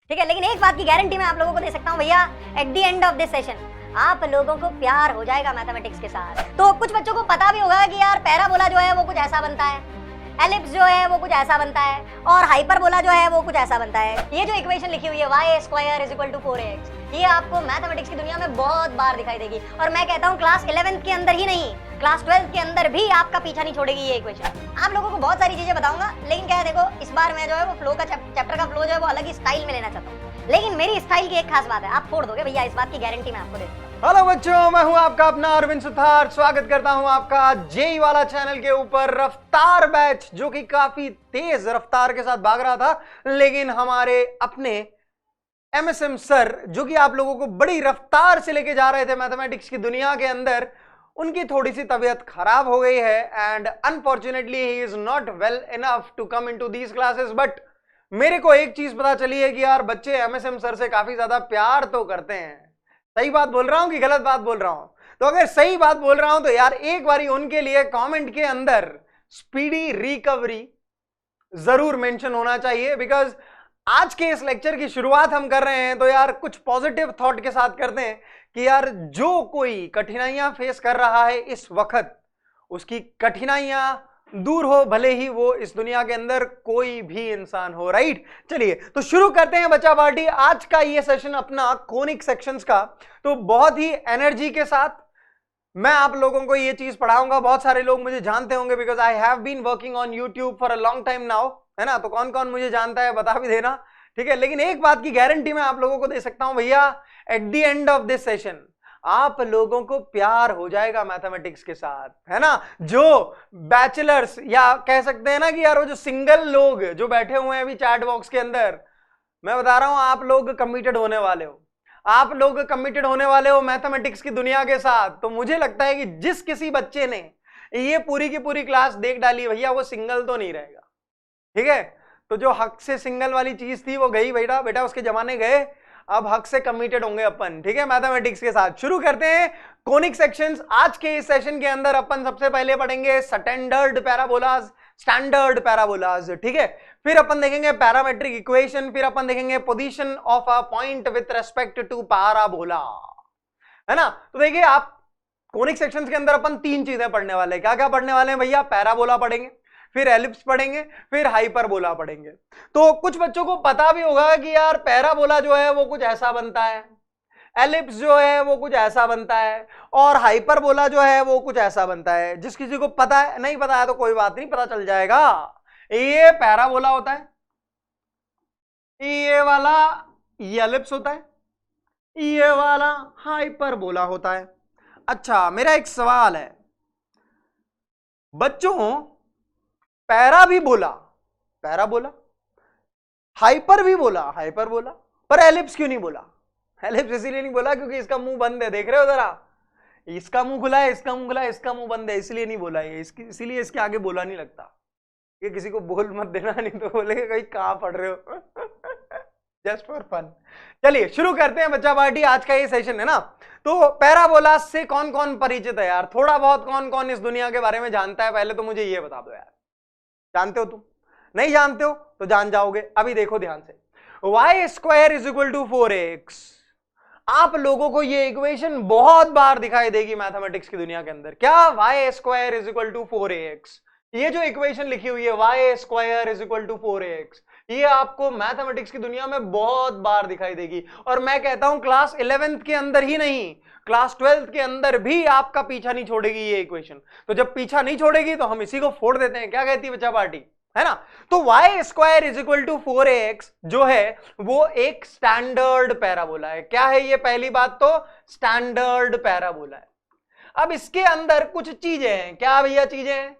ठीक है, लेकिन एक बात की गारंटी मैं आप लोगों को दे सकता हूँ भैया, at the end of this session आप लोगों को प्यार हो जाएगा मैथमेटिक्स के साथ। तो कुछ बच्चों को पता भी होगा कि यार पैराबोला जो है वो कुछ ऐसा बनता है, एलिप्स जो है वो कुछ ऐसा बनता है, और हाइपरबोला जो है वो कुछ ऐसा बनता है। ये जो इक्वेशन लिखी हुई है y² = 4x, ये आपको मैथमेटिक्स की दुनिया में बहुत बार दिखाई देगी, और मैं कहता हूँ क्लास 11th के अंदर ही नहीं, क्लास 12th के अंदर भी आपका पीछा नहीं छोड़ेगी ये इक्वेशन। आप लोगों को बहुत सारी चीजें बताऊंगा, लेकिन क्या है देखो, इस बार मैं जो है वो फ्लो का चैप्टर का फ्लो जो है वो अलग ही स्टाइल में लेना चाहता हूँ, लेकिन मेरी स्टाइल की एक खास बात है, आप फोड़ दोगे भैया, इस बात की गारंटी मैं आपको देता हूँ। हेलो बच्चों, मैं हूं आपका अपना अरविंद सुथार। स्वागत करता हूं आपका जेई वाला चैनल के ऊपर रफ्तार बैच, जो कि काफी तेज रफ्तार के साथ भाग रहा था, लेकिन हमारे अपने एमएसएम सर, जो कि आप लोगों को बड़ी रफ्तार से लेके जा रहे थे मैथमेटिक्स की दुनिया के अंदर, उनकी थोड़ी सी तबीयत खराब हो गई है and unfortunately he is not well enough to come into these classes. But मेरे को एक चीज पता चली है कि यार बच्चे एमएसएम सर से काफी ज्यादा प्यार तो करते हैं। सही बात बोल रहा हूं कि गलत बात बोल रहा हूं? तो अगर सही बात बोल रहा हूं तो यार एक बारी उनके लिए कमेंट के अंदर स्पीडी रिकवरी जरूर मेंशन होना चाहिए, बिकॉज आज के इस लेक्चर की शुरुआत हम कर रहे हैं तो यार कुछ पॉजिटिव थॉट के साथ करते हैं कि यार जो कोई कठिनाइयां फेस कर रहा है इस वक्त, उसकी कठिनाइयां दूर हो, भले ही वो इस दुनिया के अंदर कोई भी इंसान हो। राइट, चलिए तो शुरू करते हैं बच्चा पार्टी आज का ये सेशन अपना कोनिक सेक्शंस का। तो बहुत ही एनर्जी के साथ मैं आप लोगों को ये चीज पढ़ाऊंगा। बहुत सारे लोग मुझे जानते होंगे because I have been working on YouTube for a long time now, है ना? तो कौन कौन मुझे जानता है बता भी देना, ठीक है? लेकिन एक बात की गारंटी मैं आप लोगों को दे सकता हूं भैया, at the end of this session आप लोगों को प्यार हो जाएगा मैथमेटिक्स के साथ, है ना? जो बैचलर्स या कह सकते हैं ना कि यार वो जो सिंगल लोग जो बैठे हुए हैं अभी चैट बॉक्स के अंदर, मैं बता रहा हूं आप लोग कमिटेड होने वाले हो, आप लोग कमिटेड होने वाले हो मैथमेटिक्स की दुनिया के साथ। तो मुझे लगता है कि जिस किसी बच्चे ने ये पूरी की पूरी क्लास देख डाली भैया, वो सिंगल तो नहीं रहेगा, ठीक है? तो जो हक से सिंगल वाली चीज थी वो गई बेटा, उसके जमाने गए, अब हक से कमिटेड होंगे अपन, ठीक है? मैथमेटिक्स के साथ शुरू करते हैं कोनिक सेक्शंस। आज के इस सेशन के अंदर अपन सबसे पहले पढ़ेंगे स्टैंडर्ड पैराबोलाज, स्टैंडर्ड पैराबोलाज, ठीक है? फिर अपन देखेंगे पैरामेट्रिक इक्वेशन, फिर अपन देखेंगे position of a point with respect to parabola, है ना? तो देखिए आप कोनिक सेक्शंस के अंदर अपन तीन चीजें पढ़ने वाले हैं। क्या क्या पढ़ने वाले हैं भैया? पैराबोला पढ़ेंगे, फिर एलिप्स पढ़ेंगे, फिर हाइपरबोला पढ़ेंगे। तो कुछ बच्चों को पता भी होगा कि यार पैराबोला जो है वो कुछ ऐसा बनता है, एलिप्स जो है वो कुछ ऐसा बनता है, और हाइपरबोला जो है वो कुछ ऐसा बनता है। जिस किसी को पता है, नहीं पता है तो कोई बात नहीं, पता चल जाएगा। ये पैराबोला होता है, ये वाला ये एलिप्स होता है, ये वाला हाइपरबोला होता है। अच्छा, मेरा एक सवाल है बच्चों, पैरा भी बोला पैराबोला, हाइपर भी बोला हाइपरबोला, पर एलिप्स क्यों नहीं बोला? एलिप्स इसीलिए नहीं बोला क्योंकि इसका मुंह बंद है, देख रहे हो जरा, इसका मुंह खुला है, इसका मुंह खुला है, इसका मुंह बंद है, इसलिए नहीं बोला ये, इसीलिए इसके आगे बोला नहीं लगता। ये किसी को बोल मत देना, नहीं तो बोलेगा कहीं कहां पढ़ रहे हो। Just for fun. चलिए शुरू करते हैं बच्चा पार्टी, आज का ये सेशन है ना। तो पैराबोला से कौन कौन परिचित है यार? थोड़ा बहुत कौन कौन इस दुनिया के बारे में जानता है? पहले तो मुझे ये बता दो यार, जानते हो तुम? नहीं जानते हो तो जान जाओगे। अभी देखो ध्यान से, y² = 4x। आप लोगों को ये इक्वेशन बहुत बार दिखाई देगी मैथमेटिक्स की दुनिया के अंदर। क्या? y² = 4ax। ये जो इक्वेशन लिखी हुई है y² = 4ax, ये आपको मैथमेटिक्स की दुनिया में बहुत बार दिखाई देगी, और मैं कहता हूं क्लास 11th के अंदर ही नहीं, क्लास 12th के अंदर भी आपका पीछा नहीं छोड़ेगी ये इक्वेशन। तो जब पीछा नहीं छोड़ेगी तो हम इसी को फोड़ देते हैं। क्या कहती है बच्चा पार्टी, है ना? तो y² = 4ax जो है वो एक स्टैंडर्ड पैराबोला है। क्या है ये? पहली बात तो स्टैंडर्ड पैराबोला है। अब इसके अंदर कुछ चीजें हैं। क्या भैया चीजें हैं?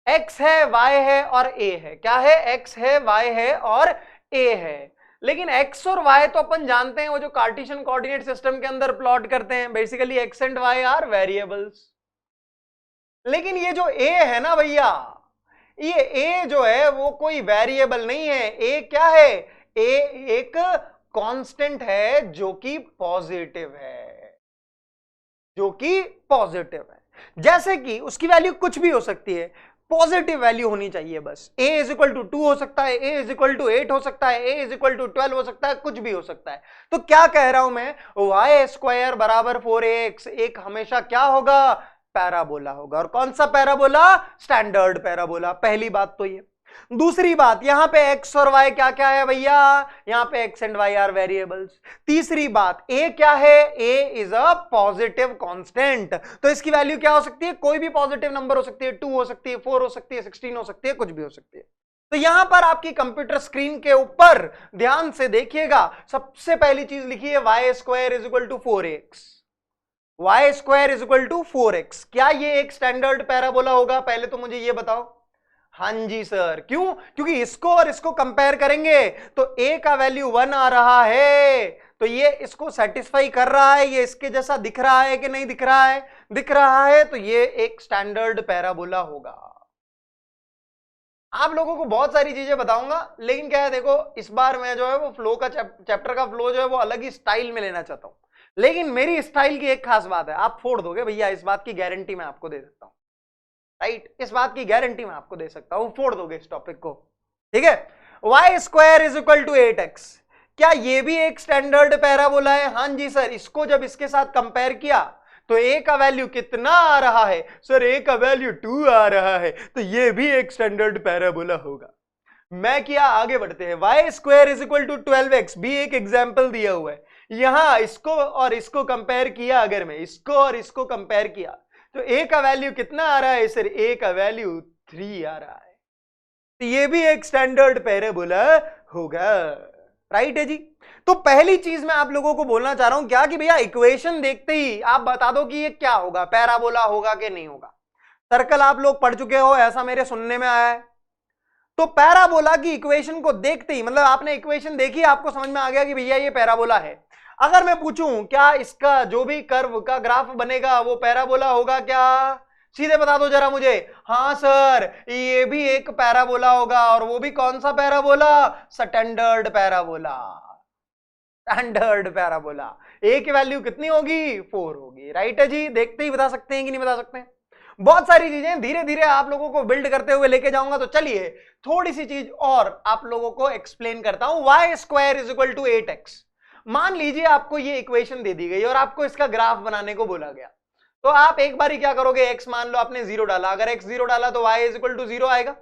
x है, y है और a है। क्या है? x है, y है और a है। लेकिन x और y तो अपन जानते हैं, वो जो कार्टेशियन कोऑर्डिनेट सिस्टम के अंदर प्लॉट करते हैं, basically x and y are variables. लेकिन ये जो a है ना भैया, ये a जो है वो कोई वेरिएबल नहीं है। a क्या है? a एक कांस्टेंट है जो कि पॉजिटिव है, जो कि पॉजिटिव है। जैसे कि उसकी वैल्यू कुछ भी हो सकती है, पॉजिटिव वैल्यू होनी चाहिए बस। a इज इक्वल टू 2 हो सकता है, a इज इक्वल टू 8 हो सकता है, a इज इक्वल टू 12 हो सकता है, कुछ भी हो सकता है। तो क्या कह रहा हूं मैं, y स्क्वायर बराबर 4ax एक हमेशा क्या होगा, पैराबोला होगा। और कौन सा पैराबोला, स्टैंडर्ड पैराबोला। पहली बात तो ये। दूसरी बात, यहां पे x और y क्या क्या है भैया, यहां पे x and y are variables. तीसरी बात, a क्या है, a is a positive constant, तो इसकी वैल्यू क्या हो सकती है, कोई भी पॉजिटिव नंबर हो सकती है, 2 हो सकती है, 4 हो सकती है, 16 हो सकती है, कुछ भी हो सकती है। तो यहां पर आपकी कंप्यूटर स्क्रीन के ऊपर ध्यान से देखिएगा, सबसे पहली चीज लिखी है y square is equal to 4x, y square is equal to 4x। क्या ये एक स्टैंडर्ड पैराबोला होगा, पहले तो मुझे ये बताओ। हां जी सर, क्यों, क्योंकि इसको और इसको कंपेयर करेंगे तो a का वैल्यू 1 आ रहा है, तो ये इसको सेटिस्फाई कर रहा है, ये इसके जैसा दिख रहा है कि नहीं दिख रहा है, दिख रहा है, तो ये एक स्टैंडर्ड पैराबोला होगा। आप लोगों को बहुत सारी चीजें बताऊंगा, लेकिन क्या है देखो, इस बार मैं जो है वो फ्लो का चैप्टर का फ्लो जो है वो अलग ही स्टाइल में लेना चाहता हूं, लेकिन मेरी स्टाइल की एक खास बात है, आप फोड़ दोगे भैया, इस बात की गारंटी मैं आपको दे सकता हूं, राइट, इस बात की गारंटी मैं आपको दे सकता हूं, फोड़ दोगे इस टॉपिक को, ठीक है। y square is equal to 8x, क्या ये भी एक स्टैंडर्ड पैराबोला है, हां जी सर। इसको जब इसके साथ कंपेयर किया तो a का वैल्यू कितना आ रहा है, सर a का वैल्यू 2 आ रहा है, तो ये भी एक स्टैंडर्ड पैराबोला होगा। मैं क्या, आगे बढ़ते हैं, y square is equal to 12x भी एक एग्जाम्पल दिया हुआ है, यहां इसको और इसको कंपेयर किया, अगर मैं इसको और इसको कंपेयर किया तो a का वैल्यू कितना आ रहा है सर, a का वैल्यू 3 आ रहा है, तो ये भी एक स्टैंडर्ड पैराबोला होगा, राइट है जी। तो पहली चीज मैं आप लोगों को बोलना चाह रहा हूं क्या, कि भैया इक्वेशन देखते ही आप बता दो कि ये क्या होगा, पैराबोला होगा कि नहीं होगा। सर्कल आप लोग पढ़ चुके हो, ऐसा मेरे सुनने में आया है। तो पैराबोला की इक्वेशन को देखते ही, मतलब आपने इक्वेशन देखी, आपको समझ में आ गया कि भैया ये पैराबोला है। अगर मैं पूछूं क्या इसका जो भी कर्व का ग्राफ बनेगा वो पैराबोला होगा क्या, सीधे बता दो जरा मुझे। हाँ सर, ये भी एक पैराबोला होगा, और वो भी कौन सा parabola, standard parabola, standard parabola. a की वैल्यू कितनी होगी, 4 होगी, राइट है जी। देखते ही बता सकते हैं कि नहीं बता सकते हैं। बहुत सारी चीजें धीरे धीरे आप लोगों को बिल्ड करते हुए लेके जाऊंगा, तो चलिए थोड़ी सी चीज और आप लोगों को एक्सप्लेन करता हूं। y square is equal to 8x, मान लीजिए आपको ये इक्वेशन दे दी गई और आपको इसका ग्राफ बनाने को बोला गया, तो आप एक बार ही क्या करोगे, x मान लो आपने 0 डाला, अगर x 0 डाला तो y इज इक्वल टू 0 आएगा,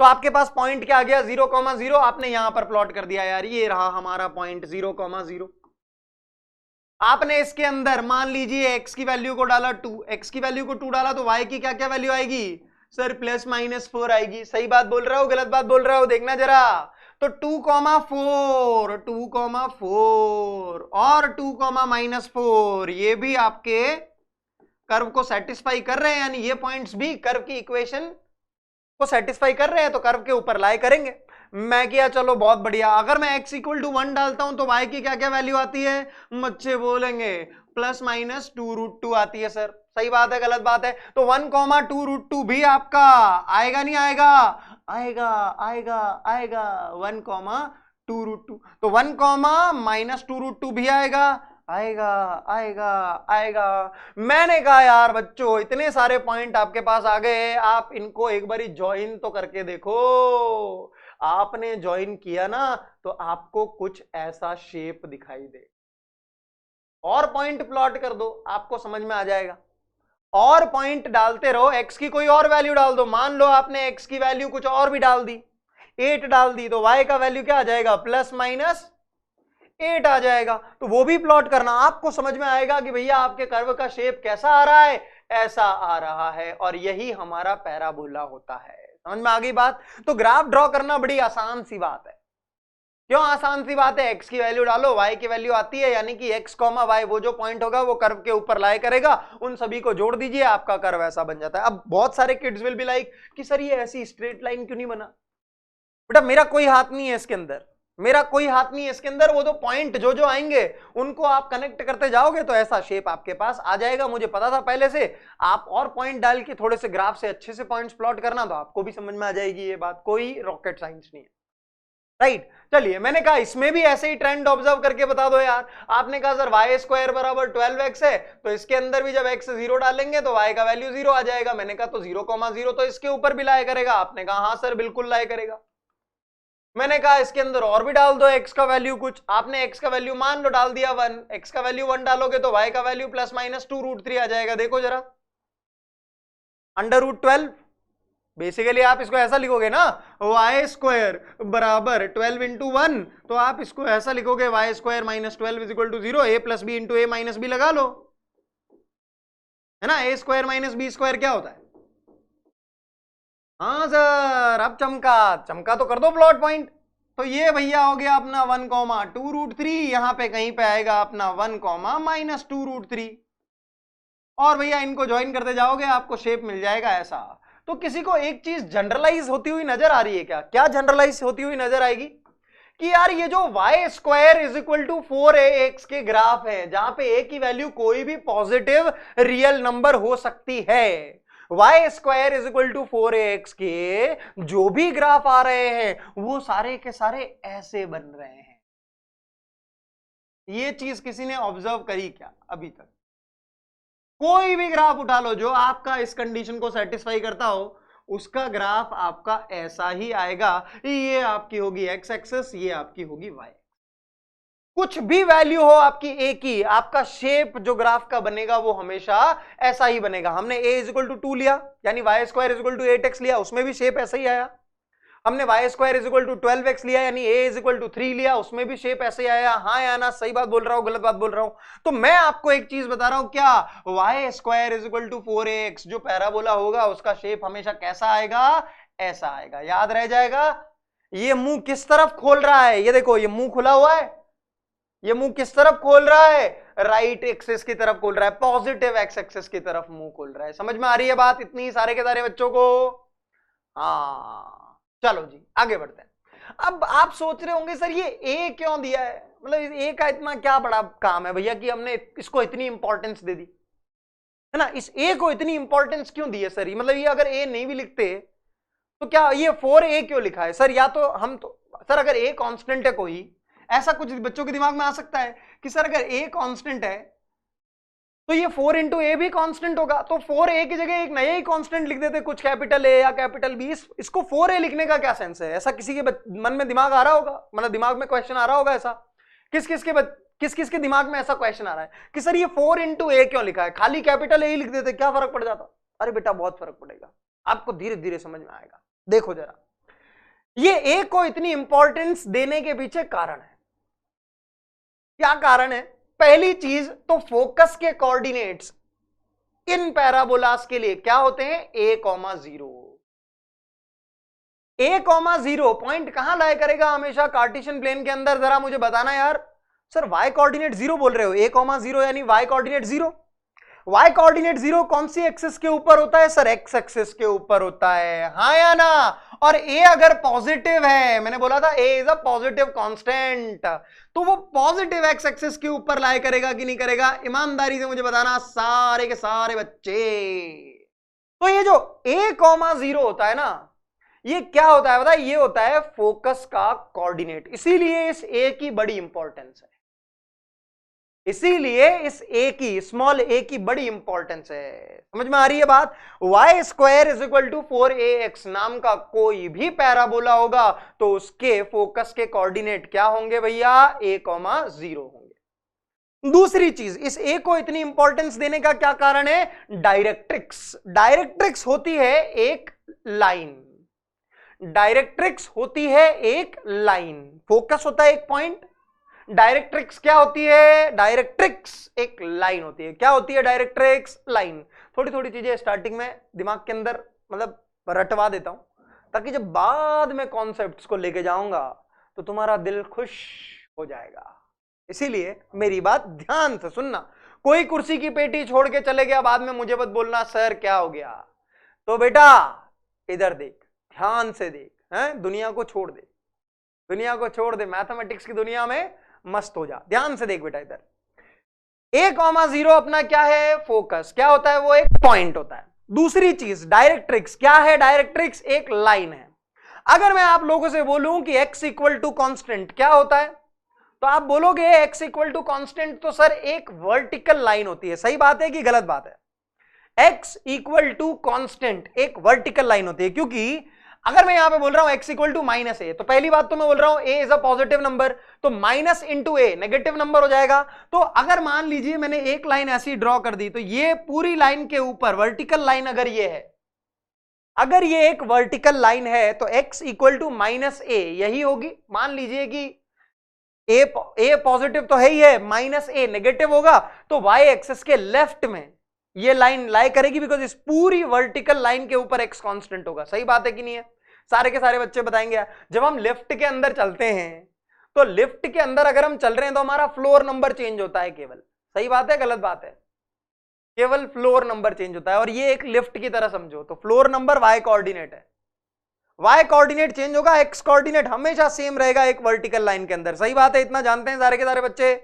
तो आपके पास पॉइंट क्या आ गया, 0,0, आपने यहां पर प्लॉट कर दिया, यार ये रहा हमारा पॉइंट 0,0। आपने इसके अंदर मान लीजिए x की वैल्यू को डाला 2, x की वैल्यू को 2 डाला, तो y की क्या क्या वैल्यू आएगी सर, ±4 आएगी। सही बात बोल रहा हो, गलत बात बोल रहा हो, देखना जरा। तो 2,4, 2,4 और 2,-4 ये भी आपके कर्व को सेटिस्फाई कर रहे हैं, यानी ये पॉइंट्स भी कर्व की इक्वेशन को सेटिस्फाई कर रहे हैं, तो कर्व के ऊपर लाई करेंगे। मैं किया, चलो बहुत बढ़िया। अगर मैं x इक्वल टू 1 डालता हूं तो y की क्या क्या वैल्यू आती है, बच्चे बोलेंगे ±2√2 आती है। सर सही बात है, गलत बात है? तो 1,2√2 भी आपका आएगा नहीं आएगा, आएगा आएगा आएगा 1,2√2, तो 1,-2√2 भी आएगा, आएगा आएगा आएगा। मैंने कहा यार बच्चों, इतने सारे पॉइंट आपके पास आ गए, आप इनको एक बारी ज्वाइन तो करके देखो। आपने ज्वाइन किया ना, तो आपको कुछ ऐसा शेप दिखाई दे, और पॉइंट प्लॉट कर दो, आपको समझ में आ जाएगा। और पॉइंट डालते रहो, x की कोई और वैल्यू डाल दो। मान लो आपने x की वैल्यू कुछ और भी डाल दी, 8 डाल दी, तो y का वैल्यू क्या आ जाएगा, ±8 आ जाएगा। तो वो भी प्लॉट करना, आपको समझ में आएगा कि भैया आपके कर्व का शेप कैसा आ रहा है, ऐसा आ रहा है, और यही हमारा पैराबोला होता है। समझ में आ गई बात? तो ग्राफ ड्रॉ करना बड़ी आसान सी बात है। क्यों आसान सी बात है? x की वैल्यू डालो, y की वैल्यू आती है, यानी कि x, y वो जो पॉइंट होगा वो कर्व के ऊपर लाई करेगा, उन सभी को जोड़ दीजिए, आपका कर्व ऐसा बन जाता है। अब बहुत सारे किड्स विल बी लाइक कि सर ये ऐसी स्ट्रेट लाइन क्यों नहीं बना? बेटा मेरा कोई हाथ नहीं है इसके अंदर, मेरा कोई हाथ नहीं है इसके अंदर। वो तो पॉइंट जो जो आएंगे उनको आप कनेक्ट करते जाओगे तो ऐसा शेप आपके पास आ जाएगा। मुझे पता था पहले से, आप और पॉइंट डाल के थोड़े से ग्राफ से अच्छे से पॉइंट्स प्लॉट करना, तो आपको भी समझ में आ जाएगी ये बात, कोई रॉकेट साइंस नहीं है, राइट। चलिए, मैंने कहा इसमें भी ऐसे ही ट्रेंड ऑब्जर्व करके बता दो यार। आपने कहा सर वाई स्क्वायर बराबर 12x है, तो इसके अंदर भी जब x 0 डालेंगे तो y का वैल्यू 0 आ जाएगा। मैंने कहा तो 0,0 तो इसके ऊपर भी लाया करेगा। आपने कहा हाँ सर बिल्कुल लाया करेगा। मैंने कहा इसके अंदर और भी डाल दो x का वैल्यू कुछ। आपने x का वैल्यू मान लो डाल दिया 1, x का वैल्यू 1 डालोगे तो y का वैल्यू ±2√3 आ जाएगा। देखो जरा, √12। बेसिकली आप इसको ऐसा लिखोगे ना, वाई स्क्वायर बराबर 12 इंटू 1, तो आप इसको ऐसा लिखोगे y square -12 is equal to 0, a plus b into a minus b लगा लो, है ना। a square minus b square क्या होता है? हाँ सर, अब चमका तो कर दो प्लॉट पॉइंट। तो ये भैया हो गया अपना 1,2√3, यहां पे कहीं पे आएगा अपना 1, -2√3, और भैया इनको ज्वाइन करते जाओगे आपको शेप मिल जाएगा ऐसा। तो किसी को एक चीज जनरलाइज होती हुई नजर आ रही है क्या? क्या जनरलाइज होती हुई नजर आएगी कि यार ये जो y square is equal to 4ax के ग्राफ है, जहां पे a की वैल्यू कोई भी पॉजिटिव रियल नंबर हो सकती है, y square is equal to 4ax के जो भी ग्राफ आ रहे हैं वो सारे के सारे ऐसे बन रहे हैं। ये चीज किसी ने ऑब्जर्व करी क्या अभी तक? कोई भी ग्राफ उठा लो जो आपका इस कंडीशन को सेटिस्फाई करता हो, उसका ग्राफ आपका ऐसा ही आएगा। ये आपकी होगी एक्स एक्सिस, ये आपकी होगी वाई। कुछ भी वैल्यू हो आपकी ए की, आपका शेप जो ग्राफ का बनेगा वो हमेशा ऐसा ही बनेगा। हमने a इज इक्वल टू 2 लिया, यानी y square is equal to 8x लिया, उसमें भी शेप ऐसा ही आया। हमने y square is equal to 12x लिया, यानी a इज इक्वल टू 3 लिया, उसमें भी शेप ऐसे ही आया। हाँ या ना, सही बात बोल रहा हूं गलत बात बोल रहा हूं? तो मैं आपको एक चीज बता रहा हूं, क्या y square is equal to 4ax जो पैराबोला होगा उसका शेप हमेशा कैसा आएगा? ऐसा आएगा। याद रह जाएगा। ये मुंह किस तरफ खोल रहा है? ये देखो, ये मुंह खुला हुआ है, ये मुंह किस तरफ खोल रहा है? राइट एक्सिस की तरफ खोल रहा है, पॉजिटिव एक्स एक्सिस की तरफ मुंह खोल रहा है। समझ में आ रही है बात इतनी सारे के सारे बच्चों को? हाँ, चलो जी आगे बढ़ते हैं। अब आप सोच रहे होंगे सर ये ए क्यों दिया है, मतलब ए का इतना क्या बड़ा काम है भैया कि हमने इसको इतनी इंपॉर्टेंस दे दी, है ना। इस ए को इतनी इंपॉर्टेंस क्यों दी है सर? मतलब ये अगर ए नहीं भी लिखते तो क्या ये 4a क्यों लिखा है सर? या तो हम तो सर अगर ए कांस्टेंट है, कोई ऐसा कुछ बच्चों के दिमाग में आ सकता है कि सर अगर a कांस्टेंट है तो ये 4 इंटू ए भी कांस्टेंट होगा, तो 4a की जगह एक नया ही कांस्टेंट लिख देते, कुछ कैपिटल ए या कैपिटल बी। इसको 4a लिखने का क्या सेंस है? ऐसा किसी के मन में दिमाग आ रहा होगा, मतलब दिमाग में क्वेश्चन आ रहा होगा ऐसा? किस किस के दिमाग में ऐसा क्वेश्चन आ रहा है कि सर ये 4 इंटू ए क्यों लिखा है? खाली कैपिटल ए ही लिख देते, क्या फर्क पड़ जाता? अरे बेटा बहुत फर्क पड़ेगा, आपको धीरे धीरे समझ में आएगा। देखो जरा, ये ए को इतनी इंपॉर्टेंस देने के पीछे कारण है। क्या कारण है? पहली चीज तो फोकस के कोऑर्डिनेट्स इन पैराबोलास के लिए क्या होते हैं? a,0। a,0 पॉइंट कहां लाया करेगा हमेशा कार्टेशियन प्लेन के अंदर? जरा मुझे बताना यार। सर y कोऑर्डिनेट 0 बोल रहे हो, a,0 यानी y कोऑर्डिनेट 0। y कोऑर्डिनेट 0 कौन सी एक्सिस के ऊपर होता है सर? x एक्सिस के ऊपर होता है, हाँ या ना। और a अगर पॉजिटिव है, मैंने बोला था a is a positive constant, तो वो पॉजिटिव x एक्सिस के ऊपर लाया करेगा कि नहीं करेगा? ईमानदारी से मुझे बताना सारे के सारे बच्चे। तो ये जो a,0 होता है ना, ये क्या होता है बताइए? ये होता है फोकस का कोऑर्डिनेट, इसीलिए इस a की बड़ी इंपॉर्टेंस है, इसीलिए इस a की, स्मॉल a की बड़ी इंपॉर्टेंस है। समझ में आ रही है बात? Y square is equal to 4ax नाम का कोई भी पैराबोला होगा तो उसके फोकस के कोऑर्डिनेट क्या होंगे भैया? a,0 होंगे। दूसरी चीज, इस a को इतनी इंपॉर्टेंस देने का क्या कारण है? डायरेक्ट्रिक्स। डायरेक्ट्रिक्स होती है एक लाइन, डायरेक्ट्रिक्स होती है एक लाइन, फोकस होता है एक पॉइंट, डायरेक्ट्रिक्स क्या होती है? डायरेक्ट्रिक्स एक लाइन होती है। क्या होती है डायरेक्ट्रिक्स? लाइन। थोड़ी थोड़ी चीजें स्टार्टिंग में दिमाग के अंदर मतलब रटवा देता हूं, ताकि जब बाद में कॉन्सेप्ट्स को लेके जाऊंगा तो तुम्हारा दिल खुश हो जाएगा। इसीलिए मेरी बात ध्यान से सुनना। कोई कुर्सी की पेटी छोड़ के चले गया, बाद में मुझे मत बोलना सर क्या हो गया। तो बेटा इधर देख, ध्यान से देख, हैं? दुनिया को छोड़ दे, दुनिया को छोड़ दे, मैथमेटिक्स की दुनिया में मस्त हो जा। ध्यान से देख बेटा, इधर a,0 अपना क्या है? फोकस। क्या होता है? वो एक पॉइंट होता है। दूसरी चीज डायरेक्ट्रिक्स क्या है? डायरेक्ट्रिक्स एक लाइन है। अगर मैं आप लोगों से बोलूं कि x इक्वल टू कॉन्स्टेंट क्या होता है, तो आप बोलोगे x इक्वल टू कॉन्स्टेंट तो सर एक वर्टिकल लाइन होती है। सही बात है कि गलत बात है? x इक्वल टू कॉन्स्टेंट एक वर्टिकल लाइन होती है, क्योंकि अगर मैं यहां पे बोल रहा हूं x इक्वल टू माइनस ए, तो पहली बात तो मैं बोल रहा हूं a is a positive number, तो माइनस इंटू ए नेगेटिव नंबर हो जाएगा। तो अगर मान लीजिए मैंने एक लाइन ऐसी ड्रॉ कर दी, तो ये पूरी लाइन के ऊपर वर्टिकल लाइन अगर ये है, अगर ये एक वर्टिकल लाइन है, तो x इक्वल टू माइनस ए यही होगी। मान लीजिए कि a पॉजिटिव तो है ही है, माइनस ए नेगेटिव होगा, तो y एक्सिस के लेफ्ट में ये लाइन लाई करेगी, बिकॉज इस पूरी वर्टिकल लाइन के ऊपर x कांस्टेंट होगा। सही बात है कि नहीं है? सारे के सारे बच्चे बताएंगे। जब हम लिफ्ट के अंदर चलते हैं, तो लिफ्ट के अंदर अगर हम चल रहे हैं तो हमारा फ्लोर नंबर चेंज होता है केवल। सही बात है गलत बात है? केवल फ्लोर नंबर चेंज होता है, और ये एक लिफ्ट की तरह समझो। तो फ्लोर नंबर y कोऑर्डिनेट है, y कोऑर्डिनेट चेंज होगा, x कोऑर्डिनेट हमेशा सेम रहेगा एक वर्टिकल लाइन के अंदर। सही बात है? इतना जानते हैं सारे के सारे बच्चे?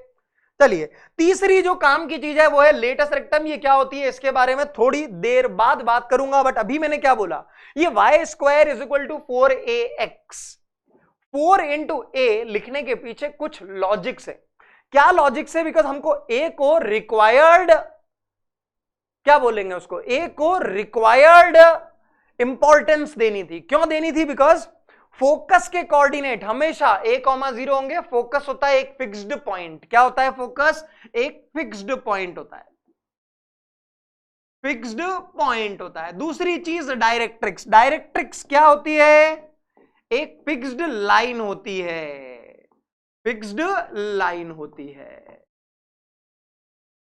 चलिए, तीसरी जो काम की चीज है वो है लेटस रेक्टम। ये क्या होती है इसके बारे में थोड़ी देर बाद बात करूंगा, बट अभी मैंने क्या बोला, ये y square is equal to 4ax। 4 into a लिखने के पीछे कुछ लॉजिक्स है। क्या लॉजिक्स है? बिकॉज हमको a को रिक्वायर्ड, क्या बोलेंगे उसको, a को रिक्वायर्ड इंपॉर्टेंस देनी थी। क्यों देनी थी? बिकॉज फोकस के कोऑर्डिनेट हमेशा a,0 होंगे। फोकस होता है एक फिक्स्ड पॉइंट। क्या होता है? फोकस एक फिक्स्ड पॉइंट होता है, फिक्स्ड पॉइंट होता है। दूसरी चीज डायरेक्ट्रिक्स। डायरेक्ट्रिक्स क्या होती है? एक फिक्स्ड लाइन होती है, फिक्स्ड लाइन होती है।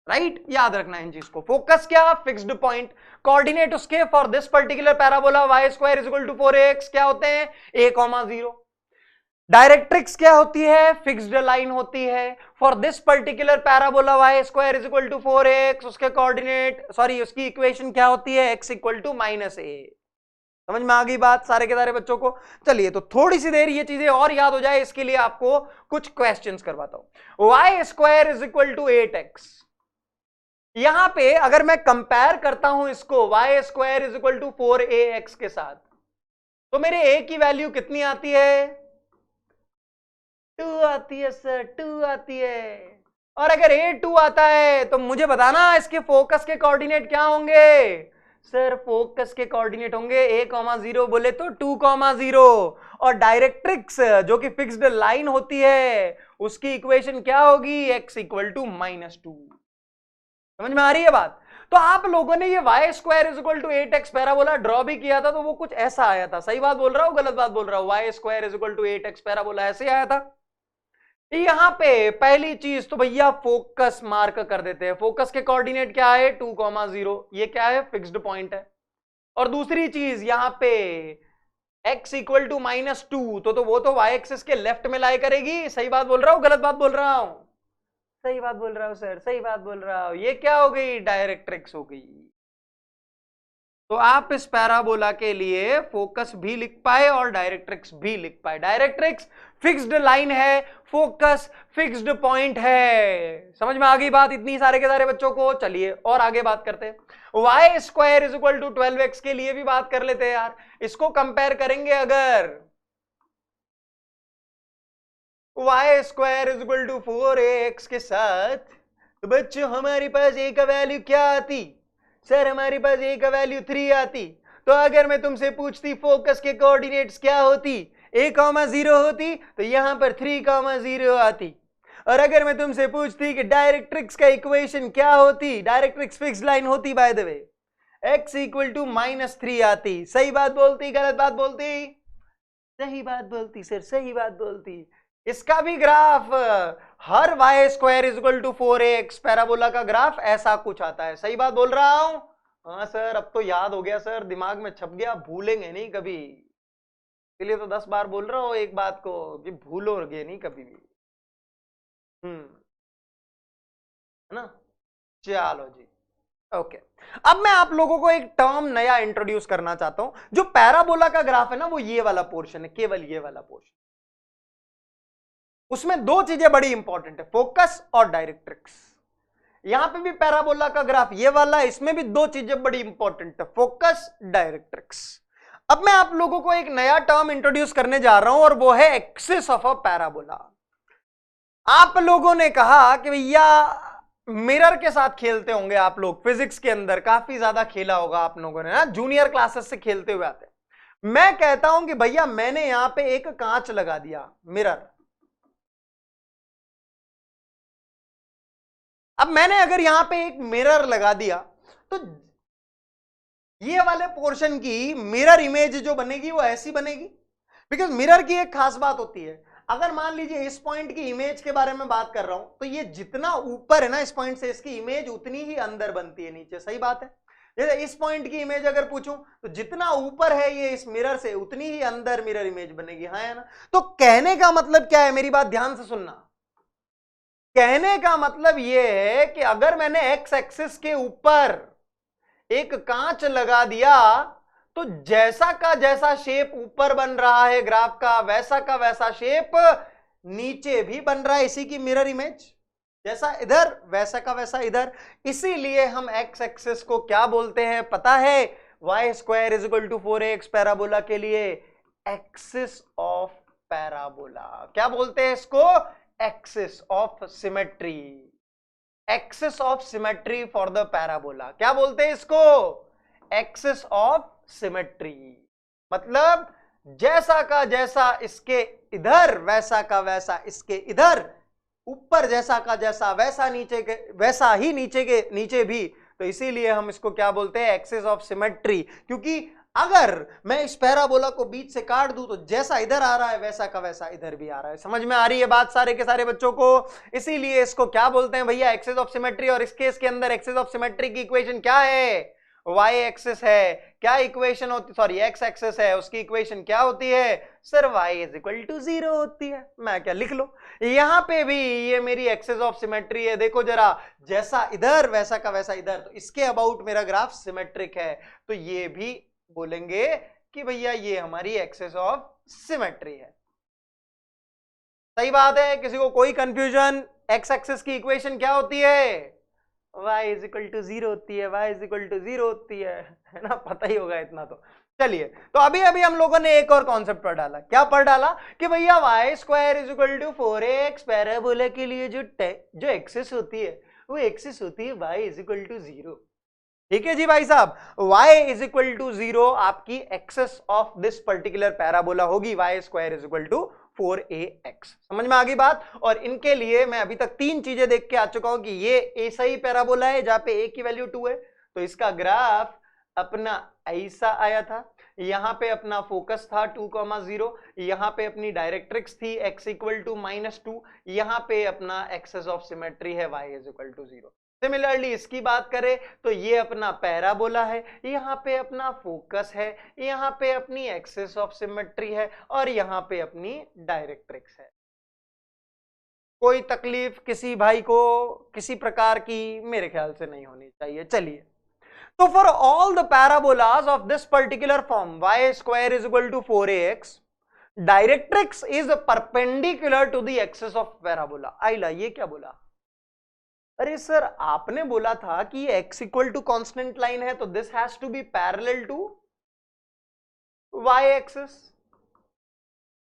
राइट? याद रखना इन चीज को। फोकस क्या? Fixed point. कोऑर्डिनेट उसके for this particular parabola y square is equal to 4ax क्या होते हैं? a,0। डायरेक्ट्रिक्स क्या होती है? फिक्स्ड लाइन होती है। For this particular parabola y square is equal to 4ax, उसके कोऑर्डिनेट, सॉरी उसकी इक्वेशन क्या होती है? x इक्वल टू माइनस ए। समझ में आ गई बात सारे के सारे बच्चों को? चलिए, तो थोड़ी सी देर ये चीजें और याद हो जाए इसके लिए आपको कुछ क्वेश्चंस करवाता हूं। y square is equal to 8x। यहां पे अगर मैं कंपेयर करता हूं इसको y square is equal to 4ax के साथ, तो मेरे a की वैल्यू कितनी आती है? 2 आती है सर, 2 आती है। और अगर a 2 आता है तो मुझे बताना इसके फोकस के कोऑर्डिनेट क्या होंगे? सर फोकस के कोऑर्डिनेट होंगे a,0 बोले तो 2,0। और डायरेक्ट्रिक्स जो कि फिक्स्ड लाइन होती है, उसकी इक्वेशन क्या होगी? x equal to -2। समझ में आ रही है बात? तो आप लोगों ने ये y square is equal to 8x parabola draw भी किया था, तो वो कुछ ऐसा आया था। सही बात बोल रहा हूं गलत बात बोल रहा हूं? y square is equal to 8x parabola ऐसे आया था। यहां पे पहली चीज तो भैया फोकस मार्क कर देते हैं। फोकस के कोऑर्डिनेट क्या है? 2,0। ये क्या है? फिक्स्ड पॉइंट है। और दूसरी चीज यहां पे x इक्वल टू -2, तो वो तो y एक्सिस के लेफ्ट में लाई करेगी। सही बात बोल रहा हूं गलत बात बोल रहा हूं? सही बात बोल रहा हूं सर, सही बात बोल रहा हूं। ये क्या हो गई? डायरेक्ट्रिक्स हो गई। तो आप इस पैराबोला के लिए फोकस भी लिख पाए और डायरेक्ट्रिक्स भी लिख पाए। डायरेक्ट्रिक्स फिक्स्ड लाइन है, फोकस फिक्स्ड पॉइंट है। समझ में आ गई बात इतनी सारे के सारे बच्चों को? चलिए और आगे बात करते हैं। y square is equal to 12x के लिए भी बात कर लेते हैं यार। इसको कंपेयर करेंगे अगर y square is equal to 4ax के साथ, तो बच्चों हमारे पास a का वैल्यू क्या आती? सर हमारे पास a का वैल्यू 3 आती। तो अगर मैं तुमसे पूछती फोकस के कोऑर्डिनेट्स क्या होती? a,0 होती, तो यहां पर 3,0 आती। और अगर मैं तुमसे पूछती कि डायरेक्ट्रिक्स का इक्वेशन क्या होती? डायरेक्ट्रिक्स फिक्स्ड लाइन होती by the way, x equal to -3 आती। सही बात बोलती गलत बात बोलती? सही बात बोलती सर, सही बात बोलती। इसका भी ग्राफ हर y square is equal to 4ax parabola का ग्राफ ऐसा कुछ आता है। सही बात बोल रहा हूं? हाँ सर, अब तो याद हो गया सर, दिमाग में छप गया, भूलेंगे नहीं कभी। इसलिए तो 10 बार बोल रहा हूं एक बात को कि भूलोगे नहीं कभी भी। है ना? चलो जी, ओके। अब मैं आप लोगों को एक टर्म नया इंट्रोड्यूस करना चाहता हूं। जो पैराबोला का ग्राफ है ना, वो ये वाला पोर्शन है, केवल ये वाला पोर्शन। उसमें दो चीजें बड़ी इंपॉर्टेंट है, फोकस और डायरेक्ट्रिक्स। यहां पे भी पैराबोला का ग्राफ ये वाला है, इसमें भी दो चीजें बड़ी इंपॉर्टेंट है, फोकस डायरेक्ट्रिक्स। अब मैं आप लोगों को एक नया टर्म इंट्रोड्यूस करने जा रहा हूं और वो है एक्सिस ऑफ अ पैराबोला। आप लोगों ने कहा कि भैया मिरर के साथ खेलते होंगे आप लोग, फिजिक्स के अंदर काफी ज्यादा खेला होगा आप लोगों ने ना, जूनियर क्लासेस से खेलते हुए आते। मैं कहता हूं कि भैया मैंने यहां पे एक कांच लगा दिया, मिरर। अब मैंने अगर यहां पे एक मिरर लगा दिया तो ये वाले पोर्शन की मिरर इमेज जो बनेगी वो ऐसी बनेगी, बिकॉज मिरर की एक खास बात होती है, अगर मान लीजिए इस पॉइंट की इमेज के बारे में बात कर रहा हूं तो ये जितना ऊपर है ना इस पॉइंट से, इसकी इमेज उतनी ही अंदर बनती है नीचे। सही बात है। जैसे इस पॉइंट की इमेज अगर पूछूं तो जितना ऊपर है ये इस मिरर से, उतनी ही अंदर मिरर इमेज बनेगी। हाँ है ना। तो कहने का मतलब क्या है, मेरी बात ध्यान से सुनना। कहने का मतलब ये है कि अगर मैंने एक्स एक्सिस के ऊपर एक कांच लगा दिया तो जैसा का जैसा शेप ऊपर बन रहा है ग्राफ का, वैसा शेप नीचे भी बन रहा है, इसी की मिरर इमेज। जैसा इधर वैसा का वैसा इधर। इसीलिए हम एक्स एक्सिस को क्या बोलते हैं पता है? Y square is equal to 4ax parabola के लिए एक्सिस ऑफ पैराबोला। क्या बोलते हैं इसको? Axis of symmetry. Axis of symmetry for the parabola. क्या बोलते हैं इसको? Axis of symmetry. मतलब जैसा का जैसा इसके इधर, वैसा का वैसा इसके इधर, ऊपर जैसा का जैसा वैसा नीचे के वैसा ही नीचे के नीचे भी। तो इसीलिए हम इसको क्या बोलते हैं? Axis of symmetry. क्योंकि अगर मैं इस पैराबोला को बीच से काट दूं तो जैसा इधर आ रहा है वैसा का वैसा इधर भी आ रहा है। समझ में आ रही है बात सारे के सारे बच्चों को? इसीलिए इसको क्या बोलते हैं भैया? Axis of symmetry. और इस केस के अंदर एक्सिस ऑफ सिमेट्री की इक्वेशन क्या है? वाई एक्सिस है। क्या इक्वेशन होती, सॉरी एक्स एक्सिस है, उसकी इक्वेशन क्या होती है sir? Y is equal to 0 होती है। मैं क्या लिख लो, यहां पे भी ये मेरी एक्सिस ऑफ सिमेट्री है। देखो जरा, जैसा इधर वैसा का वैसा इधर, तो इसके अबाउट मेरा ग्राफ सिमेट्रिक है। तो ये भी बोलेंगे कि भैया ये हमारी एक्सिस ऑफ सिमेट्री है। सही बात है? किसी को कोई कंफ्यूजन? एक्स एक्सिस की इक्वेशन क्या होती है? y इज इक्वल टू 0 होती है। y इज इक्वल टू 0 होती है ना? पता ही होगा इतना तो। चलिए, तो अभी अभी हम लोगों ने एक और कॉन्सेप्ट पढ़ डाला। क्या पढ़ डाला? कि भैया y square is equal to 4ax parabola के लिए जो एक्सिस होती है वो एक्सिस होती है y इज इक्वल टू 0। ठीक है जी भाई साहब, y इज इक्वल टू 0 आपकी axis of this particular parabola होगी। y square is equal to 4ax। समझ में आ गई बात? और इनके लिए मैं अभी तक 3 चीजें देख के आ चुका हूं कि ये ऐसा ही पैराबोला है जहां पे a की वैल्यू 2 है, तो इसका ग्राफ अपना ऐसा आया था। यहां पे अपना फोकस था 2,0, यहां पे अपनी डायरेक्ट्रिक्स थी x इक्वल टू -2, यहां पे अपना एक्सिस ऑफ सिमेट्री है y is equal to 0। Similarly इसकी बात करें तो ये अपना पैराबोला है, यहाँ पे अपना फोकस है, यहाँ पे अपनी एक्सिस ऑफ सिमेट्री है और यहाँ पे अपनी डायरेक्ट्रिक्स है। कोई तकलीफ किसी भाई को किसी प्रकार की मेरे ख्याल से नहीं होनी चाहिए। चलिए, तो for all the parabolas of this particular form y square is equal to 4ax, directrix is perpendicular to the axis of parabola. आइला, ये क्या बोला? अरे सर, आपने बोला था कि ये x equal to constant line है तो this has to be parallel to y axis.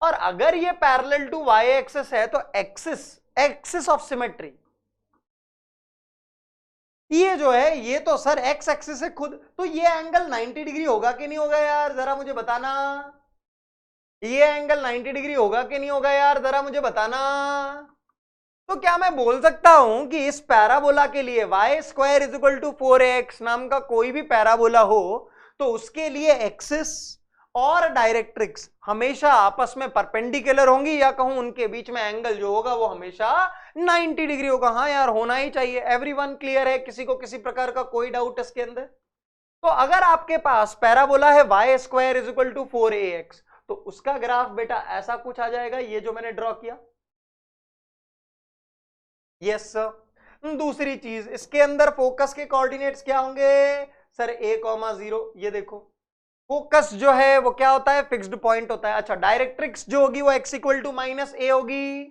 और अगर ये पैरेलल टू y एक्सिस है तो एक्सिस ऑफ सिमेट्री ये जो है ये तो सर x एक्सिस है खुद। तो ये एंगल 90 डिग्री होगा कि नहीं होगा यार? जरा मुझे बताना। ये एंगल 90 डिग्री होगा कि नहीं होगा यार? जरा मुझे बताना। तो क्या मैं बोल सकता हूं कि इस पैराबोला के लिए y square is equal to 4ax नाम का कोई भी पैराबोला हो तो उसके लिए एक्सिस और डायरेक्ट्रिक्स हमेशा आपस में परपेंडिकुलर होंगी, या कहूं उनके बीच में एंगल जो होगा वो हमेशा 90 डिग्री होगा? हाँ यार, होना ही चाहिए। एवरीवन क्लियर है? किसी को किसी प्रकार का कोई डाउट इसके अंदर? तो अगर आपके पास पैराबोला है y square is equal to 4ax तो उसका ग्राफ बेटा ऐसा कुछ आ जाएगा, ये जो मैंने ड्रॉ किया। Yes sir. दूसरी चीज, इसके अंदर फोकस के कोऑर्डिनेट्स क्या होंगे सर? a,0। ये देखो, फोकस जो है वो क्या होता है? फिक्स्ड पॉइंट होता है। अच्छा, डायरेक्ट्रिक्स जो होगी वो x इक्वल टू -a होगी,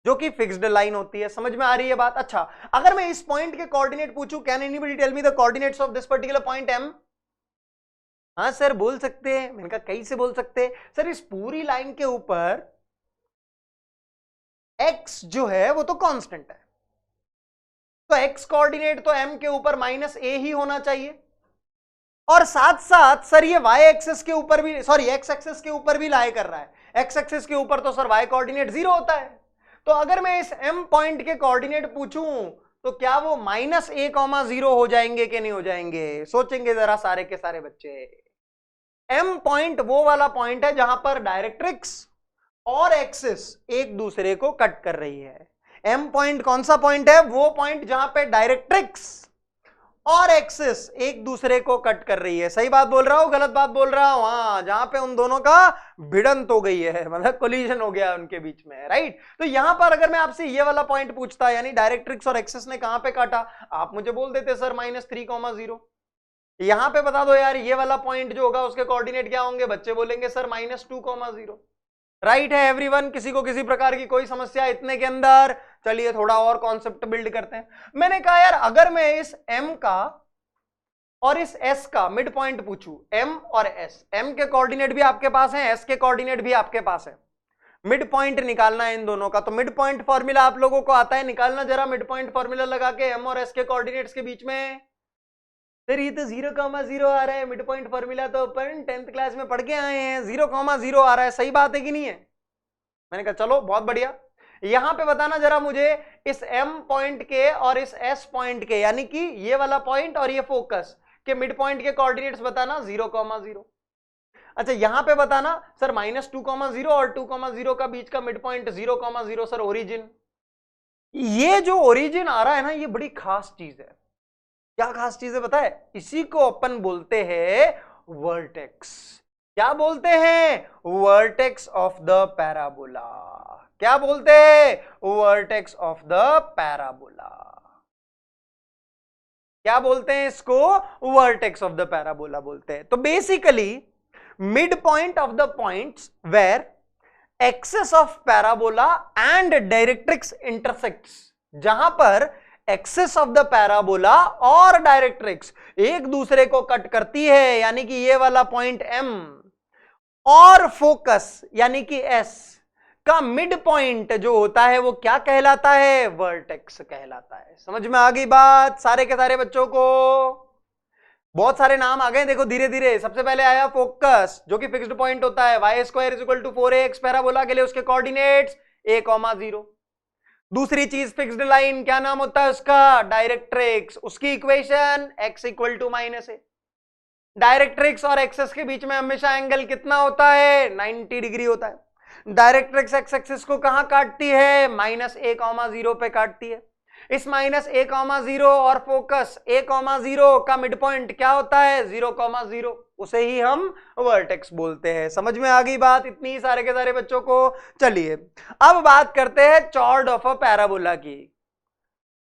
जो कि फिक्स्ड लाइन होती है। समझ में आ रही है बात? अच्छा, अगर मैं इस पॉइंट के कोऑर्डिनेट पूछूं, can anybody tell me the coordinates of this particular point m? हाँ सर बोल सकते हैं। मैंने कहा कैसे बोल सकते हैं सर? इस पूरी लाइन के ऊपर x जो है वो तो कांस्टेंट है, तो x कोऑर्डिनेट तो m के ऊपर माइनस a ही होना चाहिए, और साथ साथ सर ये y एक्सिस के ऊपर भी, सॉरी x एक्सिस के ऊपर भी लाई कर रहा है। x एक्सिस के ऊपर तो सर y कोऑर्डिनेट 0 होता है। तो अगर मैं इस m पॉइंट के कोऑर्डिनेट पूछूं तो क्या वो माइनस a कॉमा 0 हो जाएंगे कि नहीं हो जाएंगे? सोचेंगे जरा सारे के सारे बच्चे। m पॉइंट वो वाला पॉइंट है जहां पर डायरेक्ट्रिक्स और एक्सिस एक दूसरे को कट कर रही है। m पॉइंट कौन सा पॉइंट है? वो पॉइंट जहां पे डायरेक्ट्रिक्स और एक्सिस एक दूसरे को कट कर रही है। सही बात बोल रहा हूं, गलत बात बोल रहा हूं? हाँ, जहां पे उन दोनों का भिड़ंत हो गई है, मतलब कोलिजन हो गया उनके बीच में, राइट? तो यहां पर अगर मैं आपसे ये वाला पॉइंट पूछता, यानी डायरेक्ट्रिक्स और एक्सिस ने कहां पे काटा, आप मुझे बोल देते सर -3,0। यहां पे बता दो यार ये वाला पॉइंट जो होगा उसके कोऑर्डिनेट क्या होंगे? बच्चे बोलेंगे सर -2,0। राइट है एवरीवन? किसी को किसी प्रकार की कोई समस्या इतने के अंदर? चलिए थोड़ा और कॉन्सेप्ट बिल्ड करते हैं। मैंने कहा यार अगर मैं इस m का और इस s का मिड पॉइंट पूछूं, m और s, m के कोऑर्डिनेट भी आपके पास है, s के कोऑर्डिनेट भी आपके पास है, मिड पॉइंट निकालना है इन दोनों का, तो मिड पॉइंट फॉर्मूला आप लोगों को आता है निकालना? जरा मिड पॉइंट फॉर्मूला लगा के m और s के कोऑर्डिनेट्स के बीच में। सर ये तो 0,0 आ रहा है, मिड पॉइंट फॉर्मूला तो अपन 10th क्लास में पढ़ के आए हैं, 0,0 आ रहा है, सही बात है कि नहीं है? मैंने कहा चलो बहुत बढ़िया। यहां पे बताना जरा मुझे इस m पॉइंट के और इस s पॉइंट के, यानी कि ये वाला पॉइंट और ये फोकस के मिड पॉइंट के कोऑर्डिनेट्स बताना 0,0। अच्छा यहां पे बताना सर -2,0 और 2,0 का बीच का मिड पॉइंट 0,0 सर ओरिजिन। ये जो ओरिजिन आ रहा है ना, ये बड़ी खास चीज है। क्या खास चीज है पता है? इसी को अपन बोलते हैं वर्टेक्स। क्या बोलते हैं? Vertex of the parabola. क्या बोलते हैं? Vertex of the parabola. क्या बोलते हैं इसको? वर्टेक्स ऑफ द पैराबोला बोलते हैं। तो basically mid point of the points where axis of parabola and directrix intersects, जहां पर एक्सिस ऑफ द पैराबोला और डायरेक्ट्रिक्स एक दूसरे को कट करती है, यानी कि ये वाला पॉइंट M और फोकस यानी कि S का मिड पॉइंट जो होता है वो क्या कहलाता है? वर्टेक्स कहलाता है। समझ में आ गई बात सारे के सारे बच्चों को? बहुत सारे नाम आ गए देखो धीरे धीरे। सबसे पहले आया फोकस जो कि फिक्स्ड पॉइंट होता है, y² = 4ax पैराबोला के लिए उसके कोऑर्डिनेट्स a,0। दूसरी चीज फिक्स्ड लाइन, क्या नाम होता है उसका? डायरेक्ट्रिक्स, उसकी इक्वेशन x = -a। डायरेक्ट्रिक्स और एक्सिस के बीच में हमेशा एंगल कितना होता है? 90 डिग्री होता है। डायरेक्ट्रिक्स एक्स एक्सिस को कहां काटती है? -a,0 पे काटती है। इस -a,0 और फोकस a,0 का मिड पॉइंट क्या होता है? 0,0। उसे ही हम वर्टेक्स बोलते हैं। समझ में आ गई बात इतनी सारे के सारे बच्चों को? चलिए अब बात करते हैं चॉर्ड ऑफ अ पैराबोला की,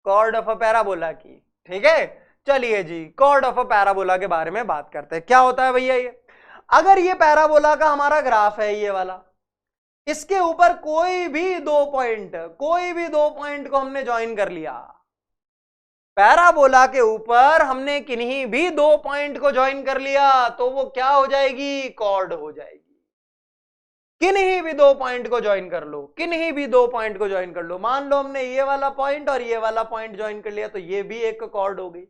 कॉर्ड ऑफ अ पैराबोला की। ठीक है, चलिए जी कॉर्ड ऑफ अ पैराबोला के बारे में बात करते हैं। क्या होता है भैया ये? अगर ये पैराबोला का हमारा ग्राफ है ये वाला, इसके ऊपर कोई भी दो पॉइंट को हमने ज्वाइन कर लिया, पैराबोला के ऊपर हमने किन्हीं भी दो पॉइंट को ज्वाइन कर लिया तो वो क्या हो जाएगी? कॉर्ड हो जाएगी। किन्हीं भी दो पॉइंट को ज्वाइन कर लो, किन्हीं भी दो पॉइंट को ज्वाइन कर लो। मान लो हमने ये वाला पॉइंट और ये वाला पॉइंट ज्वाइन कर लिया तो ये भी एक कॉर्ड हो गई।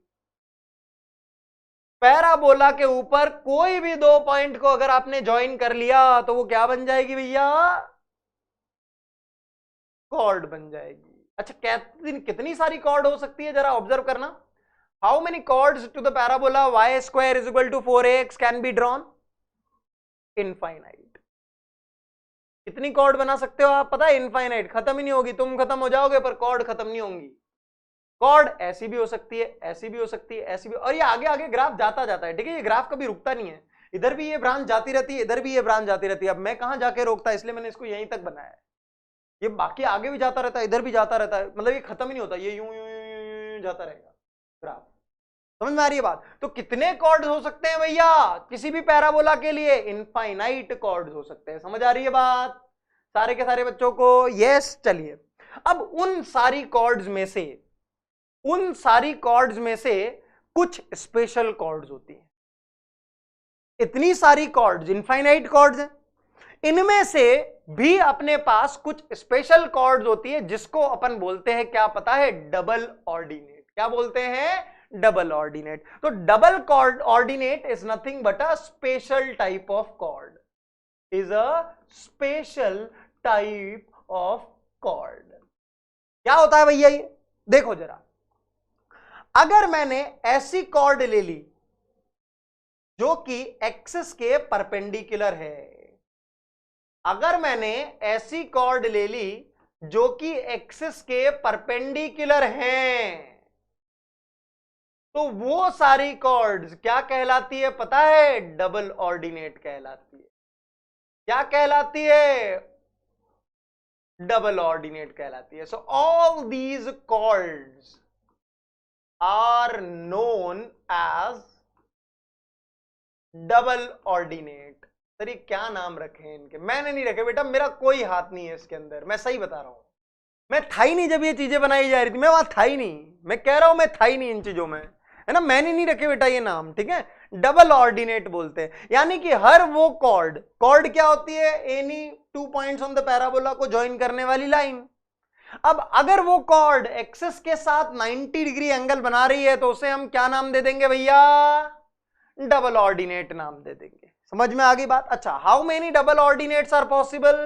पैराबोला के ऊपर कोई भी दो पॉइंट को अगर आपने ज्वाइन कर लिया तो वो क्या बन जाएगी भैया? कॉर्ड बन जाएगी। अच्छा कितनी सारी कॉर्ड हो सकती है जरा ऑब्जर्व करना। How many chords to the parabola y² = 4ax can be drawn? Infinite. कितनी कॉर्ड बना सकते हो आप? पता है इनफाइनाइट, खत्म ही नहीं होगी। तुम खत्म हो जाओगे पर कॉर्ड खत्म नहीं होंगी। कॉर्ड ऐसी भी हो सकती है, ऐसी भी हो सकती है, ऐसी भी, और ये आगे आगे ग्राफ जाता जाता है। ठीक है, ये ग्राफ कभी रुकता नहीं है। इधर भी ये ब्रांच जाती रहती है, इधर भी ये ब्रांच जाती रहती है। अब मैं कहां जाके रोकता, इसलिए मैंने इसको यहीं तक बनाया है। ये बाकी आगे भी जाता रहता है, इधर भी जाता रहता है, मतलब ये खत्म ही नहीं होता, ये यूं यूं यूं यूं जाता रहेगा ग्राफ। समझ में आ रही है बात? तो कितने कॉर्ड्स हो सकते हैं भैया किसी भी पैराबोला के लिए? इनफाइनाइट कॉर्ड्स हो सकते हैं। समझ आ रही है बात सारे के सारे बच्चों को? यस। चलिए अब उन सारी कॉर्ड्स में से कुछ स्पेशल कॉर्ड्स होती हैं। इतनी सारी कॉर्ड्स, इनफाइनाइट कॉर्ड्स हैं, इनमें से भी अपने पास कुछ स्पेशल कॉर्ड्स होती है जिसको अपन बोलते हैं, क्या पता है, डबल ऑर्डिनेट। क्या बोलते हैं? Double ordinate. तो double chord ordinate is nothing but a special type of chord, is a special type of chord. क्या होता है भैया ये? देखो जरा, अगर मैंने ऐसी कॉर्ड ले ली जो कि एक्सिस के परपेंडिकुलर है, अगर मैंने ऐसी कॉर्ड ले ली जो कि एक्सिस के परपेंडिकुलर हैं, तो वो सारी कॉर्ड्स क्या कहलाती है पता है? डबल ऑर्डिनेट कहलाती है। क्या कहलाती है? डबल ऑर्डिनेट कहलाती है। So all these chords are known as double ordinate. Sir ये क्या नाम रखे हैं इनके? मैंने नहीं रखे बेटा, मेरा कोई हाथ नहीं है इसके अंदर, मैं सही बता रहा हूं। मैं था ही नहीं जब ये चीजें बनाई जा रही थी, मैं वहां था ही नहीं। मैं कह रहा हूं मैं था ही नहीं इन चीजों में, है ना। मैंने नहीं रखे बेटा ये नाम, ठीक है। डबल ऑर्डिनेट बोलते हैं, यानी कि हर वो कॉर्ड क्या होती है? Any 2 points on the parabola को ज्वाइन करने वाली लाइन। अब अगर वो कॉर्ड एक्सिस के साथ 90 डिग्री एंगल बना रही है तो उसे हम क्या नाम दे देंगे भैया? डबल ऑर्डिनेट नाम दे देंगे। समझ में आ गई बात? अच्छा, how many double ordinates are possible?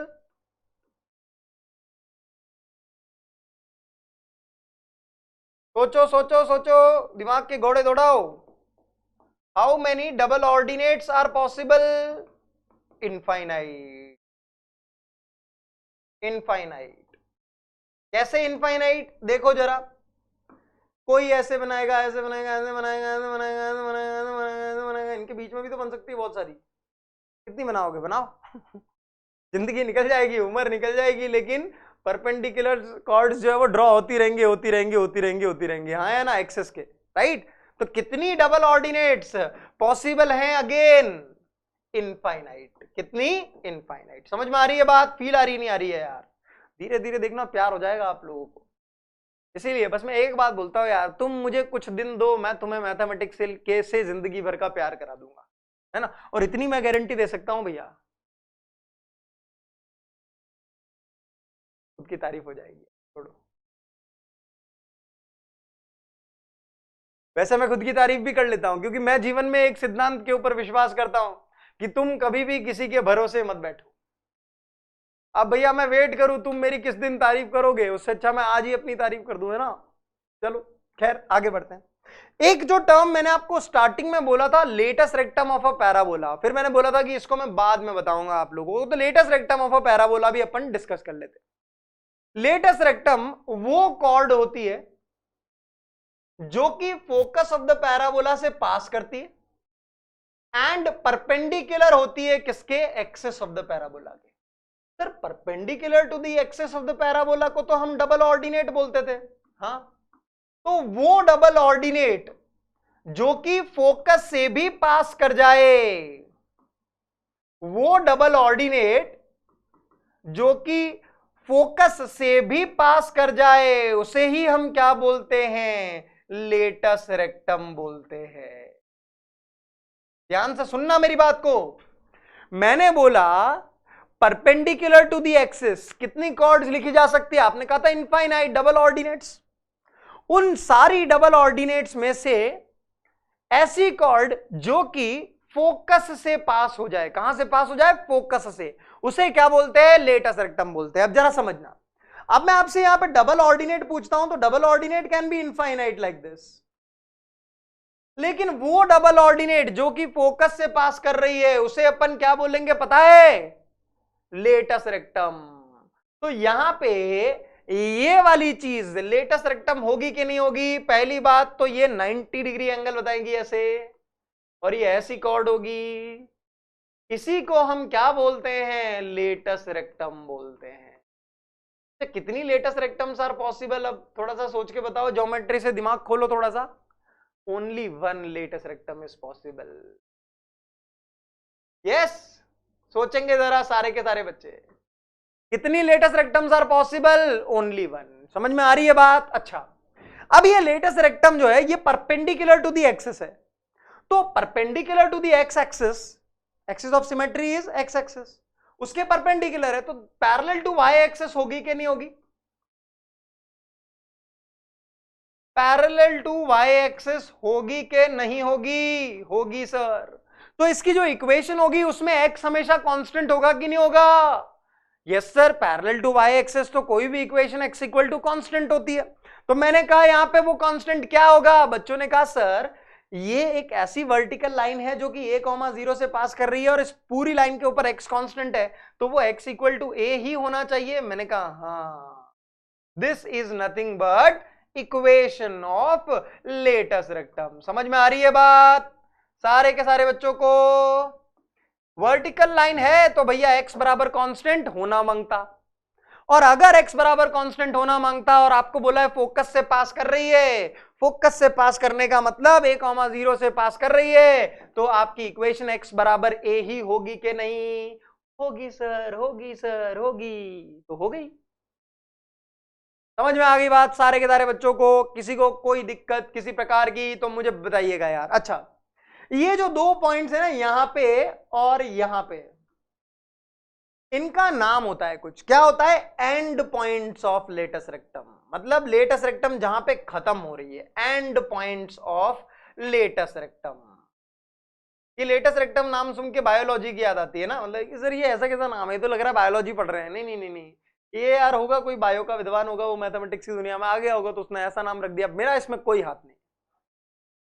सोचो सोचो सोचो, दिमाग के घोड़े दौड़ाओ। How many double ordinates are possible? Infinite. Infinite. कैसे इनफाइनाइट? देखो जरा, कोई ऐसे बनाएगा, ऐसे बनाएगा, ऐसे बनाएगा, ऐसे बनाएगा, ऐसे बनाएगा, ऐसे बनाएगा, ऐसे बनाएगा, इनके बीच में भी तो बन सकती है बहुत सारी। कितनी बनाओगे? बनाओ। जिंदगी निकल जाएगी, उम्र निकल जाएगी, लेकिन परपेंडिकुलर कॉर्ड्स जो है वो ड्रॉ होती रहेंगी, होती रहेंगी, होती रहेंगी, होती रहेंगी। हाँ है ना, एक्सेस के, राइट। तो कितनी डबल ऑर्डिनेट्स पॉसिबल हैं? Again infinite. कितनी? इनफाइनाइट। समझ में आ रही है बात? फील आ रही नहीं आ रही है यार? धीरे धीरे देखना प्यार हो जाएगा आप लोगों को। इसीलिए बस मैं एक बात बोलता हूं यार, तुम मुझे कुछ दिन दो, मैं तुम्हें मैथमेटिक्स से जिंदगी भर का प्यार करा दूंगा, है ना। और इतनी मैं गारंटी दे सकता हूं भैया, खुद की तारीफ हो जाएगी। छोड़ो, वैसे मैं खुद की तारीफ भी कर लेता हूं, क्योंकि मैं जीवन में एक सिद्धांत के ऊपर विश्वास करता हूं कि तुम कभी भी किसी के भरोसे मत बैठो। अब भैया मैं वेट करूं तुम मेरी किस दिन तारीफ करोगे, उससे अच्छा मैं आज ही अपनी तारीफ कर दूं, है ना। चलो खैर आगे बढ़ते हैं। एक जो टर्म मैंने आपको स्टार्टिंग में बोला था, latus rectum of a parabola, फिर मैंने बोला था कि इसको मैं बाद में बताऊंगा आप लोगों को, तो latus rectum of a parabola भी अपन डिस्कस कर लेते हैं। लेटस रेक्टम वो कॉर्ड होती है जो कि फोकस ऑफ द पैराबोला से पास करती है एंड परपेंडिकुलर होती है किसके? एक्सिस ऑफ द पैराबोला के। Sir perpendicular to the axis of the parabola को तो हम डबल ऑर्डिनेट बोलते थे। हाँ, तो वो डबल ऑर्डिनेट जो कि फोकस से भी पास कर जाए, वो डबल ऑर्डिनेट जो कि फोकस से भी पास कर जाए, उसे ही हम क्या बोलते हैं? लेटस रेक्टम बोलते हैं। ध्यान से सुनना मेरी बात को। मैंने बोला परपेंडिकुलर टू द एक्सिस कितनी कॉर्ड्स लिखी जा सकती है? आपने कहा था इनफाइनाइट डबल ऑर्डिनेट्स। उन सारी डबल ऑर्डिनेट्स में से ऐसी कॉर्ड जो कि फोकस से पास हो जाए, कहां से पास हो जाए? फोकस से, उसे क्या बोलते हैं? लेटस रेक्टम बोलते हैं। अब जरा समझना, अब मैं आपसे यहां पे डबल ऑर्डिनेट पूछता हूं तो double ordinate can be infinite like this, लेकिन वो डबल ऑर्डिनेट जो कि फोकस से पास कर रही है उसे अपन क्या बोलेंगे पता है? Latus rectum. तो यहां पे ये वाली चीज लेटस रेक्टम होगी कि नहीं होगी? पहली बात तो ये 90 डिग्री एंगल बताएंगी ऐसे, और ये ऐसी कॉर्ड होगी, इसी को हम क्या बोलते हैं? लेटस रेक्टम बोलते हैं। तो कितनी लेटस रेक्टम्स आर पॉसिबल? अब थोड़ा सा सोच के बताओ, ज्योमेट्री से दिमाग खोलो थोड़ा सा। Only one latus rectum is possible. Yes, सोचेंगे जरा सारे के सारे बच्चे, कितनी latus rectums are possible? Only one. समझ में आ रही है बात? अच्छा, अब ये लेटस रेक्टम जो है ये परपेंडिकुलर टू द एक्सिस है, तो perpendicular to the x axis axis of symmetry is x axis, उसके परपेंडिकुलर है, तो पैरेलल टू वाई एक्सिस होगी कि नहीं होगी? पैरेलल टू वाई एक्सिस होगी कि नहीं होगी? होगी सर। तो इसकी जो इक्वेशन होगी उसमें x हमेशा कांस्टेंट होगा कि नहीं होगा? Yes sir, parallel to y axis तो कोई भी equation x equal to constant होती है। तो मैंने कहा यहां पे वो कांस्टेंट क्या होगा? बच्चों ने कहा सर ये एक ऐसी वर्टिकल लाइन है जो कि a,0 से पास कर रही है और इस पूरी लाइन के ऊपर x कांस्टेंट है, तो वो x इक्वल टू a ही होना चाहिए। मैंने कहा हाँ, this is nothing but equation of latus rectum. समझ में आ रही है बात सारे के सारे बच्चों को? वर्टिकल लाइन है तो भैया x बराबर कांस्टेंट होना मांगता, और अगर x बराबर कांस्टेंट होना मांगता और आपको बोला है फोकस से पास कर रही है, फोकस से पास करने का मतलब a,0 से पास कर रही है, तो आपकी इक्वेशन x बराबर a ही होगी कि नहीं? होगी सर, होगी सर, होगी। तो हो गई। समझ में आ गई बात सारे के सारे बच्चों को? किसी को कोई दिक्कत किसी प्रकार की तो मुझे बताइएगा यार। अच्छा, ये जो दो पॉइंट्स है ना यहां पे और यहां पे, इनका नाम होता है कुछ, क्या होता है? End points of latus rectum. मतलब लेटस रेक्टम जहां पे खत्म हो रही है, end points of latus rectum. ये लेटस रेक्टम नाम सुन के बायोलॉजी की याद आती है ना, मतलब सर ये ऐसा कैसा नाम है, तो लग रहा है बायोलॉजी पढ़ रहे हैं। नहीं नहीं नहीं नहीं, ये यार होगा कोई बायो का विद्वान होगा, वो मैथमेटिक्स की दुनिया में आ गया होगा तो उसने ऐसा नाम रख दिया। मेरा इसमें कोई हाथ नहीं,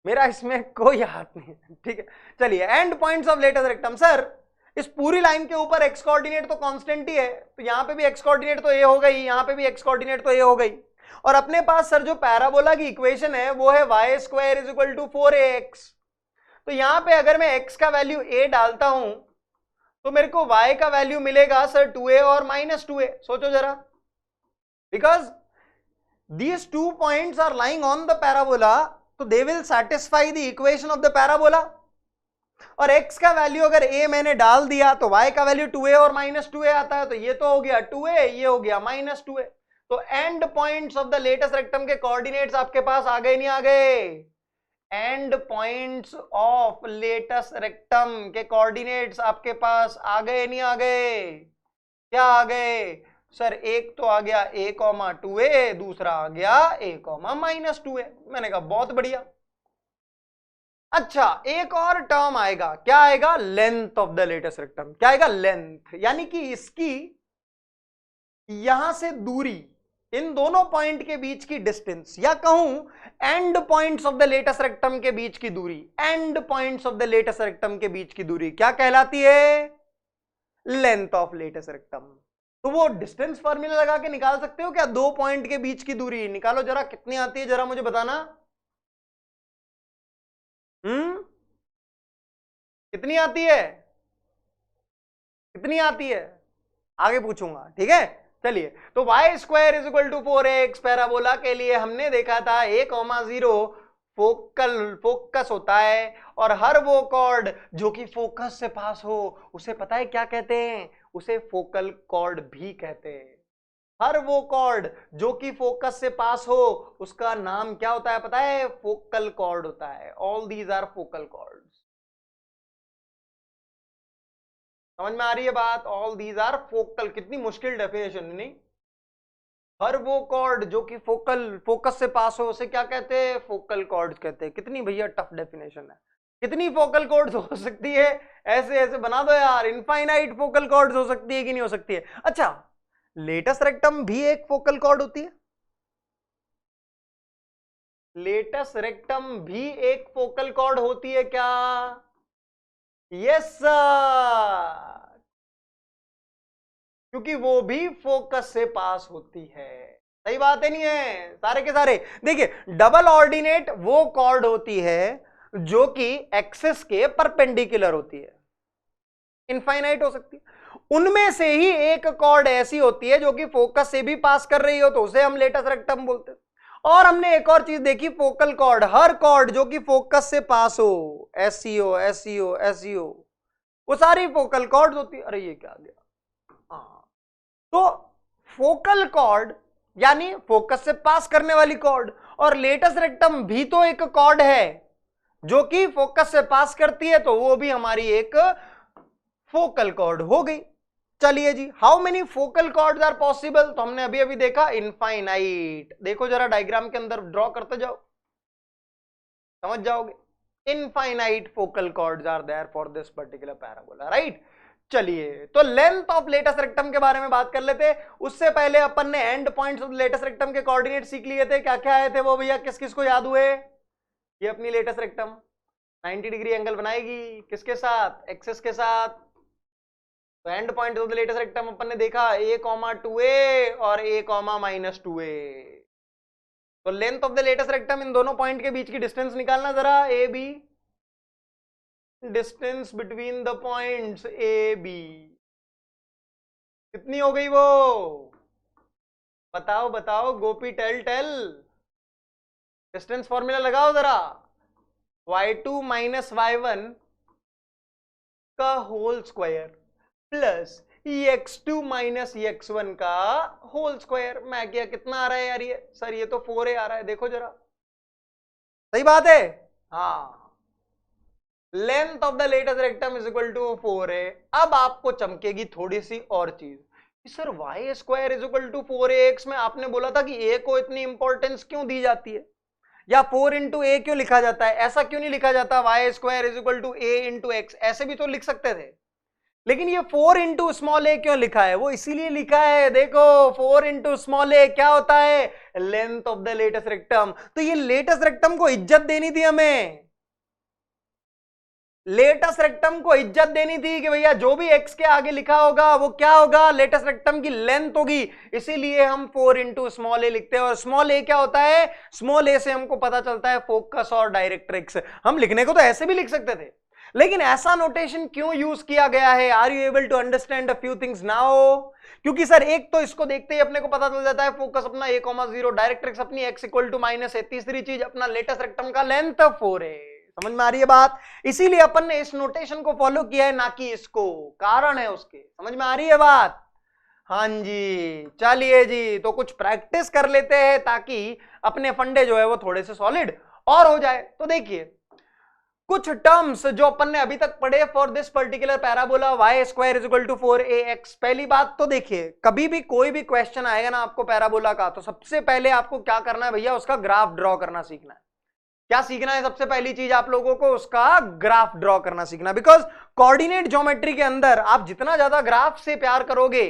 मेरा इसमें कोई हाथ नहीं है, ठीक है। चलिए, end points of latus rectum. Sir इस पूरी लाइन के ऊपर एक्स कोऑर्डिनेट तो कांस्टेंट ही है, तो यहां पे भी एक्स कोऑर्डिनेट तो ए हो गई, यहां पे भी एक्स कोऑर्डिनेट तो ए हो गई, और अपने पास सर जो पैराबोला की इक्वेशन है वो है y square is equal to 4ax। तो यहां पे अगर मैं x का वैल्यू a डालता हूं तो मेरे को y का वैल्यू मिलेगा सर 2a और -2a। सोचो जरा, because these two points are lying on the parabola, तो they will satisfy the equation of the parabola. और x का वैल्यू अगर a मैंने डाल दिया तो y का वैल्यू 2a और -2a आता है, तो ये तो हो गया 2a, ये हो गया -2a। तो end points of the latus rectum के कोऑर्डिनेट्स आपके पास आ गए नहीं आ गए? End points of latus rectum के कोऑर्डिनेट्स आपके पास आ गए नहीं आ गए? क्या आ गए सर? एक तो आ गया a,2a, दूसरा आ गया a,-2a। मैंने कहा बहुत बढ़िया। अच्छा, एक और टर्म आएगा, क्या आएगा? Length of the latus rectum. क्या आएगा? लेंथ, यानी कि इसकी यहां से दूरी, इन दोनों पॉइंट के बीच की डिस्टेंस, या कहूं end points of the latus rectum के बीच की दूरी, end points of the latus rectum के बीच की दूरी क्या कहलाती है? Length of latus rectum. तो वो डिस्टेंस फॉर्मूला लगा के निकाल सकते हो क्या? दो पॉइंट के बीच की दूरी निकालो जरा, कितनी आती है जरा मुझे बताना। कितनी आती है? कितनी आती है? आगे पूछूंगा, ठीक है। चलिए, तो y square is equal to 4x parabola के लिए हमने देखा था a,0 फोकस होता है, और हर वो कॉर्ड जो कि फोकस से पास हो उसे पता है क्या कहते हैं? उसे फोकल कॉर्ड भी कहते हैं। हर वो कॉर्ड जो कि फोकस से पास हो उसका नाम क्या होता है पता है? फोकल कॉर्ड होता है। All these are focal chords. समझ में आ रही है बात? All these are focal. कितनी मुश्किल डेफिनेशन नहीं? हर वो कॉर्ड जो कि फोकस से पास हो उसे क्या कहते हैं? फोकल कॉर्ड्स कहते हैं। कितनी भैया टफ डेफिनेशन है। कितनी फोकल कॉर्ड्स हो सकती है? ऐसे ऐसे बना दो यार, इनफाइनाइट फोकल कॉर्ड्स हो सकती है कि नहीं हो सकती है? अच्छा, लेटस रेक्टम भी एक फोकल कॉर्ड होती है? लेटस रेक्टम भी एक फोकल कॉर्ड होती है क्या? यस सर, क्योंकि वो भी फोकस से पास होती है। सही बात है नहीं है सारे के सारे? देखिए, डबल ऑर्डिनेट वो कॉर्ड होती है जो कि एक्सिस के परपेंडिकुलर होती है, इनफाइनाइट हो सकती है। उनमें से ही एक कॉर्ड ऐसी होती है जो कि फोकस से भी पास कर रही हो, तो उसे हम लेटस रेक्टम बोलते हैं। और हमने एक और चीज देखी, फोकल कॉर्ड, हर कॉर्ड जो कि फोकस से पास हो, एससीओ एससीओ एससीओ, वो सारी फोकल कॉर्ड होती है। अरे ये क्या आ गया? हाँ, तो फोकल कॉर्ड यानी फोकस से पास करने वाली कॉर्ड, और लेटस रेक्टम भी तो एक कॉर्ड है जो कि फोकस से पास करती है, तो वो भी हमारी एक फोकल कॉर्ड हो गई। चलिए जी, how many focal chords are possible, तो हमने अभी अभी देखा इनफाइनाइट। देखो जरा डायग्राम के अंदर ड्रॉ करते जाओ, समझ जाओगे। Infinite focal chords are there for this particular parabola, right. चलिए, तो लेंथ ऑफ लेटस रेक्टम के बारे में बात कर लेते। उससे पहले अपन ने end points of latus rectum के कोऑर्डिनेट सीख लिए थे। क्या क्या आए थे वो भैया, किस किस को याद हुए? ये अपनी लेटस रेक्टम 90 डिग्री एंगल बनाएगी, किसके साथ? एक्सिस के साथ। तो end point of the latus rectum अपन ने देखा a,2a और a,-2a। तो length of the latus rectum, इन दोनों पॉइंट के बीच की डिस्टेंस निकालना जरा, A B, distance between the points A B कितनी हो गई वो? बताओ बताओ Gopi, tell tell. Distance formula लगाओ जरा, y2 माइनस y1 का whole square plus x2 minus x1 का होल स्क्वायर। मैं क्या, कितना आ रहा है यार ये? सर ये तो 4a आ रहा है, देखो जरा, सही बात है। हाँ, length of the latus rectum is equal to 4a। अब आपको चमकेगी थोड़ी सी और चीज, sir y square is equal to 4ax में आपने बोला था कि a को इतनी इंपॉर्टेंस क्यों दी जाती है, या 4 इंटू ए क्यों लिखा जाता है? ऐसा क्यों नहीं लिखा जाता y square is equal to a into x? ऐसे भी तो लिख सकते थे, लेकिन ये 4 इंटू स्मॉल ए क्यों लिखा है? वो इसीलिए लिखा है, देखो 4 इंटू स्मॉल ए क्या होता है? Length of the latus rectum. तो ये लेटस रेक्टम को इज्जत देनी थी हमें, लेटस रेक्टम को इज्जत देनी थी कि भैया जो भी एक्स के आगे लिखा होगा वो क्या होगा? लेटस रेक्टम की लेंथ होगी। इसीलिए हम 4 इंटू स्मॉल ए लिखते हैं। और स्मॉल ए क्या होता है? स्मॉल ए से हमको पता चलता है फोकस और डायरेक्ट्रिक्स। हम लिखने को तो ऐसे भी लिख सकते थे, लेकिन ऐसा नोटेशन क्यों यूज किया गया है? Are you able to understand a few things now? क्योंकि सर एक तो इसको देखते ही अपने को पता चल जाता है फोकस अपना a,0, डायरेक्ट्रिक्स अपनी x इक्वल टू -a, तीसरी चीज अपना लेटस रेक्टम का लेंथ 4a। समझ में आ रही है बात? इसीलिए अपन ने इस नोटेशन को फॉलो किया है, ना कि इसको। कारण है उसके, समझ में आ रही है बात? हाँ जी, चलिए जी, तो कुछ प्रैक्टिस कर लेते हैं ताकि अपने फंडे जो है वो थोड़े से सॉलिड और हो जाए। तो देखिए कुछ टर्म्स जो अपन ने अभी तक पढ़े for this particular parabola y square is equal to 4ax। पहली बात तो देखिए, कभी भी कोई भी क्वेश्चन आएगा ना आपको पैराबोला का, तो सबसे पहले आपको क्या करना है भैया? उसका ग्राफ ड्रॉ करना सीखना है। क्या सीखना है? सबसे पहली चीज आप लोगों को उसका ग्राफ ड्रॉ करना सीखना, बिकॉज कोऑर्डिनेट ज्योमेट्री के अंदर आप जितना ज्यादा ग्राफ से प्यार करोगे,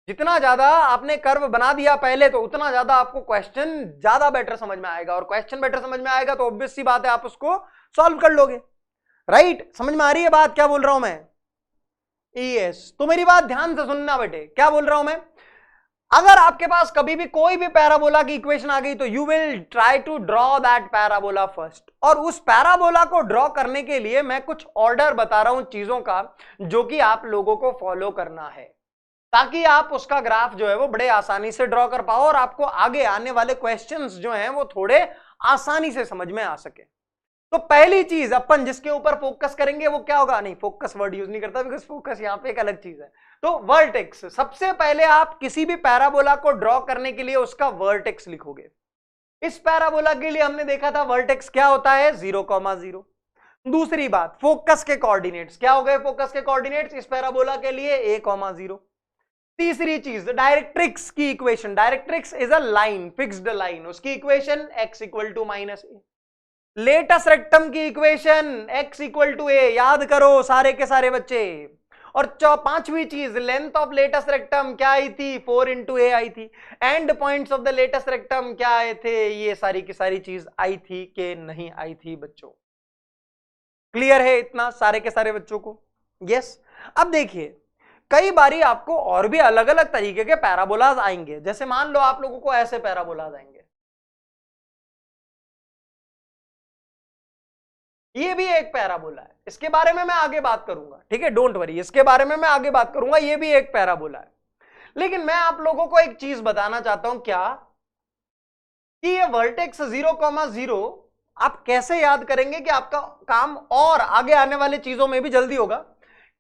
जितना ज्यादा आपने कर्व बना दिया पहले, तो उतना ज्यादा आपको क्वेश्चन ज्यादा बेटर समझ में आएगा। और क्वेश्चन बेटर समझ में आएगा तो ऑब्वियस सी बात है आप उसको सॉल्व कर लोगे, राइट? समझ में आ रही है बात क्या बोल रहा हूं मैं? यस, तो मेरी बात ध्यान से सुनना बेटे, क्या बोल रहा हूं मैं? अगर आपके पास कभी भी कोई भी पैराबोला की इक्वेशन आ गई तो you will try to draw that parabola first. और उस पैराबोला को ड्रॉ करने के लिए मैं कुछ ऑर्डर बता रहा हूं चीजों का, जो कि आप लोगों को फॉलो करना है, ताकि आप उसका ग्राफ जो है वो बड़े आसानी से ड्रॉ कर पाओ और आपको आगे आने वाले क्वेश्चंस जो हैं वो थोड़े आसानी से समझ में आ सके। तो पहली चीज अपन जिसके ऊपर फोकस करेंगे वो क्या होगा? नहीं, फोकस वर्ड यूज नहीं करता, बिकॉज फोकस यहां पे एक अलग चीज है। तो वर्टेक्स। सबसे पहले आप किसी भी पैराबोला को ड्रॉ करने के लिए उसका वर्टेक्स लिखोगे। इस पैराबोला के लिए हमने देखा था वर्टेक्स क्या होता है? 0,0। दूसरी बात, फोकस के कोऑर्डिनेट्स क्या हो गए? फोकस के कोऑर्डिनेट्स इस पैराबोला के लिए a,0। तीसरी चीज, डायरेक्ट्रिक्स की equation. Directrix is a line, fixed line, उसकी equation x equal to -a। Latus rectum की equation x equal to a, याद करो सारे के सारे बच्चे। और पांचवी चीज, लेंथ ऑफ लेटस रेक्टम क्या आई थी? 4 इंटू a आई थी। End points of the latus rectum क्या आए थे? ये सारी की सारी चीज आई थी कि नहीं आई थी बच्चों? क्लियर है इतना सारे के सारे बच्चों को? यस। अब देखिए, कई बारी आपको और भी अलग अलग तरीके के पैराबोलाज आएंगे। जैसे मान लो आप लोगों को ऐसे पैराबोलाज आएंगे, ये भी एक पैराबोला है, इसके बारे में मैं आगे बात करूंगा, ठीक है? डोंट वरी, इसके बारे में मैं आगे बात करूंगा। ये भी एक पैराबोला है, लेकिन मैं आप लोगों को एक चीज बताना चाहता हूं, क्या कि ये वर्टेक्स 0,0 आप कैसे याद करेंगे कि आपका काम और आगे आने वाले चीजों में भी जल्दी होगा।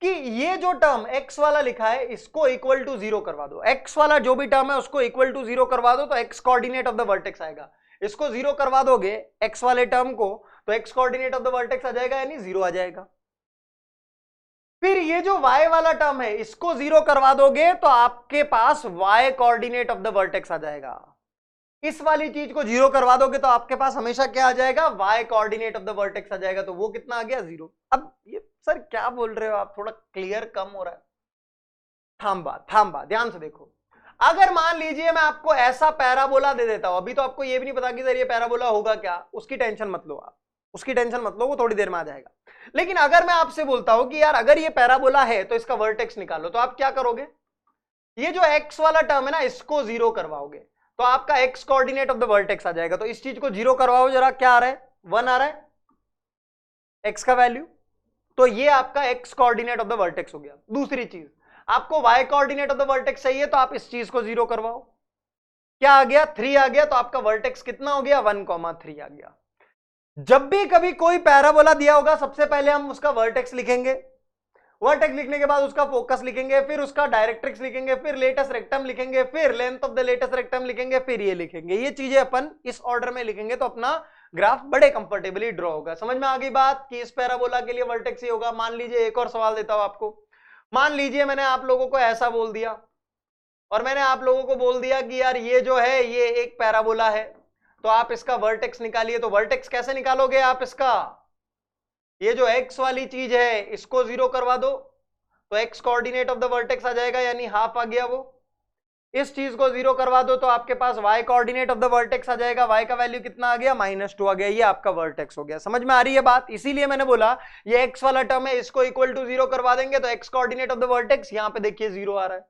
कि ये जो टर्म x वाला लिखा है इसको इक्वल टू 0 करवा दो। x वाला जो भी टर्म है उसको इक्वल टू 0 करवा दो, तो x coordinate of the vertex आएगा। इसको 0 करवा दोगे x वाले टर्म को, तो x coordinate of the vertex आ जाएगा, यानी 0 आ जाएगा। फिर ये जो y वाला टर्म है इसको जीरो करवा दोगे तो आपके पास y coordinate of the vertex आ जाएगा। इस वाली चीज को जीरो करवा दोगे तो आपके पास हमेशा क्या आ जाएगा, y coordinate of the vertex आ जाएगा। तो वो कितना आ गया, 0। अब ये सर क्या बोल रहे हो आप, थोड़ा क्लियर कम हो रहा है। थांबा ध्यान से देखो। अगर मान लीजिए मैं आपको ऐसा पैराबोला दे देता हूं, अभी तो आपको ये भी नहीं पता कि सर ये पैराबोला होगा क्या, उसकी टेंशन मत लो आप, उसकी टेंशन मत लो, वो थोड़ी देर में आ जाएगा। लेकिन अगर मैं आपसे बोलता हूं कि यार अगर ये पैराबोला है तो इसका वर्टेक्स निकालो, तो आप क्या करोगे, ये जो x वाला टर्म है ना इसको जीरो करवाओगे तो आपका x coordinate of the vertex आ जाएगा। तो इस चीज को जीरो करवाओ जरा, क्या आ रहा है, 1 आ रहा है x का वैल्यू, तो ये आपका x coordinate of the vertex हो गया। दूसरी चीज, आपको y coordinate of the vertex चाहिए तो आप इस चीज को जीरो करवाओ, क्या आ गया, 3 आ गया। तो आपका वर्टेक्स कितना हो गया, 1,3 आ गया। जब भी कभी कोई पैराबोला दिया होगा सबसे पहले हम उसका वर्टेक्स लिखेंगे, वर्टेक्स लिखने के बाद उसका फोकस लिखेंगे, फिर उसका डायरेक्ट्रिक्स लिखेंगे, फिर लेटेस्ट रेक्टम लिखेंगे, फिर length of the latus rectum लिखेंगे, फिर ये लिखेंगे। ये चीजें अपन इस ऑर्डर में लिखेंगे तो अपना ग्राफ बड़े कंफर्टेबली ड्रॉ होगा। समझ में आ गई बात कि इस पैराबोला के लिए वर्टेक्स ही होगा। मान लीजिए एक और सवाल देता हूं आपको, मान लीजिए मैंने आप लोगों को ऐसा बोल दिया और मैंने आप लोगों को बोल दिया कि यार ये जो है ये एक पैराबोला है, तो आप इसका वर्टेक्स निकालिए। तो वर्टेक्स कैसे निकालोगे आप इसका, ये जो x वाली चीज है इसको जीरो करवा दो तो x coordinate of the vertex आ जाएगा, यानी हाफ आ गया वो। इस चीज को जीरो करवा दो तो आपके पास y coordinate of the vertex आ जाएगा, y का वैल्यू कितना आ गया, -2 आ गया। ये आपका वर्टेक्स हो गया। समझ में आ रही है बात, इसीलिए मैंने बोला ये x वाला टर्म है इसको इक्वल टू 0 करवा देंगे तो x coordinate of the vertex यहां पे देखिए 0 आ रहा है।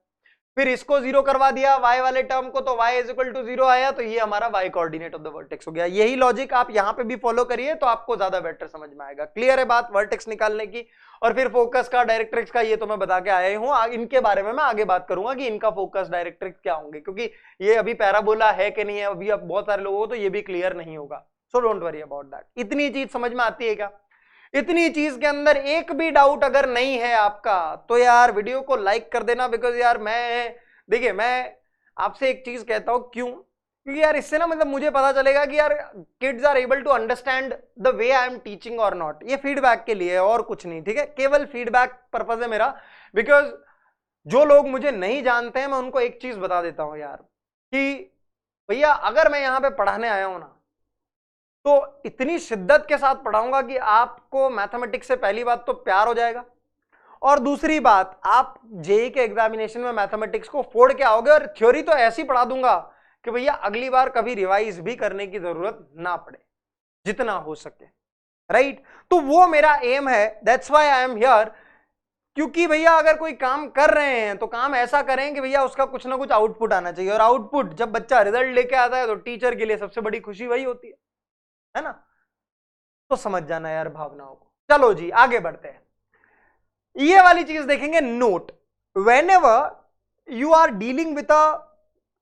फिर इसको जीरो करवा दिया y वाले टर्म को तो y इज इक्वल टू 0 आया, तो ये हमारा y coordinate of the vertex हो गया। यही लॉजिक आप यहां पे भी फॉलो करिए तो आपको ज्यादा बेटर समझ में आएगा। क्लियर है बात वर्टेक्स निकालने की। और फिर फोकस का, डायरेक्ट्रिक्स का ये तो मैं बता के आया हूं, इनके बारे में मैं आगे बात करूंगा कि इनका फोकस डायरेक्ट्रिक्स क्या होंगे, क्योंकि ये अभी पैराबोला है कि नहीं है अभी अब बहुत सारे लोगों को तो ये भी क्लियर नहीं होगा। So don't worry about that. इतनी चीज समझ में आती है क्या, इतनी चीज के अंदर एक भी डाउट अगर नहीं है आपका तो यार वीडियो को लाइक कर देना। बिकॉज यार देखिए मैं आपसे एक चीज कहता हूं, क्यों, क्योंकि यार इससे ना मतलब मुझे पता चलेगा कि यार kids are able to understand the way I am teaching और नॉट। ये फीडबैक के लिए है और कुछ नहीं, ठीक है, केवल फीडबैक पर्पस है मेरा। बिकॉज जो लोग मुझे नहीं जानते हैं मैं उनको एक चीज बता देता हूं यार कि भैया अगर मैं यहां पे पढ़ाने आया हूं ना तो इतनी शिद्दत के साथ पढ़ाऊंगा कि आपको मैथमेटिक्स से पहली बात तो प्यार हो जाएगा, और दूसरी बात आप जेईई के एग्जामिनेशन में मैथमेटिक्स को फोड़ के आओगे, और थ्योरी तो ऐसी पढ़ा दूंगा कि भैया अगली बार कभी रिवाइज भी करने की जरूरत ना पड़े, जितना हो सके, राइट। तो वो मेरा एम है, that's why I am here. क्योंकि भैया अगर कोई काम कर रहे हैं तो काम ऐसा करें कि भैया उसका कुछ ना कुछ आउटपुट आना चाहिए, और आउटपुट जब बच्चा रिजल्ट लेके आता है तो टीचर के लिए सबसे बड़ी खुशी वही होती है ना। तो समझ जाना यार भावनाओं को। चलो जी आगे बढ़ते हैं। ये वाली चीज देखेंगे, note whenever you are dealing with a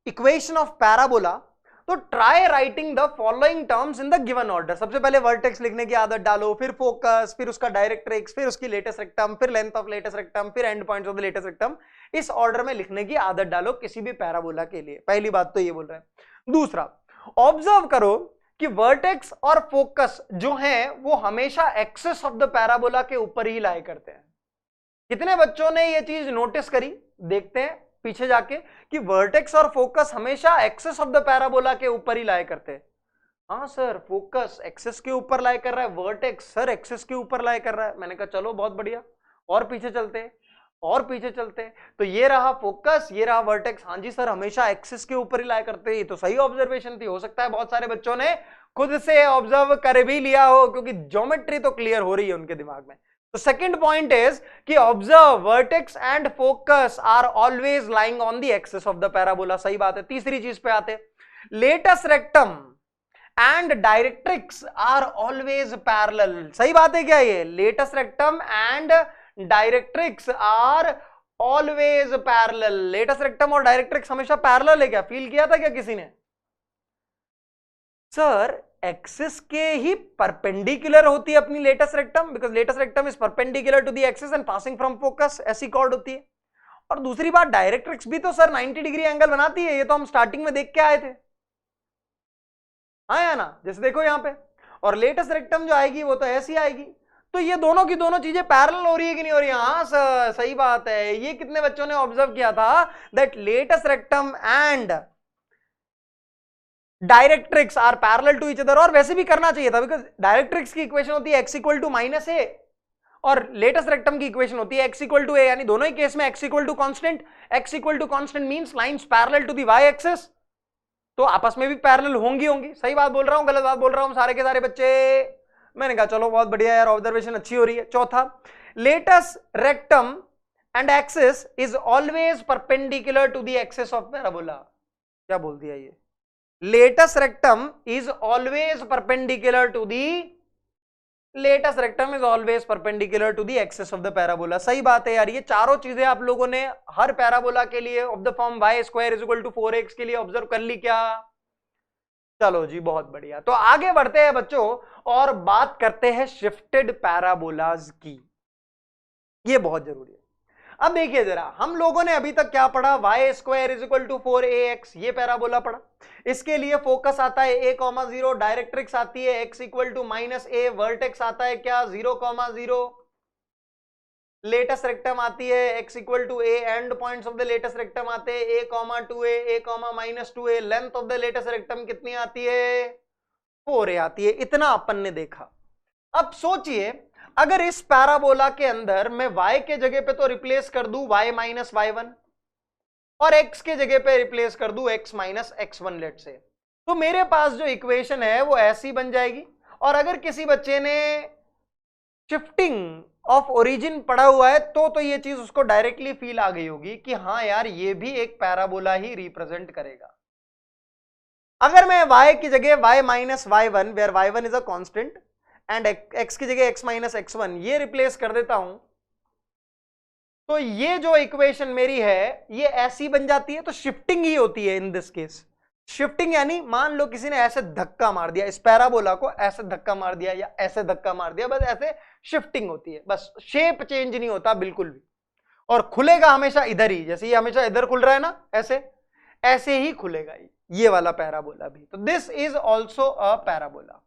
equation of parabola तो try writing the following terms in the given order. सबसे पहले वर्टेक्स लिखने की आदत डालो, फिर फोकस, फिर उसका डायरेक्ट्रिक्स, फिर उसकी लेटेस्ट रेक्टम, फिर लेंथ ऑफ लेटेस्ट रेक्टम, फिर and points of the latus rectum. इस ऑर्डर में लिखने की आदत डालो किसी भी पैराबोला के लिए। पहली बात तो ये बोल रहे हैं। दूसरा, ऑब्जर्व करो कि वर्टेक्स और फोकस जो हैं वो हमेशा एक्सिस ऑफ द पैराबोला के ऊपर ही लाई करते हैं। कितने बच्चों ने ये चीज नोटिस करी, देखते हैं पीछे जाके कि वर्टेक्स और फोकस हमेशा एक्सिस ऑफ द पैराबोला के ऊपर ही लाई करते हैं। हाँ सर फोकस एक्सिस के ऊपर लाई कर रहा है, वर्टेक्स सर एक्सिस के ऊपर लाई कर रहा है। मैंने कहा चलो बहुत बढ़िया, और पीछे चलते हैं और पीछे चलते हैं। तो ये रहा फोकस, ये रहा वर्टेक्स। हाँ जी सर हमेशा एक्सिस के ऊपर ही लाई करते हैं। ये तो सही ऑब्जर्वेशन थी। हो सकता है बहुत सारे बच्चों ने खुद से ऑब्जर्व कर भी लिया हो, क्योंकि ज्योमेट्री तो क्लियर हो रही है उनके दिमाग में। तो सेकंड पॉइंट इज कि observe vertex and focus are always lying on the axis of the parabola. सही बात है। तीसरी चीज पे आते, latus rectum and directrix are always parallel. सही बात है क्या ये? Latus rectum and directrix are always parallel. Latus rectum और डायरेक्ट्रिक्स हमेशा पैरेलल है क्या? फील किया था क्या किसी ने? सर एक्सिस के ही परपेंडिकुलर होती है अपनी latus rectum, because latus rectum is perpendicular to the axis and passing from focus, ऐसी कॉर्ड होती है। और दूसरी बात डायरेक्ट्रिक्स भी तो सर 90 डिग्री एंगल बनाती है। ये तो हम स्टार्टिंग में देख के आए थे, हाँ या ना? जैसे देखो यहां पे। और लेटेस्ट रेक्टम जो आएगी वो तो ऐसी आएगी। तो ये दोनों की दोनों चीजें पैरेलल हो रही है कि नहीं हो रही? हाँ सर, सही बात है। ये कितने बच्चों ने ऑब्जर्व किया था that latus rectum and directrix are parallel to each other, और वैसे भी करना चाहिए था बिकॉज डायरेक्ट्रिक्स की इक्वेशन होती है x इक्वल टू माइनस ए और लेटेस्ट रेक्टम की इक्वेशन होती है x इक्वल टू ए, यानी दोनों ही केस में x equal to constant. x equal to constant means lines parallel to the y axis, तो आपस में भी पैरेलल होंगी। सही बात बोल रहा हूं, गलत बात बोल रहा हूं सारे के सारे बच्चे? मैंने कहा चलो बहुत बढ़िया यार, ऑब्जर्वेशन अच्छी हो रही है। चौथा, latus rectum and axis is always perpendicular to the axis of parabola. क्या बोल दिया ये? Latus rectum is always perpendicular to the latus rectum is always perpendicular to the axis of the parabola. सही बात है यार, ये चारों चीजें आप लोगों ने हर पैराबोला के लिए of the form y square is equal to 4x के लिए ऑब्जर्व कर ली क्या? चलो जी बहुत बढ़िया। तो आगे बढ़ते हैं बच्चों और बात करते हैं शिफ्टेड पैराबोलाज की। ये बहुत जरूरी है। अब देखिए जरा, हम लोगों ने अभी तक क्या पढ़ा? y square is equal to 4ax, ये पैराबोला पढ़ा। इसके लिए फोकस आता है a,0, डायरेक्ट्रिक्स आती है x equal to minus a, vertex आता है क्या? 0,0, लेटेस्ट रेक्टम आती है x equal to a, end points of the latest rectum आते हैं a,2a, a,-2a, length of the latest rectum कितनी आती है? 4a आती है। इतना अपन ने देखा। अब सोचिए, अगर इस पैराबोला के अंदर मैं y के जगह पे तो रिप्लेस कर दूं y माइनस y1 और x के जगह पे रिप्लेस कर दूं x माइनस x1 लेट से, तो मेरे पास जो इक्वेशन है वो ऐसी बन जाएगी। और अगर किसी बच्चे ने शिफ्टिंग ऑफ ओरिजिन पढ़ा हुआ है तो ये चीज उसको डायरेक्टली फील आ गई होगी कि हाँ यार, ये भी एक पैराबोला ही रिप्रेजेंट करेगा। अगर मैं y की जगह y minus y1 where y1 is a constant and x की जगह x माइनस x1 ये रिप्लेस कर देता हूं, तो ये जो इक्वेशन मेरी है ये ऐसी बन जाती है। तो शिफ्टिंग ही होती है इन दिस केस। शिफ्टिंग यानी मान लो किसी ने ऐसे धक्का मार दिया, इस पैराबोला को ऐसे धक्का मार दिया या ऐसे धक्का मार दिया, बस ऐसे शिफ्टिंग होती है, बस शेप चेंज नहीं होता बिल्कुल भी। और खुलेगा हमेशा इधर ही, जैसे ये हमेशा इधर खुल रहा है ना, ऐसे ही खुलेगा ये वाला पैराबोला भी। तो this is also a parabola.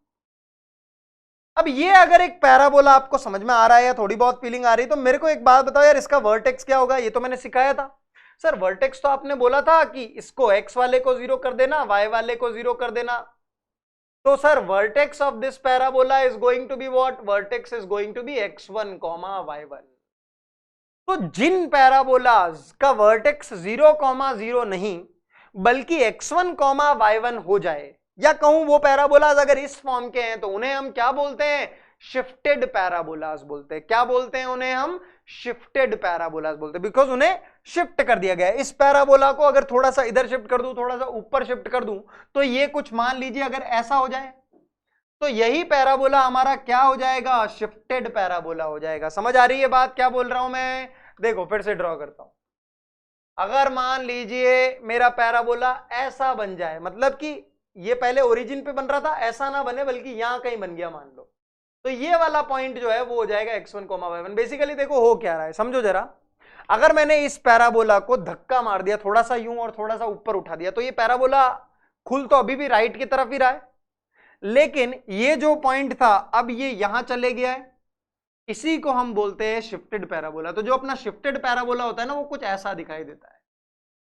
अब ये अगर एक पैराबोला आपको समझ में आ रहा है या थोड़ी बहुत फीलिंग आ रही है तो मेरे को एक बात बताओ यार, इसका वर्टेक्स क्या होगा? ये तो मैंने सिखाया था सर। वर्टेक्स तो आपने बोला था कि इसको x वाले को 0 कर देना, y वाले को 0 कर देना। तो sir vertex of this parabola is going to be what? Vertex is going to be x1, y1। तो जिन पैराबोलाज का वर्टेक्स 0,0 नहीं बल्कि x1, y1 हो जाए, या कहूं वो पैराबोलाज अगर इस फॉर्म के हैं तो उन्हें हम क्या बोलते हैं? शिफ्टेड पैराबोलाज बोलते हैं। क्या बोलते हैं उन्हें? हम शिफ्टेड पैराबोलाज बोलते हैं, बिकॉज उन्हें शिफ्ट कर दिया गया है। इस पैराबोला को अगर थोड़ा सा इधर शिफ्ट कर दूं, थोड़ा सा ऊपर शिफ्ट कर दूं, तो ये कुछ मान लीजिए अगर ऐसा हो जाए तो यही पैराबोला हमारा क्या हो जाएगा? शिफ्टेड पैराबोला हो जाएगा। समझ आ रही है बात क्या बोल रहा हूं मैं? देखो फिर से ड्रॉ करता हूं। अगर मान लीजिए मेरा पैराबोला ऐसा बन जाए, मतलब कि ये पहले ओरिजिन पे बन रहा था, ऐसा ना बने बल्कि यहां कहीं बन गया मान लो, तो ये वाला पॉइंट जो है वो हो जाएगा x1, y1। बेसिकली देखो हो क्या रहा है, समझो जरा। अगर मैंने इस पैराबोला को धक्का मार दिया, थोड़ा सा यूं और थोड़ा सा ऊपर उठा दिया, तो ये पैराबोला खुल तो अभी भी राइट की तरफ ही रहा है, लेकिन ये जो पॉइंट था अब ये यहां चले गया है। इसी को हम बोलते हैं शिफ्टेड पैराबोला। तो जो अपना शिफ्टेड पैराबोला होता है ना, वो कुछ ऐसा दिखाई देता है।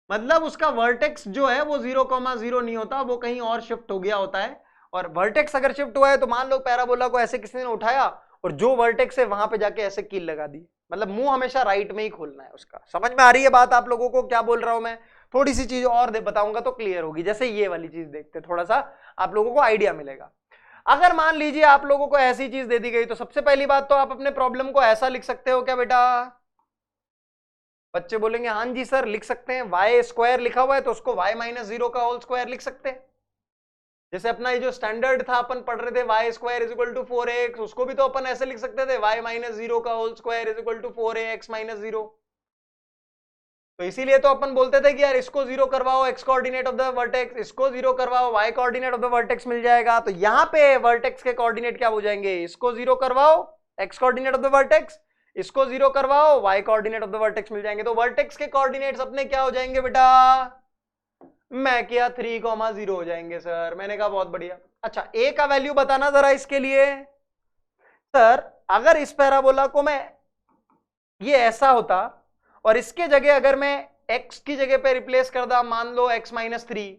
मतलब उसका वर्टेक्स जो है वो 0,0 नहीं होता, वो कहीं और शिफ्ट हो गया होता है। और वर्टेक्स अगर शिफ्ट हुआ है तो मान लो पैराबोला को ऐसे किसी ने उठाया और जो वर्टेक्स है वहां पे जाके ऐसे कील लगा दी, मतलब मुंह हमेशा राइट में ही खोलना है उसका। समझ में आ रही है बात आप लोगों को क्या बोल रहा हूं मैं? थोड़ी सी चीज और बताऊंगा तो क्लियर होगी। जैसे ये वाली चीज देखते, थोड़ा सा आप लोगों को आइडिया मिलेगा। अगर मान लीजिए आप लोगों को ऐसी चीज दे दी गई, तो सबसे पहली बात तो आप अपने प्रॉब्लम को ऐसा लिख सकते हो क्या बेटा? बच्चे बोलेंगे हाँ जी सर लिख सकते हैं। y स्क्वायर लिखा हुआ है तो उसको y माइनस 0 का होल स्क्वायर लिख सकते हैं। जैसे अपना ये जो स्टैंडर्ड था अपन पढ़ रहे थे y square is equal to 4ax, उसको भी तो अपन ऐसे लिख सकते थे y माइनस 0 का whole square is equal to 4ax minus 0। तो इसीलिए तो अपन बोलते थे कि यार इसको 0 करवाओ x coordinate of the vertex, इसको 0 करवाओ y coordinate of the vertex मिल जाएगा। तो यहाँ पे वर्टेक्स के कोऑर्डिनेट क्या हो जाएंगे? इसको 0 करवाओ x coordinate of the vertex, इसको 0 करवाओ y coordinate of the vertex मिल जाएंगे। तो वर्टेक्स के कोऑर्डिनेट्स अपने क्या हो जाएंगे बेटा? मैं क्या 3,0 हो जाएंगे सर। मैंने कहा बहुत बढ़िया। अच्छा a का वैल्यू बताना जरा इसके लिए। सर अगर इस पैराबोला को मैं ये ऐसा होता और इसके जगह अगर मैं x की जगह पे रिप्लेस कर दा, मान लो x माइनस 3,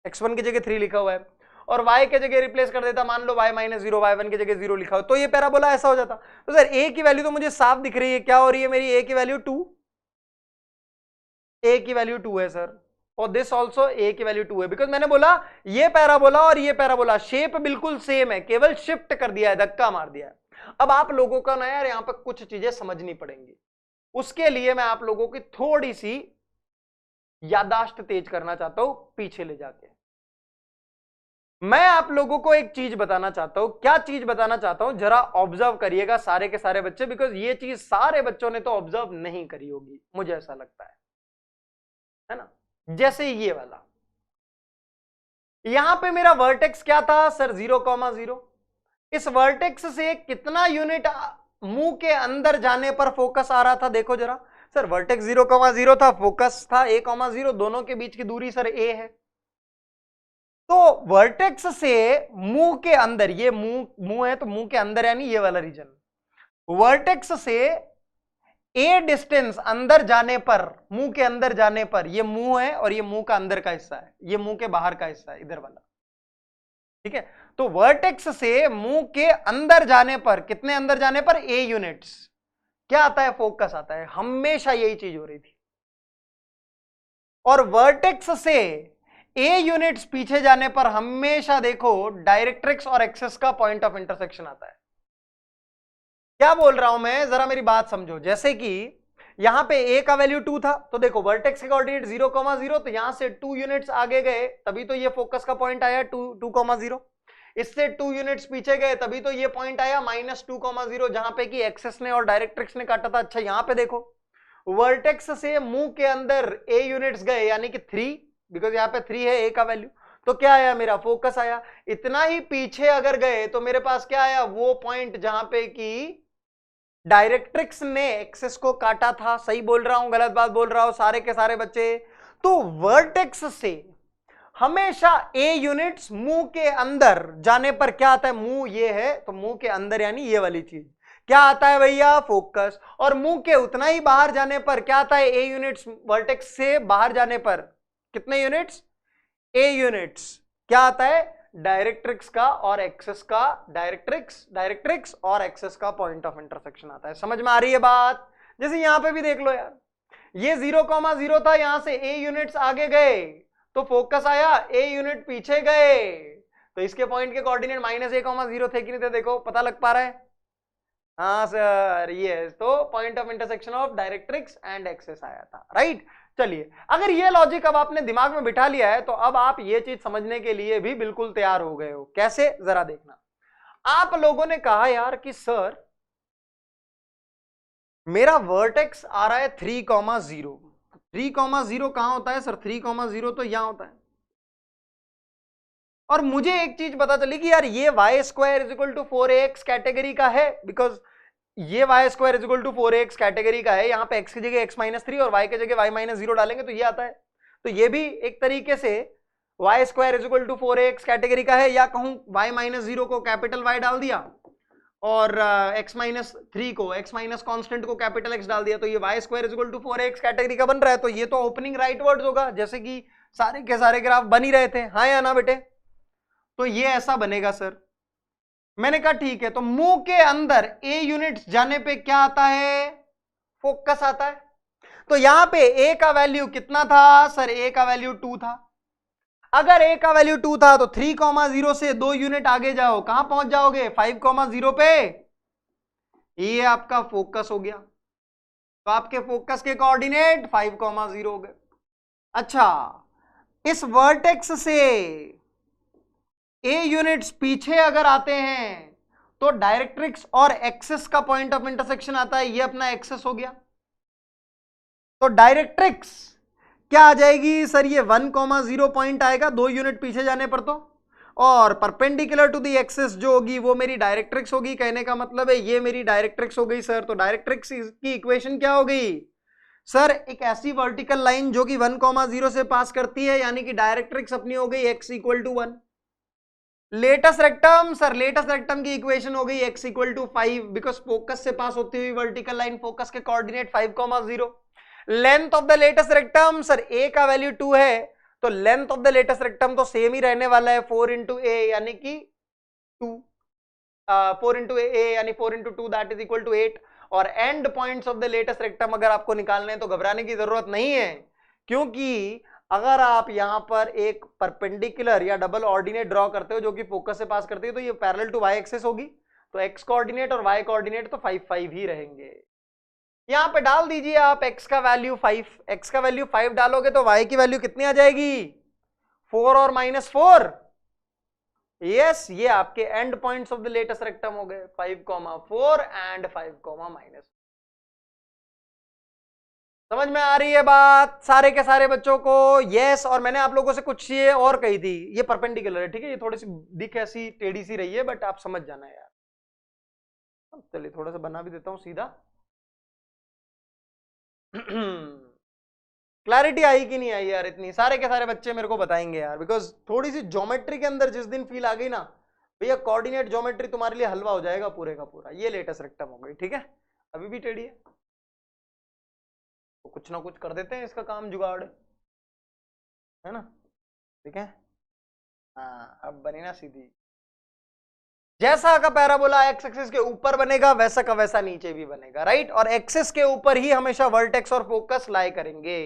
x1 की जगह 3 लिखा हुआ है, और y के जगह रिप्लेस कर देता, मान लो y माइनस 0, y1 की जगह 0 लिखा हो, तो ये पैराबोला ऐसा हो जाता। तो सर a की वैल्यू तो मुझे साफ दिख रही है, क्या हो रही है मेरी, a की वैल्यू 2, a की वैल्यू 2 है सर, और दिस ऑल्सो a की वैल्यू 2 है, बिकॉज मैंने बोला ये पैराबोला और ये पैराबोला शेप बिल्कुल सेम है, केवल शिफ्ट कर दिया है, धक्का मार दिया है। अब आप लोगों का ना यार यहाँ पर कुछ चीजें समझनी पड़ेंगी, उसके लिए मैं आप लोगों की थोड़ी सी याददाश्त तेज करना चाहता हूं, पीछे ले जाके मैं आप लोगों को एक चीज बताना चाहता हूं। क्या चीज बताना चाहता हूं, जरा ऑब्जर्व करिएगा सारे के सारे बच्चे, बिकॉज ये चीज सारे बच्चों ने तो ऑब्जर्व नहीं करी होगी, मुझे ऐसा लगता है ना। जैसे ये वाला, यहां पे मेरा वर्टेक्स क्या था सर, 0,0। इस वर्टेक्स से कितना यूनिट मुंह के अंदर जाने पर फोकस आ रहा था, देखो जरा सर, वर्टेक्स 0,0 था, फोकस था a,0, दोनों के बीच की दूरी सर a है। तो वर्टेक्स से मुंह के अंदर, ये मुंह है तो मुंह के अंदर यानी ये वाला रीजन, वर्टेक्स से a डिस्टेंस अंदर जाने पर, मुंह के अंदर जाने पर, ये मुंह है और ये मुंह का अंदर का हिस्सा है, ये मुंह के बाहर का हिस्सा है इधर वाला, ठीक है। तो वर्टेक्स से मुंह के अंदर जाने पर, कितने अंदर जाने पर, a यूनिट्स, क्या आता है, फोकस आता है, हमेशा यही चीज हो रही थी। और वर्टेक्स से a यूनिट्स पीछे जाने पर हमेशा देखो डायरेक्ट्रिक्स और एक्सिस का पॉइंट ऑफ इंटरसेक्शन आता है। क्या बोल रहा हूं मैं, जरा मेरी बात समझो। जैसे कि यहां पे a का वैल्यू 2 था, तो देखो वर्टेक्स के कोऑर्डिनेट 0,0, तो यहां से 2 यूनिट्स आगे गए तभी तो ये फोकस का पॉइंट आया 2,0। इससे 2 यूनिट्स पीछे गए तभी तो ये पॉइंट आया -2,0, जहां पे कि एक्सिस ने और डायरेक्ट्रिक्स ने काटा था। अच्छा यहां पे देखो वर्टेक्स से मुंह के अंदर a यूनिट्स गए यानी कि 3, बिकॉज यहां पे 3 है a का वैल्यू, तो क्या आया, मेरा फोकस आया। इतना ही पीछे अगर गए तो मेरे पास क्या आया, वो पॉइंट जहां पे कि डायरेक्ट्रिक्स ने एक्सिस को काटा था। सही बोल रहा हूं, गलत बात बोल रहा हूं सारे के सारे बच्चे। तो वर्टेक्स से हमेशा a यूनिट्स मुंह के अंदर जाने पर क्या आता है, मुंह ये है तो मुंह के अंदर यानी ये वाली चीज क्या आता है भैया, फोकस। और मुंह के उतना ही बाहर जाने पर क्या आता है, a यूनिट्स, वर्टेक्स से बाहर जाने पर कितने यूनिट्स, a यूनिट्स, क्या आता है, डायरेक्ट्रिक्स का और एक्सिस का, डायरेक्ट्रिक्स और एक्सिस का पॉइंट ऑफ इंटरसेक्शन आता है। समझ में आ रही है बात। जैसे यहां पे भी देख लो यार, ये 0,0 था, यहां से a यूनिट्स आगे गए तो फोकस आया, a यूनिट पीछे गए तो इसके पॉइंट के कोऑर्डिनेट -a,0 थे कि नहीं थे, देखो पता लग पा रहा है। हाँ सर, ये तो point of intersection of directrix and axis आया था, राइट। चलिए, अगर ये लॉजिक अब आपने दिमाग में बिठा लिया है तो अब आप ये चीज समझने के लिए भी बिल्कुल तैयार हो गए हो। कैसे, जरा देखना। आप लोगों ने कहा यार कि सर मेरा वर्टेक्स आ रहा है 3,0, 3,0 कहां होता है सर, 3,0 तो यहां होता है। और मुझे एक चीज पता चली कि यार ये y² = 4ax कैटेगरी का है, बिकॉज ये y² = 4ax कैटेगरी का है। यहां पे x की जगह x-3 और y की जगह y-0 डालेंगे तो ये आता है। तो ये भी एक तरीके से y² = 4ax कैटेगरी का है, या कहूं y-0 को कैपिटल Y डाल दिया और x-3 को, x- कांस्टेंट को कैपिटल X डाल दिया, तो ये y² = 4ax कैटेगरी का बन रहा है। तो ये तो ओपनिंग राइट वर्ड्स होगा, जैसे कि सारे के सारे ग्राफ बन ही रहे थे, हाँ या ना बेटे। तो ये ऐसा बनेगा सर। मैंने कहा ठीक है, तो मुंह के अंदर a यूनिट्स जाने पे क्या आता है, फोकस आता है। तो यहां पे a का वैल्यू कितना था सर, a का वैल्यू 2 था। अगर a का वैल्यू 2 था तो 3,0 से 2 यूनिट आगे जाओ, कहां पहुंच जाओगे, 5,0 पे। ये आपका फोकस हो गया, तो आपके फोकस के कोऑर्डिनेट 5,0 हो गए। अच्छा, इस वर्टेक्स से a यूनिट्स पीछे अगर आते हैं तो डायरेक्ट्रिक्स और एक्सिस का पॉइंट ऑफ इंटरसेक्शन आता है, ये अपना एक्सिस हो गया। तो डायरेक्ट्रिक्स क्या आ जाएगी सर, ये 1,0 पॉइंट आएगा 2 यूनिट पीछे जाने पर, तो और परपेंडिकुलर टू द एक्सिस जो होगी वो मेरी डायरेक्ट्रिक्स होगी। कहने का मतलब है ये मेरी डायरेक्ट्रिक्स हो गई सर। तो डायरेक्ट्रिक्स की इक्वेशन क्या हो गई सर, एक ऐसी वर्टिकल लाइन जो कि 1,0 से पास करती है, यानी कि डायरेक्ट्रिक्स अपनी हो गई x = 1। Latus rectum, sir latus rectum की इक्वेशन हो गई x equal to 5 because focus से पास होती हुई वर्टिकल लाइन फोकस के coordinate 5,0। Length of the latest rectum, sir a का वैल्यू 2 है तो length of the latest rectum तो सेम ही रहने वाला है 4 इंटू ए यानी कि 2, 4 इंटू ए यानी 4 into 2 that is equal to 8। और end points of the latest rectum अगर आपको निकालने हैं तो घबराने की जरूरत नहीं है, क्योंकि अगर आप यहां पर एक परपेंडिकुलर या डबल ऑर्डिनेट ड्रॉ करते हो जो कि फोकस से पास करती है तो ये पैरेलल टू वाई एक्सिस होगी, तो एक्स कोऑर्डिनेट और वाई कोऑर्डिनेट तो 5 5 ही रहेंगे। यहां पे डाल दीजिए आप x का वैल्यू 5, x का वैल्यू 5 डालोगे तो y की वैल्यू कितनी आ जाएगी 4 और -4। यस, ये आपके and points of the latest rectum हो गए 5,4 एंड 5,-। समझ में आ रही है बात सारे के सारे बच्चों को? यस। और मैंने आप लोगों से कुछ चीजें और कही थी, ये परपेंडिकुलर है, ठीक है, ये थोड़ी सी दिख ऐसी टेढ़ी सी रही है बट आप समझ जाना यार। चलिए थोड़ा सा बना भी देता हूं सीधा। क्लैरिटी आई कि नहीं आई यार? इतनी सारे के सारे बच्चे मेरे को बताएंगे यार, बिकॉज थोड़ी सी ज्योमेट्री के अंदर जिस दिन फील आ गई ना भैया, कोऑर्डिनेट ज्योमेट्री तुम्हारे लिए हलवा हो जाएगा पूरे का पूरा। ये लेटेस्ट रेक्टम हो गई, ठीक है, अभी भी टेढ़ी है तो कुछ ना कुछ कर देते हैं इसका काम जुगाड़, है ना, ठीक है। हाँ अब बनी ना सीधी, जैसा का पैराबोला एक्स एक्सिस के ऊपर बनेगा वैसा का वैसा नीचे भी बनेगा, राइट। और एक्सिस के ऊपर ही हमेशा वर्टेक्स और फोकस लाई करेंगे,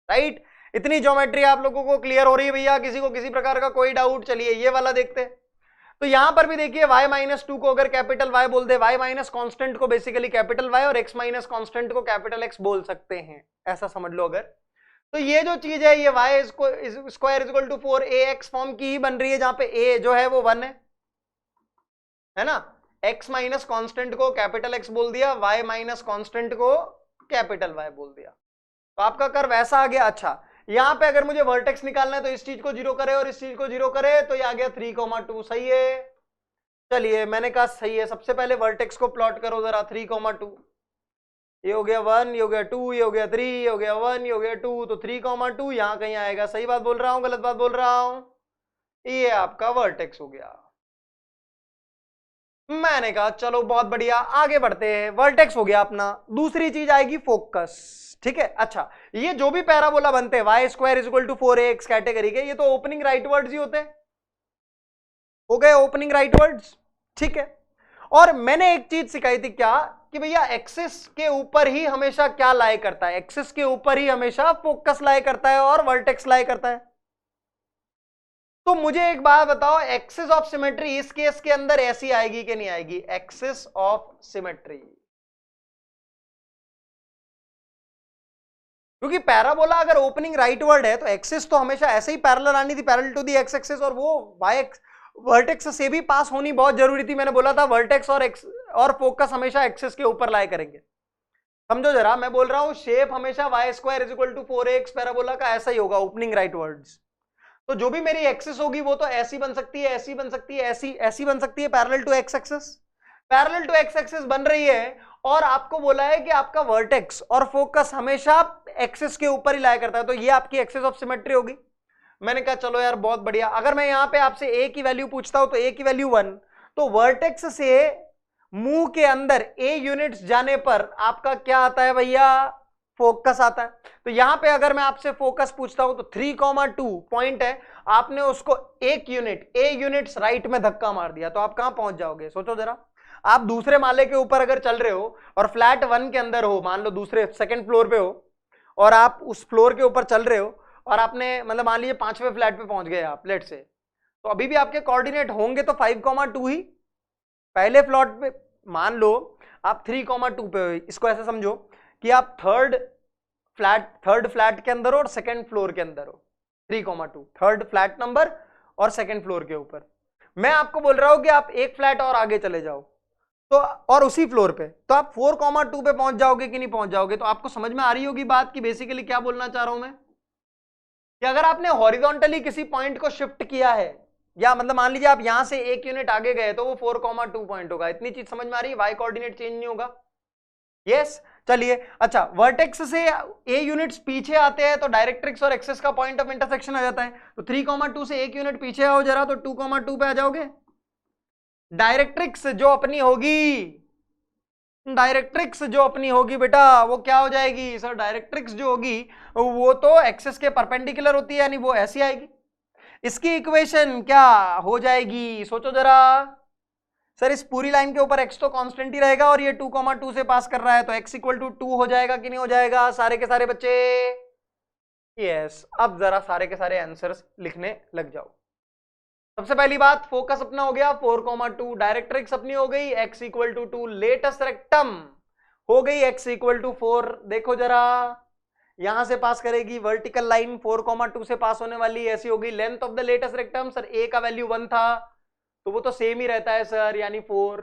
राइट। इतनी ज्योमेट्री आप लोगों को क्लियर हो रही है भैया? किसी को किसी प्रकार का कोई डाउट? चलिए ये वाला देखते हैं। तो यहां पर भी देखिए y-2 को अगर कैपिटल Y बोल दे, y माइनस कॉन्स्टेंट को बेसिकली कैपिटल Y और x माइनस कॉन्स्टेंट को कैपिटल X बोल सकते हैं, ऐसा समझ लो अगर। तो ये जो चीज है ये y square is equal to 4ax form की ही बन रही है, जहां पे a जो है वो 1 है ना। x माइनस कॉन्स्टेंट को कैपिटल X बोल दिया, y माइनस कॉन्स्टेंट को कैपिटल Y बोल दिया, तो आपका कर्व ऐसा आ गया। अच्छा यहां पे अगर मुझे वर्टेक्स निकालना है तो इस चीज को 0 करे और इस चीज को 0 करे तो ये आ गया 3,2, सही है। चलिए मैंने कहा सही है, सबसे पहले वर्टेक्स को प्लॉट करो जरा 3,2, ये हो गया 1, ये हो गया 2, ये हो गया 3, ये हो गया 1, ये हो गया 2, तो 3,2 यहां कहीं आएगा। सही बात बोल रहा हूं गलत बात बोल रहा हूं? ये आपका वर्टेक्स हो गया। मैंने कहा चलो बहुत बढ़िया, आगे बढ़ते हैं। वर्टेक्स हो गया अपना, दूसरी चीज आएगी फोकस, ठीक है। अच्छा ये जो भी पैराबोला बनते हैं y square is equal to 4ax category के, ये तो ओपनिंग राइट वर्ड्स ही होते हैं, हो गए ओपनिंग राइट वर्ड्स, ठीक है। और मैंने एक चीज सिखाई थी क्या, कि भैया एक्सिस के ऊपर ही हमेशा क्या लाई करता है, एक्सिस के ऊपर ही हमेशा फोकस लाई करता है और वर्टेक्स लाई करता है। तो मुझे एक बात बताओ, एक्सिस ऑफ सिमेट्री इस केस के अंदर ऐसी आएगी कि नहीं आएगी? एक्सिस ऑफ सिमेट्री, क्योंकि पैराबोला अगर ओपनिंग राइट वर्ड है तो एक्सिस तो हमेशा ऐसे ही पैरेलल आनी थी, parallel to the x axis, और वो वाई वर्टेक्स से भी पास होनी बहुत जरूरी थी। मैंने बोला था वर्टेक्स और फोकस हमेशा एक्सिस के ऊपर लाए करेंगे। समझो जरा, मैं बोल रहा हूं शेप हमेशा y square is equal to 4ax parabola का ऐसा ही होगा, ओपनिंग राइट वर्ड्स। तो जो भी मेरी एक्सिस होगी वो तो ऐसी बन सकती है, ऐसी बन सकती है, ऐसी बन सकती है, parallel to x axis, parallel to x axis बन रही है। और आपको बोला है कि आपका वर्टेक्स और फोकस हमेशा एक्सिस के ऊपर ही लाया करता है, तो ये आपकी एक्सिस ऑफ सिमेट्री होगी। मैंने कहा चलो यार बहुत बढ़िया। अगर मैं यहां पे आपसे a की वैल्यू पूछता हूं तो a की वैल्यू 1, तो वर्टेक्स से मुंह के अंदर a यूनिट्स जाने पर आपका क्या आता है भैया? फोकस आता है। तो यहां पे अगर मैं आपसे फोकस पूछता हूं तो 3,2 पॉइंट है, आपने उसको एक यूनिट a यूनिट्स राइट में धक्का मार दिया तो आप कहां पहुंच जाओगे? सोचो जरा, आप दूसरे माले के ऊपर अगर चल रहे हो और फ्लैट 1 के अंदर हो, मान लो दूसरे सेकंड फ्लोर पे हो और आप उस फ्लोर के ऊपर चल रहे हो और आपने मतलब मान लीजिए 5वें फ्लैट पे पहुंच गए आप लेट से, तो अभी भी आपके कोऑर्डिनेट होंगे तो 5,2 ही। पहले फ्लोर पे मान लो आप 3,2 पे हो, इसको ऐसे समझो कि आप थर्ड फ्लैट के अंदर हो और सेकंड फ्लोर के अंदर हो। 3,2 थर्ड फ्लैट नंबर और सेकंड फ्लोर के ऊपर। मैं आपको बोल रहा हूं कि आप एक फ्लैट और आगे चले जाओ तो, और उसी फ्लोर पे, तो आप 4,2 पे पहुंच जाओगे कि नहीं पहुंच जाओगे? तो आपको समझ में आ रही होगी बात कि बेसिकली क्या बोलना चाह रहा हूं मैं, कि अगर आपने हॉरिजॉन्टली किसी पॉइंट को शिफ्ट किया है, या मतलब मान लीजिए आप यहां से एक यूनिट आगे गए तो वो 4,2 पॉइंट होगा। इतनी चीज समझ में आ रही है? वाई कोऑर्डिनेट चेंज नहीं होगा। यस चलिए अच्छा, वर्टेक्स से ए यूनिट्स पीछे आते हैं तो डायरेक्ट्रिक्स और एक्सिस का पॉइंट ऑफ इंटरसेक्शन आ जाता है। तो 3,2 से एक यूनिट पीछे आओ जरा, तो 2,2 पे आ जाओगे। डायरेक्ट्रिक्स जो अपनी होगी, डायरेक्ट्रिक्स जो अपनी होगी बेटा वो क्या हो जाएगी सर? डायरेक्ट्रिक्स जो होगी वो तो एक्सिस के परपेंडिकुलर होती है, यानी वो ऐसी आएगी। इसकी इक्वेशन क्या हो जाएगी सोचो जरा। सर इस पूरी लाइन के ऊपर x तो कांस्टेंट ही रहेगा और ये 2,2 से पास कर रहा है, तो x इक्वल टू 2 हो जाएगा कि नहीं हो जाएगा सारे के सारे बच्चे? यस। अब जरा सारे के सारे आंसर्स लिखने लग जाओ। सबसे पहली बात, फोकस अपना हो गया 4,2, डायरेक्ट्रिक्स अपनी हो गई x equal to 2, latus rectum हो गई x इक्वल टू 4। देखो जरा यहां से पास करेगी वर्टिकल लाइन 4,2 से पास होने वाली ऐसी होगी। Length of the latest rectum, sir a का वैल्यू 1 था तो वो तो सेम ही रहता है सर, यानी 4।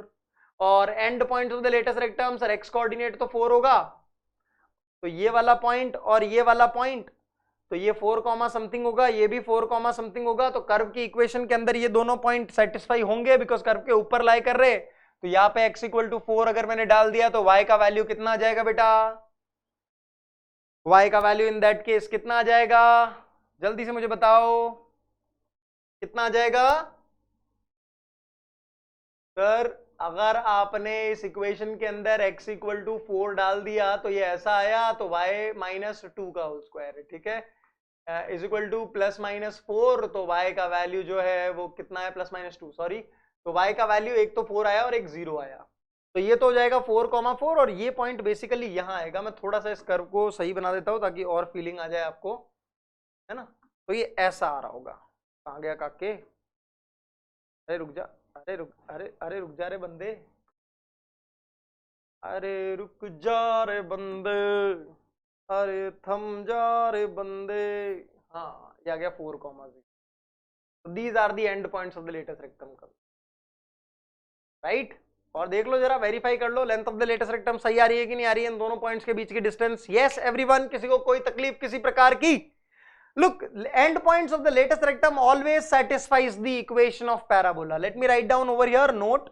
और and point of the latest rectum, sir x coordinate तो 4 होगा, तो ये वाला पॉइंट और ये वाला पॉइंट, तो ये 4, समथिंग होगा, ये भी 4, समथिंग होगा। तो कर्व की इक्वेशन के अंदर ये दोनों पॉइंट सेटिस्फाई होंगे बिकॉज कर्व के ऊपर लाई कर रहे। तो यहाँ पे x इक्वल टू 4 अगर मैंने डाल दिया तो y का वैल्यू कितना आ जाएगा बेटा? y का वैल्यू इन दैट केस कितना आ जाएगा? जल्दी से मुझे बताओ कितना आ जाएगा सर? अगर आपने इस इक्वेशन के अंदर x इक्वल टू 4 डाल दिया तो ये ऐसा आया, तो y माइनस 2 का होल स्क्वायर है, ठीक है, is equal two plus minus 4। तो y का वैल्यू जो है वो कितना है? Plus minus 2, sorry. तो y का वैल्यू एक तो 4 आया और एक 0 आया, तो ये तो हो जाएगा 4,4 और ये पॉइंट बेसिकली यहां आएगा। मैं थोड़ा सा इस कर्व को सही बना देता हूं ताकि और फीलिंग आ जाए आपको, है ना। तो ये ऐसा आ रहा होगा। कहां गया काके? अरे रुक जा, अरे रुक, अरे रुक जा रे बंदे, अरे रुक जा रे बंदे, अरे थम जा रे बंदे। हाँ ये आ गया 4,0। These are the end points of the latest rectum curve, right. और देख लो जरा, वेरीफाई कर लो length of the latest rectum सही आ रही है कि नहीं आ रही है इन दोनों पॉइंट्स के बीच की डिस्टेंस। यस एवरीवन, किसी को कोई तकलीफ किसी प्रकार की? Look, end points of the latest rectum always satisfies the equation of parabola. Let me write down over here, note.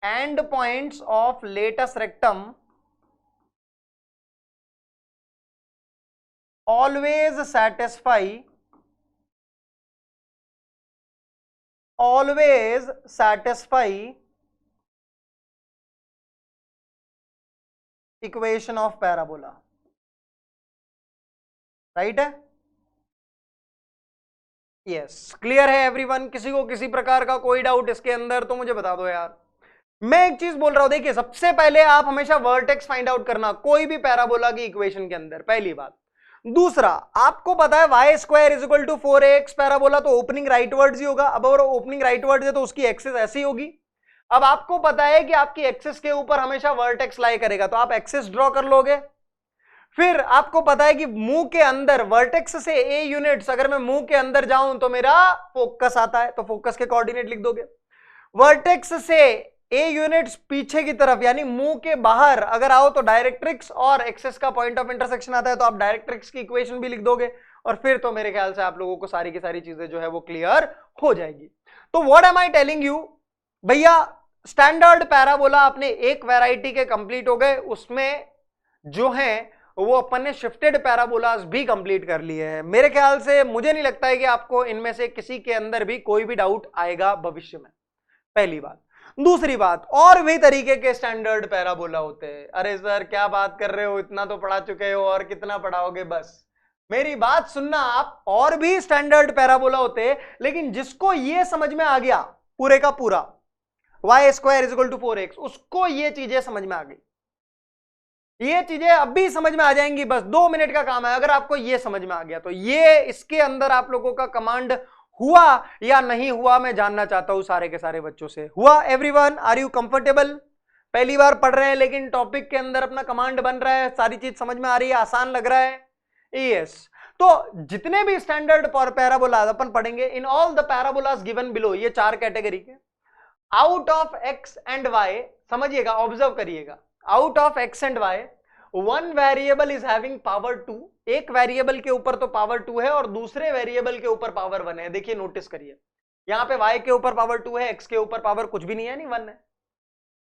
End points of latest rectum always satisfy equation of parabola. Right है? Yes, clear है everyone? किसी को किसी प्रकार का कोई doubt इसके अंदर तो मुझे बता दो यार। मैं एक चीज बोल रहा हूं, देखिए सबसे पहले आप हमेशा वर्टेक्स फाइंड आउट करना कोई भी पैराबोला की इक्वेशन के अंदर, पहली बात। दूसरा, आपको पता है y square is equal to 4ax parabola, तो ओपनिंग राइटवर्ड्स ही होगा। अब अगर ओपनिंग राइटवर्ड्स है तो उसकी एक्सिस ऐसी होगी। अब आपको पता है कि आपकी एक्सिस के ऊपर हमेशा वर्टेक्स लाई करेगा, तो आप एक्सिस ड्रॉ कर लोगे। फिर आपको पता है कि मुंह के अंदर वर्टेक्स से ए यूनिट्स, अगर मैं मुंह के अंदर जाऊं तो मेरा फोकस आता है, तो फोकस के कोऑर्डिनेट लिख दोगे। वर्टेक्स से ए यूनिट्स पीछे की तरफ यानी मुंह के बाहर अगर आओ तो डायरेक्ट्रिक्स और एक्सिस का पॉइंट ऑफ इंटरसेक्शन आता है, तो आप डायरेक्ट्रिक्स की इक्वेशन भी लिख दोगे। और फिर तो मेरे ख्याल से आप लोगों को सारी की सारी चीजें जो है वो क्लियर हो जाएगी। तो what am I telling you भैया, स्टैंडर्ड पैराबोला अपने एक वैरायटी के कंप्लीट हो गए, उसमें जो है वो अपन ने शिफ्टेड पैराबोलास भी कंप्लीट कर लिए हैं। मेरे ख्याल से मुझे नहीं लगता है कि आपको इनमें से किसी के अंदर भी कोई भी डाउट आएगा भविष्य में, पहली बात। दूसरी बात, और भी तरीके के स्टैंडर्ड पैराबोला होते हैं। अरे सर क्या बात कर रहे हो, इतना तो पढ़ा चुके हो और कितना पढ़ाओगे? बस मेरी बात सुनना आप, और भी स्टैंडर्ड पैराबोला होते हैं, लेकिन जिसको ये समझ में आ गया पूरे का पूरा y square is equal to 4x, उसको ये चीजें समझ में आ गई। ये चीजें अभी समझ में आ जाएंगी, बस 2 मिनट का काम है। अगर आपको ये समझ में आ गया तो ये इसके अंदर आप लोगों का कमांड हुआ या नहीं हुआ मैं जानना चाहता हूं सारे के सारे बच्चों से। हुआ एवरीवन? Are you comfortable? पहली बार पढ़ रहे हैं लेकिन टॉपिक के अंदर अपना कमांड बन रहा है, सारी चीज समझ में आ रही है, आसान लग रहा है? यस। तो जितने भी स्टैंडर्ड पैराबोला अपन पढ़ेंगे, in all the parabolas given below, ये 4 कैटेगरी के, out of x and y, समझिएगा, ऑब्जर्व करिएगा, out of x and y one variable is having power 2, एक वेरिएबल के ऊपर तो पावर 2 है और दूसरे वेरिएबल के ऊपर पावर 1 है। देखिए नोटिस करिए, यहां पे y के ऊपर पावर 2 है, x के ऊपर पावर कुछ भी नहीं है, नहीं 1 है।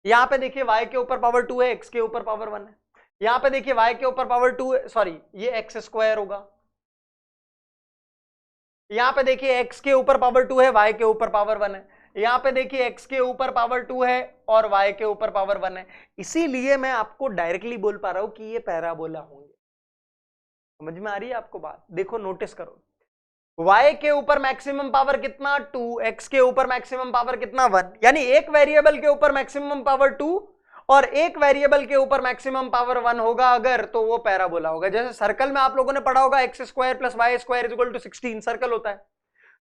यहां पे देखिए y के ऊपर पावर 2 है, x के ऊपर पावर 1 है। यहां पे देखिए y के ऊपर पावर 2 है, सॉरी ये x स्क्वायर होगा। यहां पे देखिए x के ऊपर पावर 2 है, y के ऊपर पावर 1 है। यहां पे देखिए x के ऊपर पावर 2 है और y के ऊपर पावर 1 है। इसीलिए मैं आपको डायरेक्टली बोल पा रहा हूं कि ये पैराबोला होंगे। समझ में आ रही है आपको बात? देखो नोटिस करो, y के ऊपर मैक्सिमम पावर कितना 2, x के ऊपर मैक्सिमम पावर कितना 1, यानी एक वेरिएबल के ऊपर मैक्सिमम पावर 2 और एक वेरिएबल के ऊपर मैक्सिमम पावर 1 होगा अगर, तो वो पैराबोला होगा। जैसे सर्कल में आप लोगों ने पढ़ा होगा x square plus y square is equal to 16 circle होता है,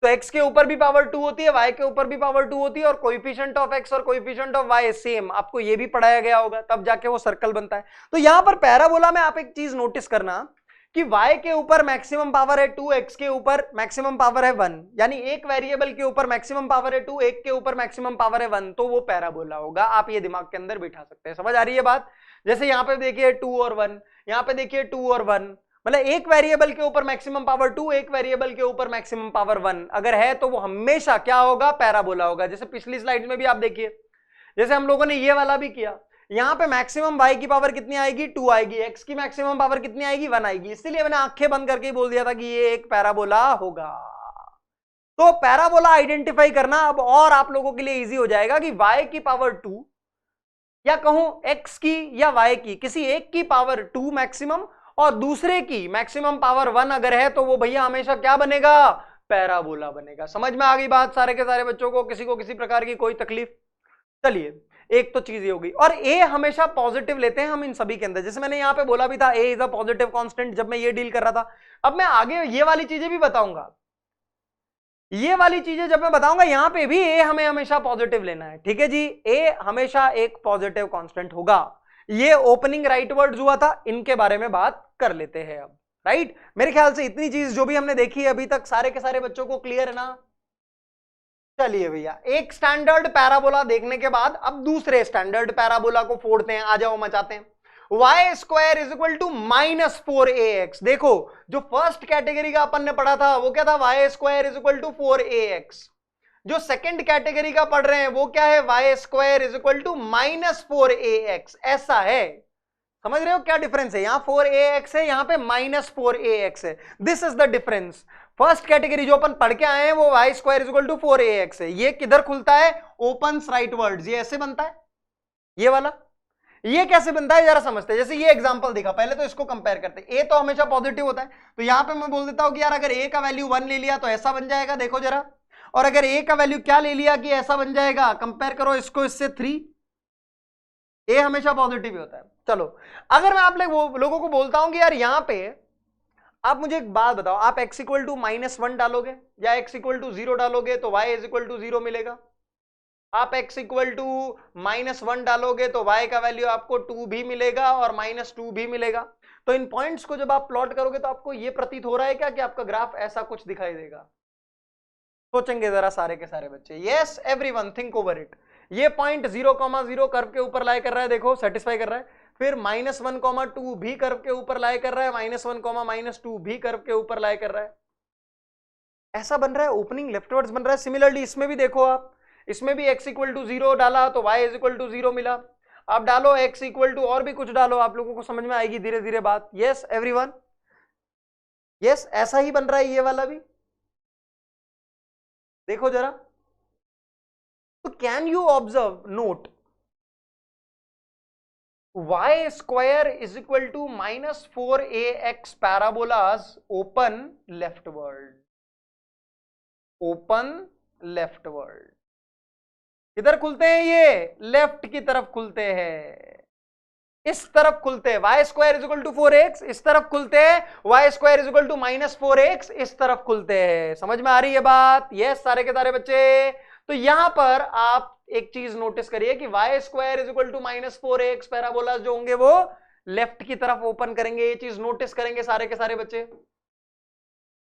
तो x के ऊपर भी पावर 2 होती है, y के ऊपर भी पावर 2 होती है और कोएफिशिएंट ऑफ x और कोएफिशिएंट ऑफ y सेम, आपको ये भी पढ़ाया गया होगा, तब जाके वो सर्कल बनता है। तो यहां पर पैराबोला में आप एक चीज नोटिस करना कि y के ऊपर मैक्सिमम पावर है 2, x के ऊपर मैक्सिमम पावर है 1, यानी एक वेरिएबल के ऊपर मैक्सिमम पावर है 2, एक के ऊपर मैक्सिमम पावर है 1, तो वो पैराबोला होगा। आप ये दिमाग के अंदर बिठा सकते हैं। समझ आ रही है बात? जैसे यहां पे देखिए 2 और 1, यहां पे देखिए 2 और 1, मतलब एक वेरिएबल के ऊपर मैक्सिमम पावर 2, एक वेरिएबल के ऊपर मैक्सिमम पावर 1 अगर है तो वो हमेशा क्या होगा? पैराबोला होगा। जैसे पिछली स्लाइड में भी आप देखिए, जैसे हम लोगों ने ये वाला भी किया, यहां पे मैक्सिमम y की पावर कितनी आएगी? 2 आएगी, x की मैक्सिमम पावर कितनी आएगी? 1 आएगी। इसीलिए मैंने आंखें बंद करके ही बोल दिया था कि ये एक पैराबोला होगा। तो पैराबोला आइडेंटिफाई करना अब और आप लोगों के लिए इजी हो जाएगा कि y की पावर 2 या कहूं x की या y की, किसी एक की पावर 2 मैक्सिमम और दूसरे की मैक्सिमम पावर 1 अगर है तो वो भैया हमेशा क्या बनेगा? पैराबोला बनेगा। समझ में आ गई बात सारे के सारे बच्चों को? किसी को किसी प्रकार की कोई तकलीफ? चलिए, एक तो चीज ये होगी। और ए हमेशा पॉजिटिव लेते हैं हम इन सभी के अंदर, जैसे मैंने यहां पे बोला भी था ए इज अ पॉजिटिव कांस्टेंट जब मैं ये डील कर रहा था। अब मैं आगे ये वाली चीजें भी बताऊंगा, ये वाली चीजें जब मैं बताऊंगा यहां पे भी ए हमें हमेशा पॉजिटिव लेना है। ठीक है जी, ए हमेशा एक पॉजिटिव कांस्टेंट होगा। ये ओपनिंग राइट वर्ड्स हुआ था, इनके बारे में बात कर लेते हैं अब। राइट, मेरे ख्याल से इतनी चीज जो भी हमने देखी है अभी तक सारे के सारे बच्चों को क्लियर है ना? चलिए भैया, एक स्टैंडर्ड पैराबोला देखने के बाद अब दूसरे स्टैंडर्ड पैराबोला को फोड़ते हैं। आ जाओ, मचाते हैं। y square is equal to -4ax। देखो, जो फर्स्ट कैटेगरी का अपन ने पढ़ा था वो क्या था? y square is equal to 4ax। जो सेकंड कैटेगरी का पढ़ रहे हैं वो क्या है? y square is equal to -4ax। ऐसा है, समझ रहे हो क्या डिफरेंस है? यहां 4ax है, यहां पे -4ax है। This is the difference. First category जो अपन पढ़ के आए हैं वो y square is equal to 4ax है। ये किधर खुलता है? Open rightwards. ये ऐसे बनता है, ये वाला। ये कैसे बनता है जरा समझते हैं। जैसे ये एग्जांपल देखा, पहले तो इसको कंपेयर करते हैं। a तो हमेशा पॉजिटिव होता है, तो यहां पे मैं बोल देता हूं कि यार अगर a का वैल्यू 1 ले लिया तो ऐसा बन जाएगा। देखो जरा, और अगर a का वैल्यू क्या ले लिया कि ऐसा बन जाएगा, कंपेयर करो इसको इससे 3। a हमेशा पॉजिटिव ही होता है। चलो, अगर मैं आप लोगों को बोलता हूं कि यार यहां पे आप मुझे एक बात बताओ, आप x इक्वल टू -1 डालोगे या x इक्वल टू 0 डालोगे तो y इज इक्वल टू 0 मिलेगा। आप x इक्वल टू -1 डालोगे तो y का वैल्यू आपको 2 भी मिलेगा और -2 भी मिलेगा। तो इन पॉइंट्स को जब आप प्लॉट करोगे तो आपको यह प्रतीत हो रहा है क्या कि आपका ग्राफ ऐसा कुछ दिखाई देगा? सोचेंगे जरा सारे के सारे बच्चे। Yes everyone, think over it. ये पॉइंट 0,0 कर्व के ऊपर लाई कर रहा है, देखो सेटिस्फाई कर रहा है। फिर -1,2 भी कर्व के ऊपर लाई कर रहा है, -1, -2 भी कर्व के ऊपर लाई कर रहा है। ऐसा बन रहा है, ओपनिंग लेफ्टवर्ड्स बन रहा है। सिमिलरली इसमें भी देखो आप, इसमें भी x इक्वल टू 0 डाला तो y इज इक्वल टू 0 मिला। आप डालो x इक्वल टू और भी कुछ डालो, आप लोगों को समझ में आएगी धीरे धीरे बात। यस एवरीवन, यस ऐसा ही बन रहा है ये वाला भी। देखो जरा, तो can you observe, note, y square is equal to -4ax parabolas open leftward, open leftward. किधर खुलते हैं ये? लेफ्ट की तरफ खुलते हैं, इस तरफ खुलते हैं। y square is equal to 4x इस तरफ खुलते हैं, y square is equal to -4x इस तरफ खुलते हैं। समझ में आ रही है बात? यस सारे के सारे बच्चे। तो यहां पर आप एक चीज नोटिस करिए कि y square is equal to -4ax parabola जो होंगे वो लेफ्ट की तरफ ओपन करेंगे। ये चीज नोटिस करेंगे सारे के सारे बच्चे।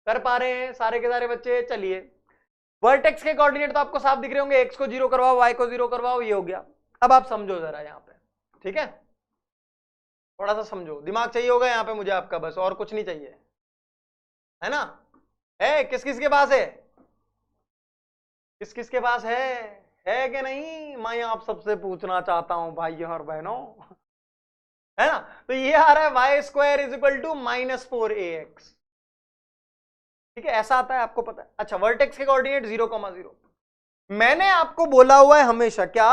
कर पा रहे हैं सारे के सारे बच्चे? चलिए, वर्टेक्स के कोऑर्डिनेट तो आपको साफ दिख रहे होंगे, x को 0 करवाओ, y को 0 करवाओ, ये हो गया। अब आप समझो जरा यहां पे, ठीक है? थोड़ा सा समझो, दिमाग चाहिए होगा यहां पे मुझे आपका, बस और कुछ नहीं चाहिए, है ना? है किस किस के पास है? किस किस के पास है? है कि नहीं, मैं आप सबसे पूछना चाहता हूं भाइयों और बहनों, है ना। तो ये आ रहा है y square is equal to -4ax, ठीक है, ऐसा आता है, आपको पता है। अच्छा, वर्टेक्स के कोऑर्डिनेट 0,0, मैंने आपको बोला हुआ है हमेशा, क्या,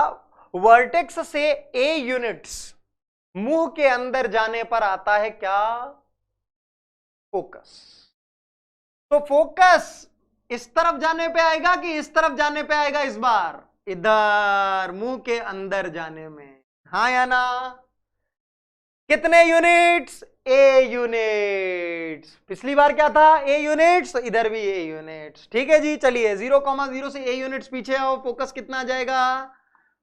वर्टेक्स से a यूनिट्स मुंह के अंदर जाने पर आता है क्या, फोकस। तो फोकस इस तरफ जाने पे आएगा कि इस तरफ जाने पे आएगा, इस बार इधर मुंह के अंदर जाने में, हाँ या ना। कितने यूनिट्स, ए यूनिट्स, पिछली बार क्या था, ए यूनिट्स, तो इधर भी ए यूनिट्स, ठीक है जी। चलिए 0,0 से ए यूनिट्स पीछे आओ, फोकस कितना आ जाएगा,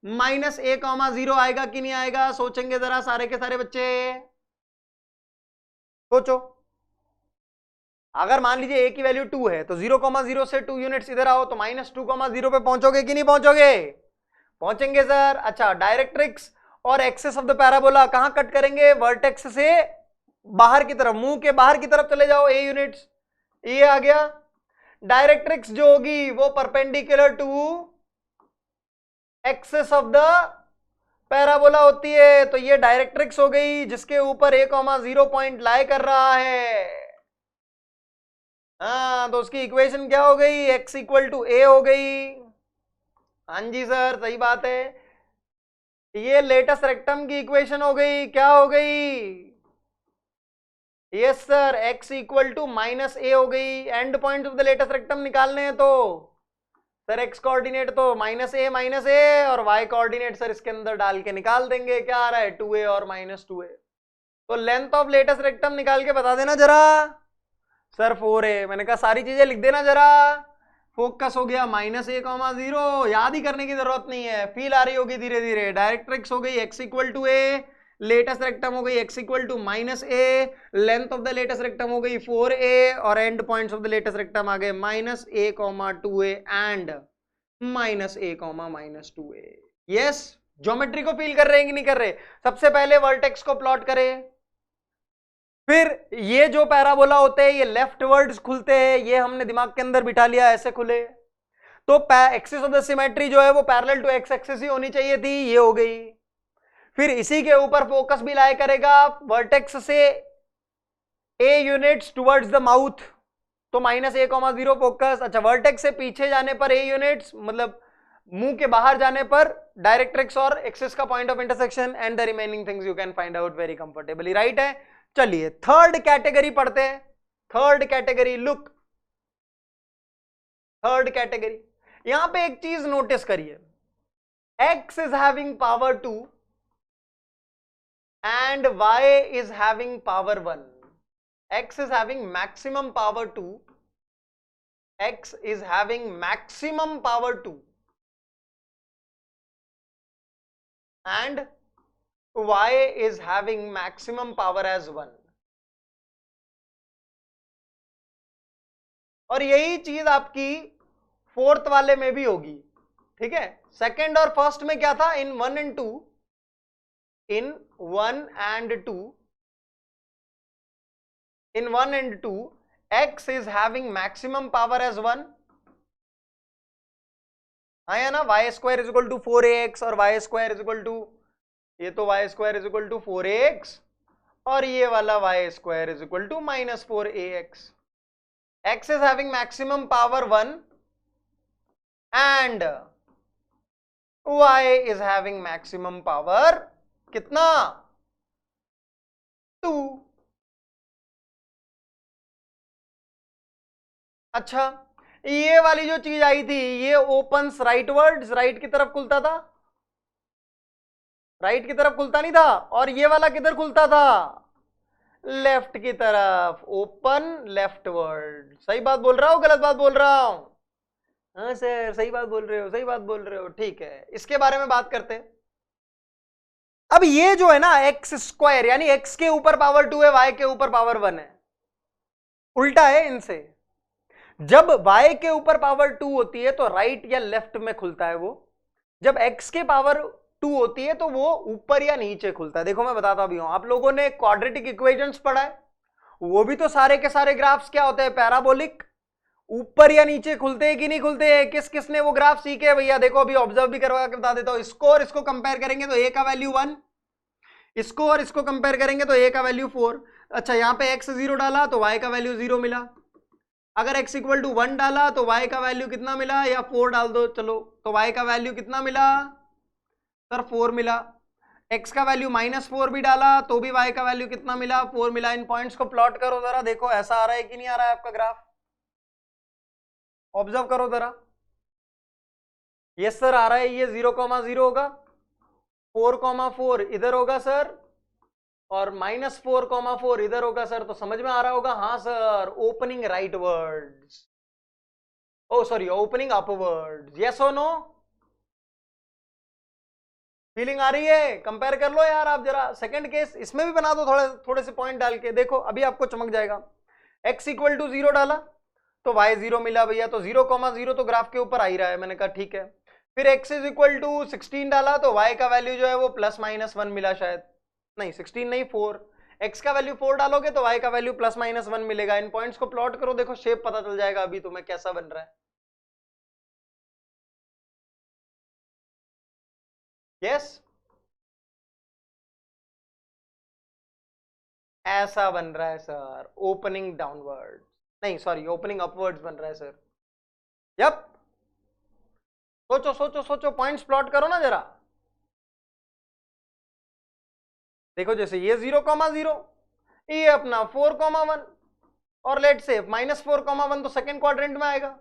-a,0 आएगा कि नहीं आएगा, सोचेंगे जरा सारे के सारे बच्चे, सोचो। अगर मान लीजिए a की वैल्यू 2 है तो 0,0 से 2 यूनिट्स इधर आओ तो -2,0 पे पहुंचोगे कि नहीं पहुंचोगे, पहुंचेंगे सर। अच्छा, डायरेक्ट्रिक्स और एक्सेस ऑफ द पैराबोला कहां कट करेंगे, वर्टेक्स से बाहर की तरफ, मुंह के बाहर की तरफ चले जाओ, a यूनिट्स, ये आ गया। डायरेक्ट्रिक्स जो होगी वो perpendicular to axis of the parabola होती है, तो ये डायरेक्ट्रिक्स हो गई जिसके ऊपर a,0 पॉइंट लाई कर रहा है। हाँ, तो उसकी इक्वेशन क्या हो गई, x इक्वल टू a हो गई। हाँ जी सर, सही बात है। ये लेटस रेक्टम की इक्वेशन हो गई, क्या हो गई, yes sir, x equal to -a हो गई। End point of the latus rectum निकालने हैं तो सर x कोऑर्डिनेट तो -a और y कोऑर्डिनेट सर इसके अंदर डाल के निकाल देंगे, क्या आ रहा है 2a और -2a। तो लेंथ ऑफ लेटस रेक्टम निकाल के बता देना जरा सर 4a, मैंने कहा सारी चीजें लिख देना जरा। फोकस हो गया -a,0, याद ही करने की जरूरत नहीं है, फील आ रही होगी धीरे धीरे। डायरेक्ट्रिक्स हो गई x equal to a, latest rectum हो गई x equal to -a, length of the latest rectum हो गई 4a और end points of the latest rectum आ गए -a, 2a and -a, -2a। Yes, geometry को फील कर रहे हैं कि नहीं कर रहे। सबसे पहले वर्टेक्स को प्लॉट करें, फिर ये जो पैराबोला होते हैं ये लेफ्ट वर्ड्स खुलते हैं, ये हमने दिमाग के अंदर बिठा लिया, ऐसे खुले। तो एक्सिस ऑफ द सिमेट्री जो है वो पैरेलल टू एक्स एक्सिस ही होनी चाहिए थी, ये हो गई। फिर इसी के ऊपर फोकस भी लाया करेगा वर्टेक्स से a units towards the mouth, तो -a,0 फोकस। अच्छा, वर्टेक्स से पीछे जाने पर a यूनिट्स, मतलब मुंह के बाहर जाने पर डायरेक्ट्रिक्स और एक्सिस का point of intersection, and the remaining things you can find out very comfortably, right है। चलिए थर्ड कैटेगरी पढ़ते हैं। Third category, look, third category, यहां पे एक चीज नोटिस करिए, x is having power 2 and y is having power 1। x is having maximum power 2, x is having maximum power 2 and y is having maximum power as 1। और यही चीज आपकी fourth वाले में भी होगी, ठीक है। सेकंड और फर्स्ट में क्या था, इन 1 and 2, in 1 and 2, in 1 and 2 x is having maximum power as 1, है ना। y square is equal to 4ax और y square is equal to, ये तो y square is equal to 4ax और ये वाला y square is equal to -4ax। x is having maximum power 1 and y is having maximum power कितना, 2। अच्छा, ये वाली जो चीज आई थी ये ओपन्स राइटवर्ड्स, राइट की तरफ खुलता था, राइट की तरफ खुलता नहीं था। और ये वाला किधर खुलता था, लेफ्ट की तरफ, ओपन लेफ्टवर्ड। सही बात बोल रहा हूं, गलत बात बोल रहा हूं, हाँ सर सही बात बोल रहे हो, सही बात बोल रहे हो, ठीक है। इसके बारे में बात करते हैं। अब ये जो है ना एक्स स्क्वायर, यानी एक्स के ऊपर पावर 2 है, वाई के ऊपर पावर 1 है, उल्टा है इनसे। जब y के ऊपर पावर 2 होती है तो राइट या लेफ्ट में खुलता है वो, जब x के पावर 2 होती है तो वो ऊपर या नीचे खुलता है। देखो मैं बताता भी हूं, आप लोगों ने क्वाड्रेटिक इक्वेशंस पढ़ा है, वो भी तो सारे के सारे ग्राफ्स क्या होते हैं, पैराबोलिक, ऊपर या नीचे खुलते हैं कि नहीं खुलते हैं? किस किसने वो ग्राफ सीखे हैं भैया? देखो अभी ऑब्जर्व भी करवा के बता देता हूं। इसको और इसको कंपेयर करेंगे तो ए का वैल्यू 1, इसको और इसको कंपेयर करेंगे तो ए का वैल्यू 4। अच्छा, यहाँ पे x 0 डाला तो y का वैल्यू 0 मिला। अगर x इक्वल टू 1 डाला तो y का वैल्यू कितना मिला, या 4 डाल दो चलो, तो y का वैल्यू कितना मिला सर? 4 मिला। x का वैल्यू -4 भी डाला तो भी y का वैल्यू कितना मिला? 4 मिला। इन पॉइंट्स को प्लॉट करो जरा, देखो ऐसा आ रहा है कि नहीं आ रहा है आपका ग्राफ? ऑब्जर्व करो जरा। यस सर आ रहा है, ये 0,0 होगा, 4,4 इधर होगा सर, और -4,4 इधर होगा सर। तो समझ में आ रहा होगा? हाँ सर, ओपनिंग राइट वर्ड्स, ओ सॉरी ओपनिंग अपवर्ड्स। यस और नो? फीलिंग आ रही है? कंपेयर कर लो यार आप जरा। सेकंड केस इसमें भी बना दो, थोड़े से पॉइंट डाल के देखो, अभी आपको चमक जाएगा। x इक्वल टू 0 डाला तो y 0 मिला भैया, तो 0,0 तो ग्राफ के ऊपर आ ही रहा है। मैंने कहा ठीक है। फिर x इज इक्वल टू 16 डाला तो y का वैल्यू जो है वो +-1 मिला, शायद नहीं 16 नहीं 4। x का वैल्यू 4 डालोगे तो y का वैल्यू +-1 मिलेगा। इन पॉइंट्स को प्लॉट करो, देखो शेप पता चल जाएगा अभी तुम्हें कैसा बन रहा है। यस, ऐसा बन रहा है सर, ओपनिंग डाउनवर्ड, नहीं सॉरी ओपनिंग अपवर्ड्स बन रहा है सर। यप, सोचो सोचो सोचो, पॉइंट्स प्लॉट करो ना जरा। देखो जैसे ये 0,0, ये अपना 4,1, और लेट से -4,1 तो सेकंड क्वाड्रेंट में आएगा।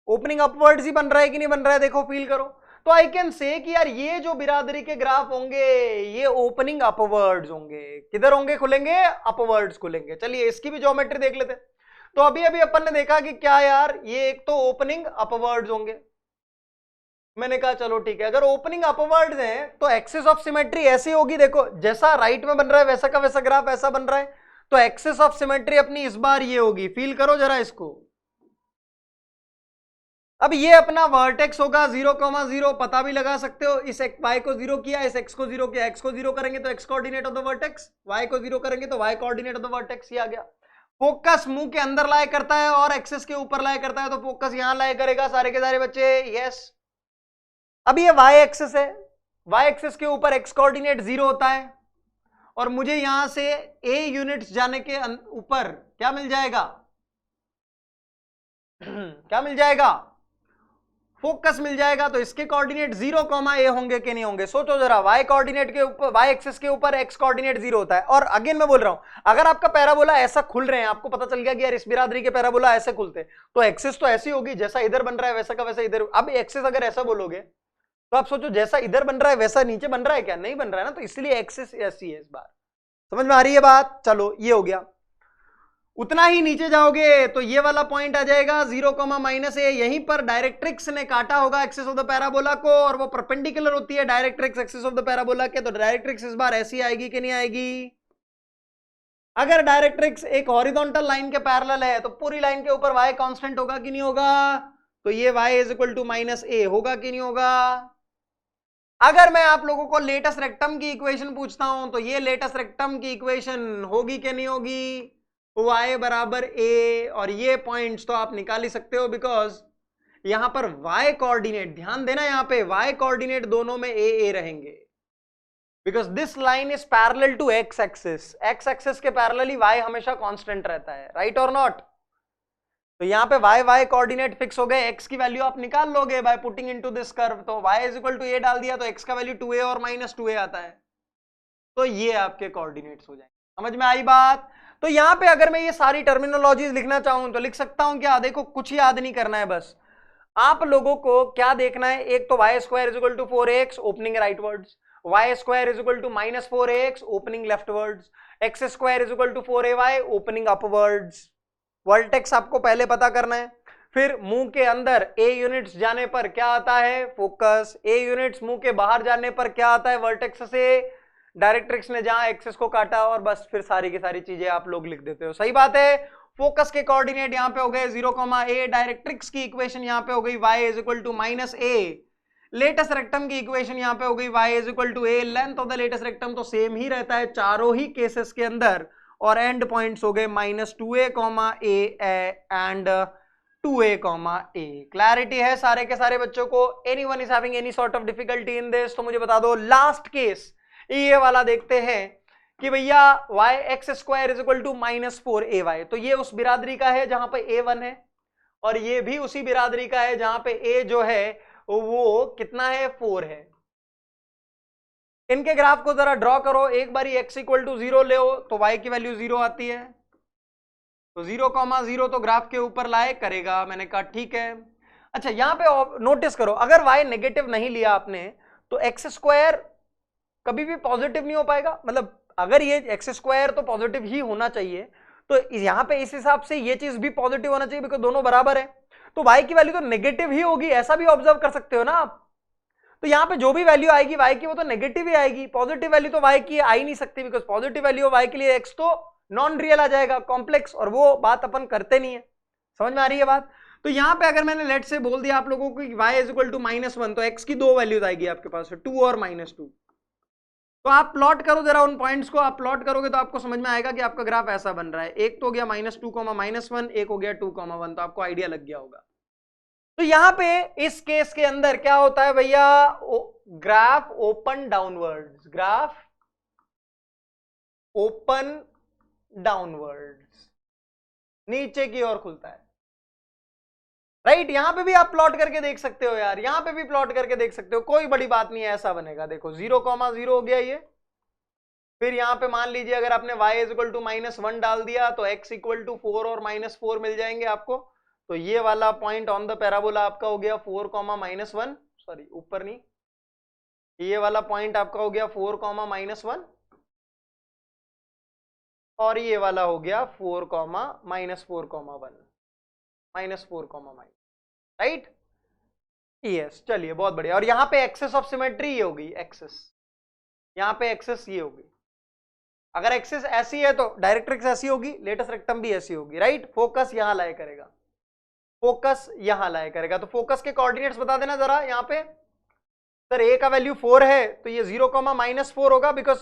ओपनिंग अपवर्ड्स ही बन रहा है कि नहीं बन रहा है? देखो फील करो। तो आई कैन से कि यार ये जो बिरादरी के ग्राफ होंगे ये ओपनिंग अपवर्ड्स होंगे। किधर होंगे? खुलेंगे, अपवर्ड्स खुलेंगे। चलिए इसकी भी ज्योमेट्री देख लेते हैं। तो अभी अभी अपन ने देखा कि क्या यार, ये एक तो ओपनिंग अपवर्ड्स होंगे। मैंने कहा चलो ठीक है, अगर ओपनिंग अपवर्ड्स हैं तो एक्सिस ऑफ सिमेट्री ऐसी होगी, देखो जैसा राइट में बन रहा है वैसा का वैसा ग्राफ ऐसा बन रहा है। तो एक्सिस ऑफ सिमेट्री अपनी इस बार ये होगी, फील करो जरा इसको। अब ये अपना वर्टेक्स होगा 0,0, पता भी लगा सकते हो। इस y को 0 किया, इस x को 0 किया। x को 0 करेंगे तो x coordinate of the vertex, y को 0 करेंगे तो y coordinate of the vertex. ये आ गया। फोकस मुंह के अंदर लाए करता है और एक्सिस के ऊपर लाए करता है, तो फोकस यहां लाए करेगा सारे के सारे बच्चे। यस, अब ये y एक्सिस है, y एक्सिस के ऊपर x कोऑर्डिनेट 0 होता है, और मुझे यहां से a यूनिट्स जाने के ऊपर क्या मिल जाएगा? क्या मिल जाएगा? फोकस मिल जाएगा। तो इसके कोऑर्डिनेट 0, a होंगे कि नहीं होंगे? सोचो जरा। y कोऑर्डिनेट के ऊपर, y एक्सिस के ऊपर x कोऑर्डिनेट 0 होता है। और अगेन मैं बोल रहा हूं, अगर आपका पैराबोला ऐसा खुल रहे हैं, आपको पता चल गया कि यार इस बिरादरी के पैराबोला ऐसे खुलते, तो एक्सिस तो ऐसी होगी जैसा इधर बन रहा है वैसा का वैसा इधर। अब एक्सिस अगर ऐसा बोलोगे तो आप सोचो जैसा इधर बन रहा है वैसा नीचे बन रहा है क्या? नहीं बन रहा है ना, तो इसलिए एक्सिस ऐसी है। इस बार समझ में आ रही है बात? चलो ये हो गया। उतना ही नीचे जाओगे तो ये वाला पॉइंट आ जाएगा 0,-a। यहीं पर डायरेक्ट्रिक्स ने काटा होगा एक्सिस ऑफ द पैराबोला को, और वो परपेंडिकुलर होती है directrix axis of the parabola के। तो डायरेक्ट्रिक्स इस बार ऐसी आएगी कि नहीं आएगी? अगर डायरेक्ट्रिक्स एक हॉरिजॉन्टल लाइन के पैरेलल है तो पूरी लाइन के ऊपर y कांस्टेंट होगा कि नहीं होगा? तो ये y is equal to -a होगा कि नहीं होगा? अगर मैं आप लोगों को लेटेस्ट रेक्टम की इक्वेशन पूछता हूं तो ये लेटेस्ट रेक्टम की इक्वेशन होगी कि नहीं होगी? y बराबर a, और ये पॉइंट्स तो आप निकाल ही सकते हो, बिकॉज यहां पर y कोऑर्डिनेट, ध्यान देना यहां पे y कोऑर्डिनेट दोनों में a रहेंगे, because this line is parallel to x axis. x axis के पैरेलली y हमेशा कांस्टेंट रहता है, राइट और नॉट? तो यहां पे y कोऑर्डिनेट फिक्स हो गए, x की वैल्यू आप निकाल लोगे by putting into this curve. तो y is equal to a डाल दिया तो x का वैल्यू 2a और -2a आता है, तो ये आपके कोऑर्डिनेट्स हो जाएंगे। समझ में आई बात? तो यहां पे अगर मैं ये सारी टर्मिनोलॉजीज लिखना चाहूं तो लिख सकता हूं क्या? देखो कुछ याद नहीं करना है, बस आप लोगों को क्या देखना है, एक तो y square is equal to 4ax opening right words, y square is equal to -4ax opening left words, x square is equal to 4ay opening upwards. Vertex आपको पहले पता करना है। फिर मुंह के अंदर a यूनिट्स जाने पर क्या आता है? फोकस। a यूनिट्स मुंह के बाहर जाने पर क्या आता है? वर्टेक्स से डायरेक्ट्रिक्स ने जहां एक्सिस को काटा, और बस फिर सारी की सारी चीजें आप लोग लिख देते हो। सही बात है। फोकस के कोऑर्डिनेट यहां पे हो गए 0,a, डायरेक्ट्रिक्स की इक्वेशन यहां पे हो गई y is equal to -a, latest rectum की इक्वेशन यहां पे हो गई y is equal to a। Length of the latest rectum तो सेम ही रहता है चारों ही केसेस के अंदर, और एंड पॉइंट्स हो गए -2a, a and 2a, a। Clarity है सारे के सारे बच्चों को? Anyone is having any sort of difficulty in this तो मुझे बता दो। लास्ट केस ये वाला देखते हैं कि भैया y(x² = -4ay, तो ये उस बिरादरी का है जहां पे a1 है और ये भी उसी बिरादरी का है जहां पे a जो है वो कितना है, 4 है। इनके ग्राफ को जरा ड्रॉ करो। एक बारी x = 0 ले तो y की वैल्यू 0 आती है, तो 0, 0 तो ग्राफ के ऊपर लाए करेगा। मैंने कहा ठीक है। अच्छा यहां पे नोटिस करो, अगर y नेगेटिव नहीं लिया आपने तो x² कभी भी पॉजिटिव नहीं हो पाएगा। मतलब अगर ये x² तो पॉजिटिव ही होना चाहिए, तो यहां पे इस हिसाब से ये चीज भी पॉजिटिव होना चाहिए बिकॉज दोनों बराबर है, तो y की वैल्यू तो नेगेटिव ही होगी, ऐसा भी ऑब्जर्व कर सकते हो ना आप। तो यहां पे जो भी वैल्यू आएगी y की वो तो नेगेटिव ही आएगी, पॉजिटिव वैल्यू तो y की आ ही नहीं सकती बिकॉज पॉजिटिव वैल्यू y के लिए x तो नॉन रियल आ जाएगा, कॉम्प्लेक्स, और वो बात अपन करते नहीं है। समझ में आ रही है बात? तो यहां पे अगर मैंने लेट से बोल दिया आप लोगों को कि y = -1, तो x की दो वैल्यूज आएगी आपके पास, 2 और -2। तो आप प्लॉट करो जरा उन पॉइंट्स को, आप प्लॉट करोगे तो आपको समझ में आएगा कि आपका ग्राफ ऐसा बन रहा है। एक तो हो गया -2, -1, एक हो गया 2, 1, तो आपको आइडिया लग गया होगा। तो यहां पे इस केस के अंदर क्या होता है भैया, graph open downwards, graph open downwards, नीचे की ओर खुलता है, राइट। यहां पे भी आप प्लॉट करके देख सकते हो यार, यहां पे भी प्लॉट करके देख सकते हो, कोई बड़ी बात नहीं है, ऐसा बनेगा। देखो 0, 0 हो गया ये, फिर यहां पे मान लीजिए अगर आपने y = -1 डाल दिया तो x = 4 और -4 मिल जाएंगे आपको। तो ये वाला पॉइंट ऑन द पैराबोला आपका हो गया 4, -1, सॉरी ऊपर नहीं, ये वाला पॉइंट आपका हो गया 4, -1 और ये वाला हो गया 4, -4, 1, -4, राइट। यस, चलिए बहुत बढ़िया। और यहां पे एक्सेस ऑफ सिमेट्री ये होगी, एक्सेस, यहां पे एक्सेस ये होगी। अगर एक्सेस ऐसी है तो डायरेक्ट्रिक्स ऐसी होगी, लेटस रेक्टम भी ऐसी होगी, राइट। फोकस यहां लाया करेगा, फोकस यहां लाया करेगा। तो फोकस के कोऑर्डिनेट्स बता देना जरा। यहां पे सर a का वैल्यू 4 है तो ये 0, -4 होगा बिकॉज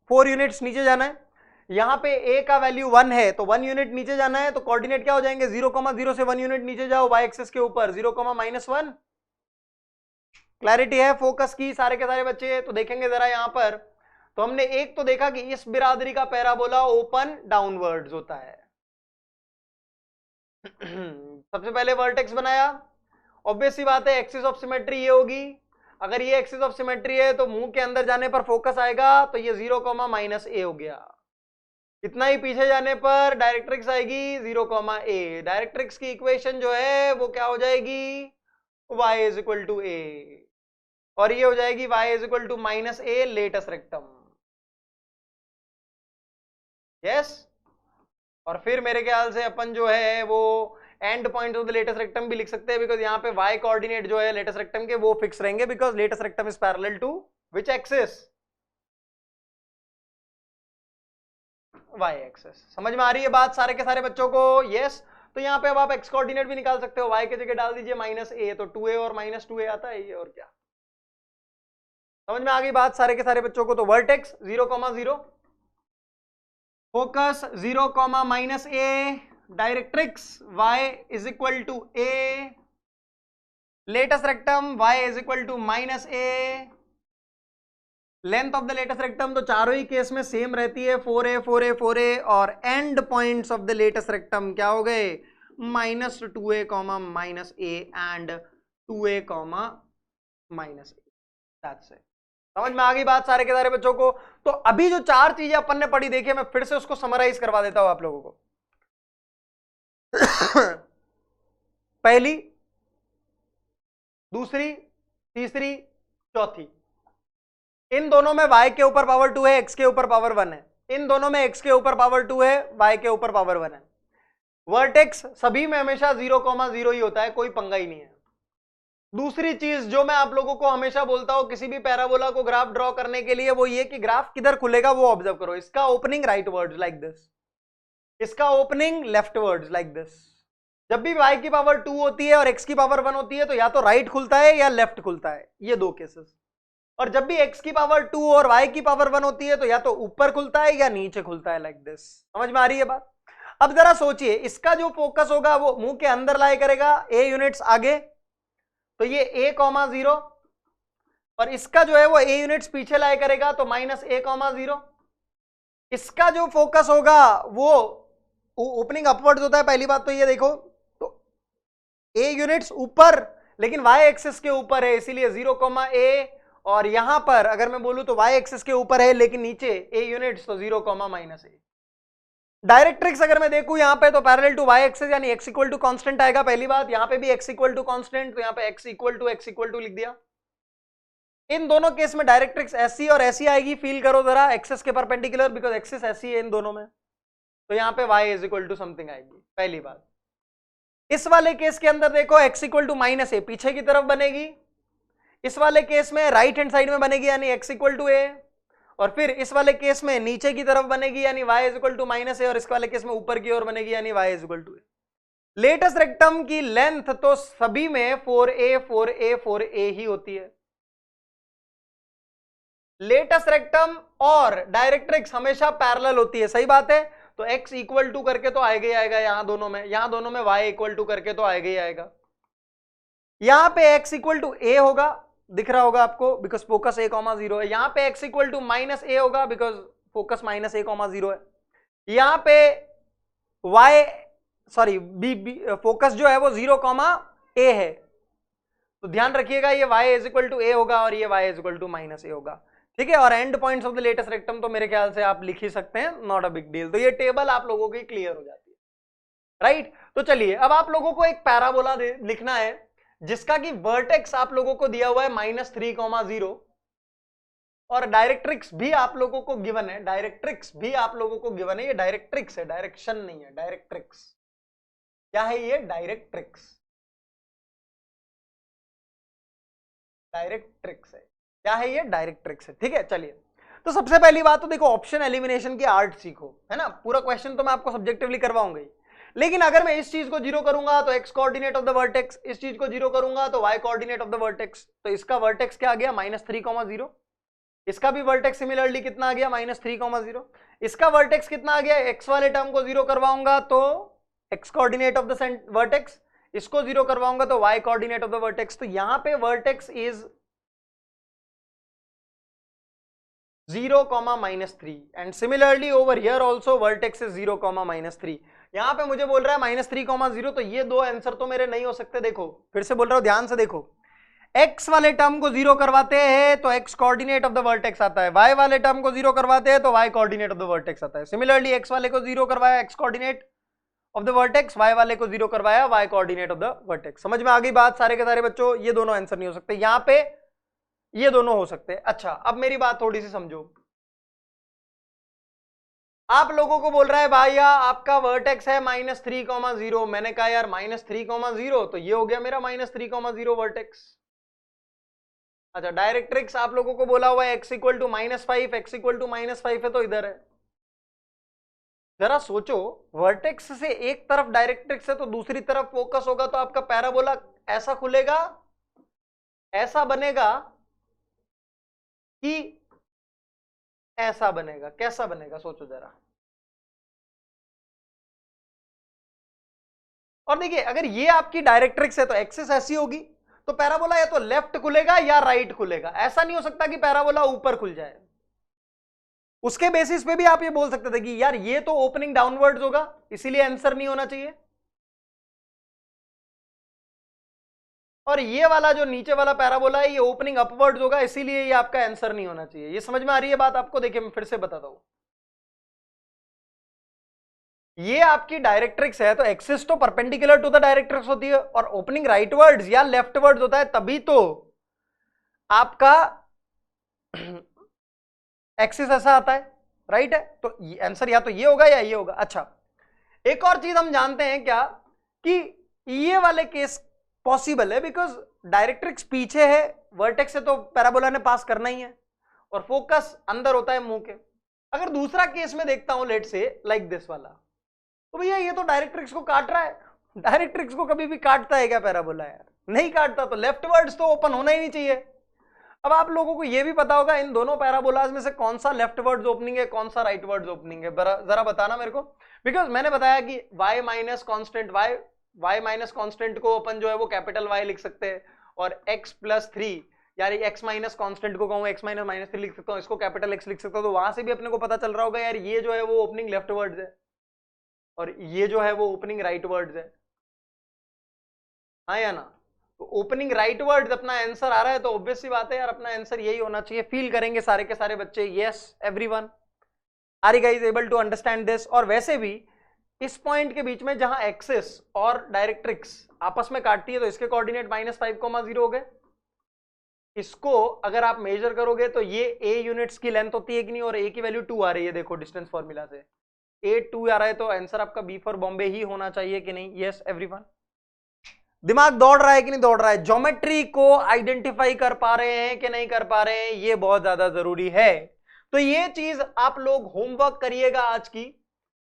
4 यूनिट्स नीचे जाना है। यहां पे a का वैल्यू 1 है तो 1 यूनिट नीचे जाना है, तो कोऑर्डिनेट क्या हो जाएंगे, 0, 0 से 1 यूनिट नीचे जाओ y एक्सिस के ऊपर, 0, -1। क्लैरिटी है फोकस की सारे के सारे बच्चे? तो देखेंगे जरा यहां पर, तो हमने एक तो देखा कि इस बिरादरी का पैराबोला ओपन डाउनवर्ड्स होता है। सबसे पहले वर्टेक्स बनाया, ऑब्वियस सी बात है एक्सिस ऑफ सिमेट्री ये होगी। अगर ये एक्सिस ऑफ सिमेट्री है तो मुंह के अंदर जाने पर फोकस आएगा, तो ये 0, -a हो गया। इतना ही पीछे जाने पर डायरेक्ट्रिक्स आएगी 0, a। डायरेक्ट्रिक्स की इक्वेशन जो है वो क्या हो जाएगी, y = a, और ये हो जाएगी y = -a latus rectum. Yes, और फिर मेरे ख्याल से अपन जो है वो end point of the latus rectum भी लिख सकते हैं बिकॉज यहाँ पे y कोऑर्डिनेट जो है लेटस रेक्टम के वो फिक्स रहेंगे because latus rectum is parallel to which axis, y axis. समझ में आ रही है बात सारे के सारे बच्चों को? यस। तो यहाँ पे अब आप x कोऑर्डिनेट भी निकाल सकते हो, y की जगह डाल दीजिए -a, तो 2a और -2a आता है ये, और क्या। समझ में आ गई बात सारे के सारे बच्चों को? तो vertex 0, 0, focus 0, -a, directrix y = a, latus rectum y = -a, length of the latus rectum तो चारों ही केस में सेम रहती है, 4a, 4a, 4a, और end points of the latus rectum क्या हो गए, -2a, -a and 2a, -a। That's it. समझ में आ गई बात सारे के सारे बच्चों को? तो अभी जो 4 चीजें अपन ने पढ़ी, देखिए मैं फिर से उसको समराइज करवा देता हूं आप लोगों को। पहली, दूसरी, तीसरी, चौथी, इन दोनों में y के ऊपर पावर 2 है, x के ऊपर पावर 1 है। इन दोनों में x के ऊपर पावर 2 है, y के ऊपर पावर 1 है। वर्टेक्स सभी में हमेशा 0, 0 ही होता है, कोई पंगा ही नहीं है। दूसरी चीज जो मैं आप लोगों को हमेशा बोलता हूं किसी भी पैराबोला को ग्राफ ड्रॉ करने के लिए, वो ये कि ग्राफ किधर खुलेगा वो ऑब्जर्व करो। इसका opening right words like this, इसका opening left words like this. जब भी y की पावर 2 होती है और x की पावर 1 होती है तो या तो राइट खुलता है या लेफ्ट खुलता है, ये दो केसेस। और जब भी x की पावर 2 और y की पावर 1 होती है तो या तो ऊपर खुलता है या नीचे खुलता है, लाइक दिस। समझ में आ रही है बात? अब जरा सोचिए, इसका जो फोकस होगा वो मुंह के अंदर लाई करेगा, a यूनिट्स आगे, तो ये a,0, और इसका जो है वो a यूनिट्स पीछे लाई करेगा, तो -a,0। इसका जो फोकस होगा वो ओपनिंग अपवर्ड्स होता है, पहली बात तो ये देखो, तो a यूनिट्स ऊपर, लेकिन y एक्सिस के ऊपर है, इसीलिए 0,a, और यहां पर अगर मैं बोलूं तो y एक्सिस के ऊपर है लेकिन नीचे a यूनिट्स, तो 0,-a। डायरेक्ट्रिक्स अगर मैं देखूं यहां पे, तो पैरेलल टू y एक्सिस यानी x इक्वल टू कांस्टेंट आएगा, पहली बात। यहां पे भी x इक्वल टू कांस्टेंट, तो यहां पे x इक्वल टू लिख दिया। इन दोनों केस में डायरेक्ट्रिक्स ऐसी और ऐसी आएगी, फील करो जरा, एक्सिस के परपेंडिकुलर, बिकॉज एक्सिस ऐसी है इन दोनों में, तो यहां पे y is equal to something आएगी, पहली बात। इस वाले केस के अंदर देखो x इक्वल टू -a पीछे की तरफ बनेगी, इस वाले केस में राइट हैंड साइड में बनेगी यानी x इक्वल टू a, और फिर इस वाले केस में नीचे की तरफ बनेगी यानी y is equal to -a, और इस वाले केस में ऊपर की ओर बनेगी यानी y is equal to a। Latus rectum की लेंथ तो सभी में 4a 4a 4a ही होती है। लेटस रेक्टम और डायरेक्ट्रिक्स हमेशा पैरेलल होती है, सही बात है। तो x इक्वल टू करके तो आएगा ही आएगा, यहां दोनों में y इक्वल टू करके तो आएगा ही आएगा। यहां पे x इक्वल टू a होगा, दिख रहा होगा आपको, बिकॉज फोकस a,0 है। यहां पे x इक्वल टू -a होगा, बिकॉज फोकस -a,0 है। यहां पे फोकस जो है वो 0,a है, तो ध्यान रखिएगा ये y is equal to a होगा और ये y is equal to -a होगा, ठीक है। और end points of the latest rectum तो मेरे ख्याल से आप लिख ही सकते हैं, नॉट अ बिग डील। तो ये टेबल आप लोगों की क्लियर हो जाती है, राइट। तो चलिए अब आप लोगों को एक पैराबोला लिखना है जिसका कि वर्टेक्स आप लोगों को दिया हुआ है -3,0, और डायरेक्ट्रिक्स भी आप लोगों को गिवन है, ये डायरेक्ट्रिक्स है, डायरेक्शन नहीं है, डायरेक्ट्रिक्स। क्या है ये? डायरेक्ट्रिक्स है। क्या है ये? डायरेक्ट्रिक्स है, ठीक है। चलिए, तो सबसे पहली बात तो देखो, ऑप्शन एलिमिनेशन की आर्ट सीखो, है ना। पूरा क्वेश्चन तो मैं आपको सब्जेक्टिवली करवाऊंगा ही, लेकिन अगर मैं इस चीज को 0 करूंगा तो x coordinate of the vertex, इस चीज को 0 करूंगा तो y coordinate of the vertex, तो इसका वर्टेक्स क्या आ गया? -3,0। इसका भी वर्टेक्स सिमिलरली कितना आ गया? -3,0। इसका वर्टेक्स कितना आ गया? x वाले टर्म को 0 करवाऊंगा तो x coordinate of the vertex, इसको 0 करवाऊंगा तो y coordinate of the vertex. तो यहां पे vertex is 0, -3, and similarly over here also vertex is 0, -3। यहां पे मुझे बोल रहा है -3,0, तो ये दो आंसर तो मेरे नहीं हो सकते। देखो फिर से बोल रहा हूं, ध्यान से देखो, x वाले टर्म को 0 करवाते हैं तो x coordinate of the vertex आता है, y वाले टर्म को 0 करवाते हैं तो y coordinate of the vertex आता है। सिमिलरली x वाले को 0 करवाया, x coordinate of the vertex, y वाले को 0 करवाया, y coordinate of the vertex. समझ में आ गई बात सारे के सारे बच्चों? ये दोनों आंसर नहीं हो सकते, यहां पे ये दोनों हो सकते हैं। अच्छा, अब मेरी बात थोड़ी सी समझो। आप लोगों को बोल रहा है भैया आपका वर्टेक्स है -3,0, मैंने कहा यार -3,0, तो ये हो गया मेरा -3,0 वर्टेक्स। अच्छा, डायरेक्ट्रिक्स आप लोगों को बोला हुआ है x equal to -5, x equal to -5 है तो इधर है। जरा सोचो, वर्टेक्स से एक तरफ डायरेक्ट्रिक्स है तो दूसरी तरफ फोकस होगा, तो आपका पैराबोला ऐसा खुलेगा, ऐसा बनेगा कि ऐसा बनेगा। कैसा बनेगा सोचो जरा। और देखिए, अगर ये आपकी डायरेक्ट्रिक्स है तो एक्सिस ऐसी होगी, तो पैराबोला या तो लेफ्ट खुलेगा या राइट खुलेगा। ऐसा नहीं हो सकता कि पैराबोला ऊपर खुल जाए। उसके बेसिस पे भी आप ये बोल सकते थे कि यार ये तो ओपनिंग डाउनवर्ड्स होगा, इसीलिए आंसर नहीं होना चाहिए, और ये वाला जो नीचे वाला पैराबोला है ये ओपनिंग अपवर्ड्स होगा, इसीलिए ये आपका आंसर नहीं होना चाहिए। ये समझ में आ रही है बात आपको? देखिए मैं फिर से बताता हूं, ये आपकी डायरेक्ट्रिक्स है तो एक्सिस तो परपेंडिकुलर टू द डायरेक्ट्रिक्स होती है, और ओपनिंग राइटवर्ड्स या लेफ्टवर्ड्स होता है, तभी तो आपका एक्सिस ऐसा आता है, राइट है। तो आंसर या तो ये होगा या ये होगा। अच्छा, एक और चीज हम जानते हैं क्या, कि ये वाले केस पॉसिबल है बिकॉज डायरेक्ट्रिक्स पीछे है, वर्टेक्स से तो पैराबोला ने पास करना ही है, और फोकस अंदर होता है मुंह के। अगर दूसरा केस में देखता हूं, लेट से लाइक दिस वाला, तो भैया ये तो डायरेक्ट्रिक्स को काट रहा है। डायरेक्ट्रिक्स को कभी भी काटता है क्या पैराबोला? यार नहीं काटता, तो लेफ्ट वर्ड्स तो ओपन होना ही नहीं चाहिए। अब आप लोगों को यह भी पता होगा इन दोनों पैराबोलाज में से कौन सा लेफ्ट वर्ड्स ओपनिंग है, कौन सा राइट वर्ड्स ओपनिंग है, जरा बताना मेरे को। बिकॉज मैंने बताया कि y minus constant y minus constant को अपन जो है वो कैपिटल Y लिख सकते हैं, और x प्लस 3 यानी x माइनस कॉन्स्टेंट को कहूं x माइनस माइनस 3 लिख सकता हूं, इसको कैपिटल X लिख सकता हूं। तो वहां से भी अपने को पता चल रहा होगा यार ये जो है वो ओपनिंग लेफ्ट वर्ड्स है और ये जो है वो ओपनिंग राइट वर्ड्स है, हाँ या ना। तो ओपनिंग राइट वर्ड्स अपना आंसर आ रहा है, तो ऑब्वियस सी बात है यार अपना आंसर यही होना चाहिए। फील करेंगे सारे के सारे बच्चे, yes everyone, are you guys able to understand this. और वैसे भी इस पॉइंट के बीच में जहां एक्सिस और डायरेक्ट्रिक्स आपस में काटती है तो इसके कोऑर्डिनेट -5,0 हो गए। इसको अगर आप मेजर करोगे तो ये a यूनिट्स की लेंथ होती है कि नहीं, और a की वैल्यू 2 आ रही है, देखो डिस्टेंस फॉर्मूला से a 2 आ रहा है, तो आंसर आपका B फॉर बॉम्बे ही होना चाहिए कि नहीं। यस एवरीवन, दिमाग दौड़ रहा है कि नहीं दौड़ रहा है, ज्योमेट्री को आइडेंटिफाई कर पा रहे हैं कि नहीं कर पा रहे हैं, ये बहुत ज्यादा जरूरी है। तो ये चीज आप लोग होमवर्क करिएगा आज की,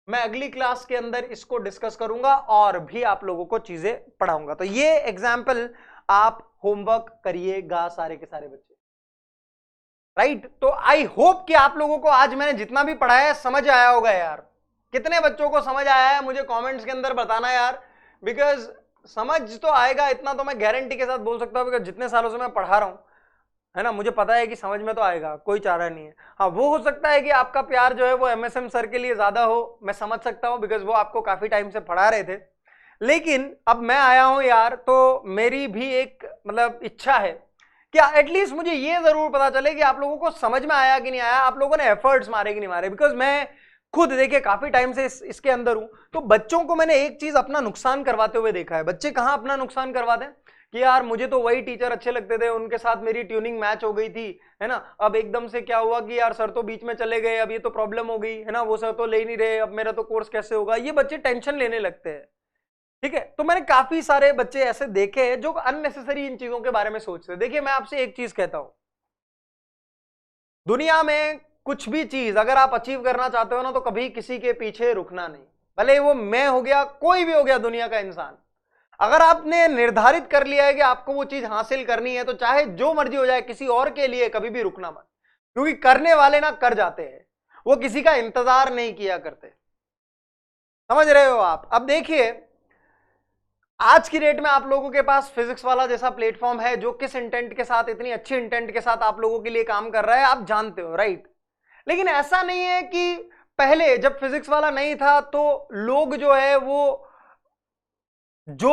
मैं अगली क्लास के अंदर इसको डिस्कस करूंगा और भी आप लोगों को चीजें पढ़ाऊंगा। तो ये एग्जाम्पल आप होमवर्क करिएगा सारे के सारे बच्चे, राइट। तो आई होप कि आप लोगों को आज मैंने जितना भी पढ़ाया है समझ आया होगा यार। कितने बच्चों को समझ आया है मुझे कमेंट्स के अंदर बताना यार, बिकॉज समझ तो आएगा इतना तो मैं गारंटी के साथ बोल सकता हूं, बिकॉज जितने सालों से मैं पढ़ा रहा हूं है ना, मुझे पता है कि समझ में तो आएगा, कोई चारा नहीं है। हाँ वो हो सकता है कि आपका प्यार जो है वो MSM सर के लिए ज्यादा हो, मैं समझ सकता हूं, बिकॉज वो आपको काफी टाइम से पढ़ा रहे थे। लेकिन अब मैं आया हूं यार, तो मेरी भी एक मतलब इच्छा है कि एटलीस्ट मुझे ये जरूर पता चले कि आप लोगों को समझ में आया कि नहीं आया, आप लोगों ने एफर्ट्स मारे कि नहीं मारे। बिकॉज मैं खुद देखिए काफी टाइम से इसके अंदर हूं, तो बच्चों को मैंने एक चीज अपना नुकसान करवाते हुए देखा है। बच्चे कहां अपना नुकसान करवाते हैं कि यार मुझे तो वही टीचर अच्छे लगते थे, उनके साथ मेरी ट्यूनिंग मैच हो गई थी, है ना, अब एकदम से क्या हुआ कि यार सर तो बीच में चले गए, अब ये तो प्रॉब्लम हो गई, है ना, वो सर तो ले नहीं रहे, अब मेरा तो कोर्स कैसे होगा, ये बच्चे टेंशन लेने लगते हैं। ठीक है, तो मैंने काफी सारे बच्चे ऐसे देखे हैं जो अननेसेसरी इन चीजों के बारे में सोचते हैं। देखिए मैं आपसे एक चीज कहता हूं, दुनिया में कुछ भी चीज अगर आप अचीव करना चाहते हो ना, तो कभी किसी के पीछे रुकना नहीं, भले वो मैं हो गया कोई भी हो गया दुनिया का इंसान। अगर आपने निर्धारित कर लिया है कि आपको वो चीज हासिल करनी है, तो चाहे जो मर्जी हो जाए, किसी और के लिए कभी भी रुकना मत, क्योंकि करने वाले ना कर जाते हैं, वो किसी का इंतजार नहीं किया करते। समझ रहे हो आप। अब देखिए आज की डेट में आप लोगों के पास फिजिक्स वाला जैसा प्लेटफॉर्म है, जो किस इंटेंट के साथ, इतनी अच्छी इंटेंट के साथ आप लोगों के लिए काम कर रहा है, आप जानते हो, राइट। लेकिन ऐसा नहीं है कि पहले जब फिजिक्स वाला नहीं था तो लोग जो है वो जो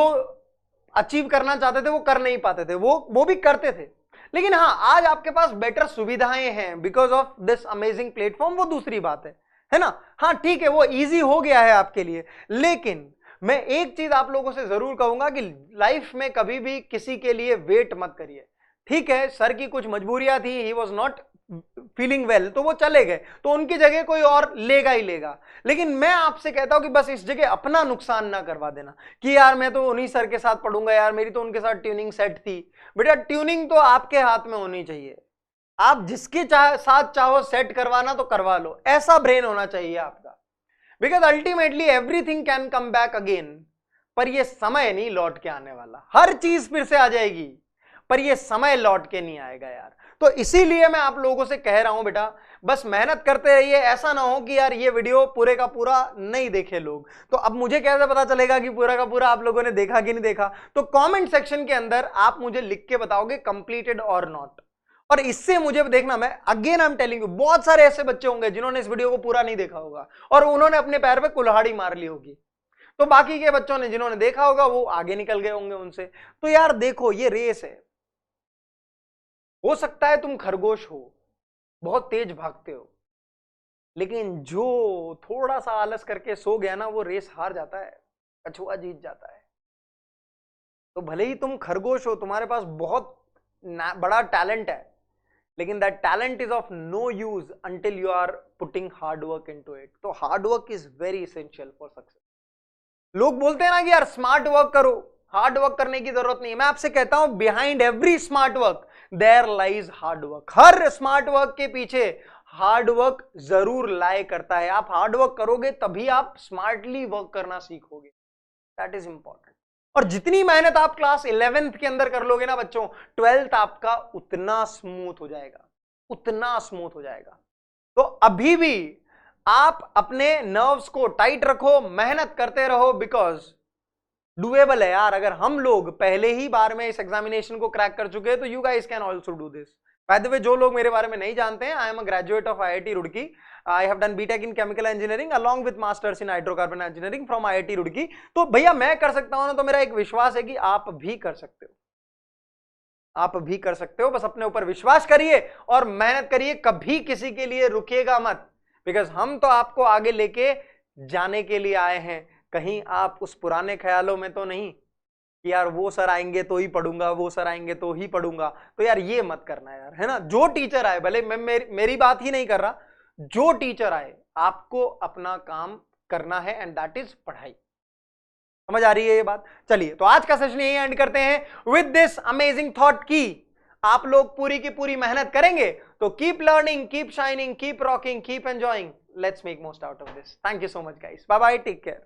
अचीव करना चाहते थे वो कर नहीं पाते थे, वो भी करते थे। लेकिन हाँ आज आपके पास बेटर सुविधाएं हैं because of this amazing platform, वो दूसरी बात है ना। हाँ ठीक है, वो इजी हो गया है आपके लिए। लेकिन मैं एक चीज आप लोगों से जरूर कहूंगा कि लाइफ में कभी भी किसी के लिए वेट मत करिए। ठीक है, सर की कुछ मजबूरियां थी, he was not feeling well, तो वो चले गए, तो उनकी जगह कोई और लेगा ही लेगा। लेकिन मैं आपसे कहता हूं कि बस इस जगह अपना नुकसान ना करवा देना कि यार मैं तो उन्हीं सर के साथ पढ़ूंगा, यार मेरी तो उनके साथ ट्यूनिंग सेट थी। बेटा ट्यूनिंग तो आपके हाथ में होनी चाहिए, आप जिसके साथ चाहो सेट करवाना तो करवा लो, ऐसा ब्रेन होना चाहिए आपका। Because ultimately everything can come back again, पर यह समय नहीं लौट के आने वाला। हर चीज फिर से आ जाएगी पर यह समय लौट के नहीं आएगा यार। तो इसीलिए मैं आप लोगों से कह रहा हूं बेटा बस मेहनत करते रहिए, ऐसा ना हो कि यार ये वीडियो पूरे का पूरा नहीं देखे लोग। तो अब मुझे कैसे पता चलेगा कि पूरा का पूरा आप लोगों ने देखा कि नहीं देखा? तो कमेंट सेक्शन के अंदर आप मुझे लिख के बताओगे कंप्लीटेड और नॉट। और इससे मुझे देखना, मैं again I am telling you, बहुत सारे ऐसे बच्चे होंगे जिन्होंने इस वीडियो को पूरा नहीं देखा होगा और उन्होंने अपने पैर पे कुल्हाड़ी मार ली होगी, तो बाकी के बच्चों ने जिन्होंने देखा होगा वो आगे निकल गए होंगे उनसे। तो यार देखो ये रेस है, हो सकता है तुम खरगोश हो, बहुत तेज भागते हो, लेकिन जो थोड़ा सा आलस करके सो गया ना वो रेस हार जाता है, कछुआ जीत जाता है। तो भले ही तुम खरगोश हो, तुम्हारे पास बहुत बड़ा टैलेंट है, लेकिन that talent is of no use until you are putting hard work into it. तो hard work is very essential for success. लोग बोलते हैं ना कि यार स्मार्ट वर्क करो, हार्ड वर्क करने की जरूरत नहीं है। मैं आपसे कहता हूं behind every smart work there lies hard work. हर स्मार्ट वर्क के पीछे हार्ड वर्क जरूर लाए करता है। आप हार्ड वर्क करोगे तभी आप स्मार्टली वर्क करना सीखोगे, दैट इज इंपॉर्टेंट। और जितनी मेहनत आप क्लास 11th के अंदर कर लोगे ना बच्चों, 12th आपका उतना स्मूथ हो जाएगा, उतना स्मूथ हो जाएगा। तो अभी भी आप अपने नर्व्स को टाइट रखो, मेहनत करते रहो, बिकॉज डूएबल है यार। अगर हम लोग पहले ही बार में इस एग्जामिनेशन को क्रैक कर चुके हैं तो you guys can also do this. By the way, जो लोग मेरे बारे में नहीं जानते हैं, I am a graduate of IIT Roorkee. I have done BTech in chemical engineering along with masters in hydrocarbon engineering from IIT Roorkee. तो भैया मैं कर सकता हूं ना, तो मेरा एक विश्वास है कि आप भी कर सकते हो, आप भी कर सकते हो। बस अपने ऊपर विश्वास करिए और मेहनत करिए, कभी किसी के लिए रुकिएगा मत, बिकॉज हम तो आपको आगे लेके जाने के लिए आए हैं। कहीं आप उस पुराने ख्यालों में तो नहीं कि यार वो सर आएंगे तो ही पढ़ूंगा, वो सर आएंगे तो ही पढ़ूंगा। तो यार ये मत करना यार, है ना। जो टीचर आए, भले मैं मेरी बात ही नहीं कर रहा, जो टीचर आए आपको अपना काम करना है, एंड दैट इज पढ़ाई। समझ आ रही है ये बात? चलिए, तो आज का सेशन यही एंड करते हैं विद दिस अमेजिंग थॉट की आप लोग पूरी की पूरी मेहनत करेंगे तो keep learning, keep shining, keep rocking, keep enjoying. Let's make most out of this. Thank you so much guys, bye bye, take care.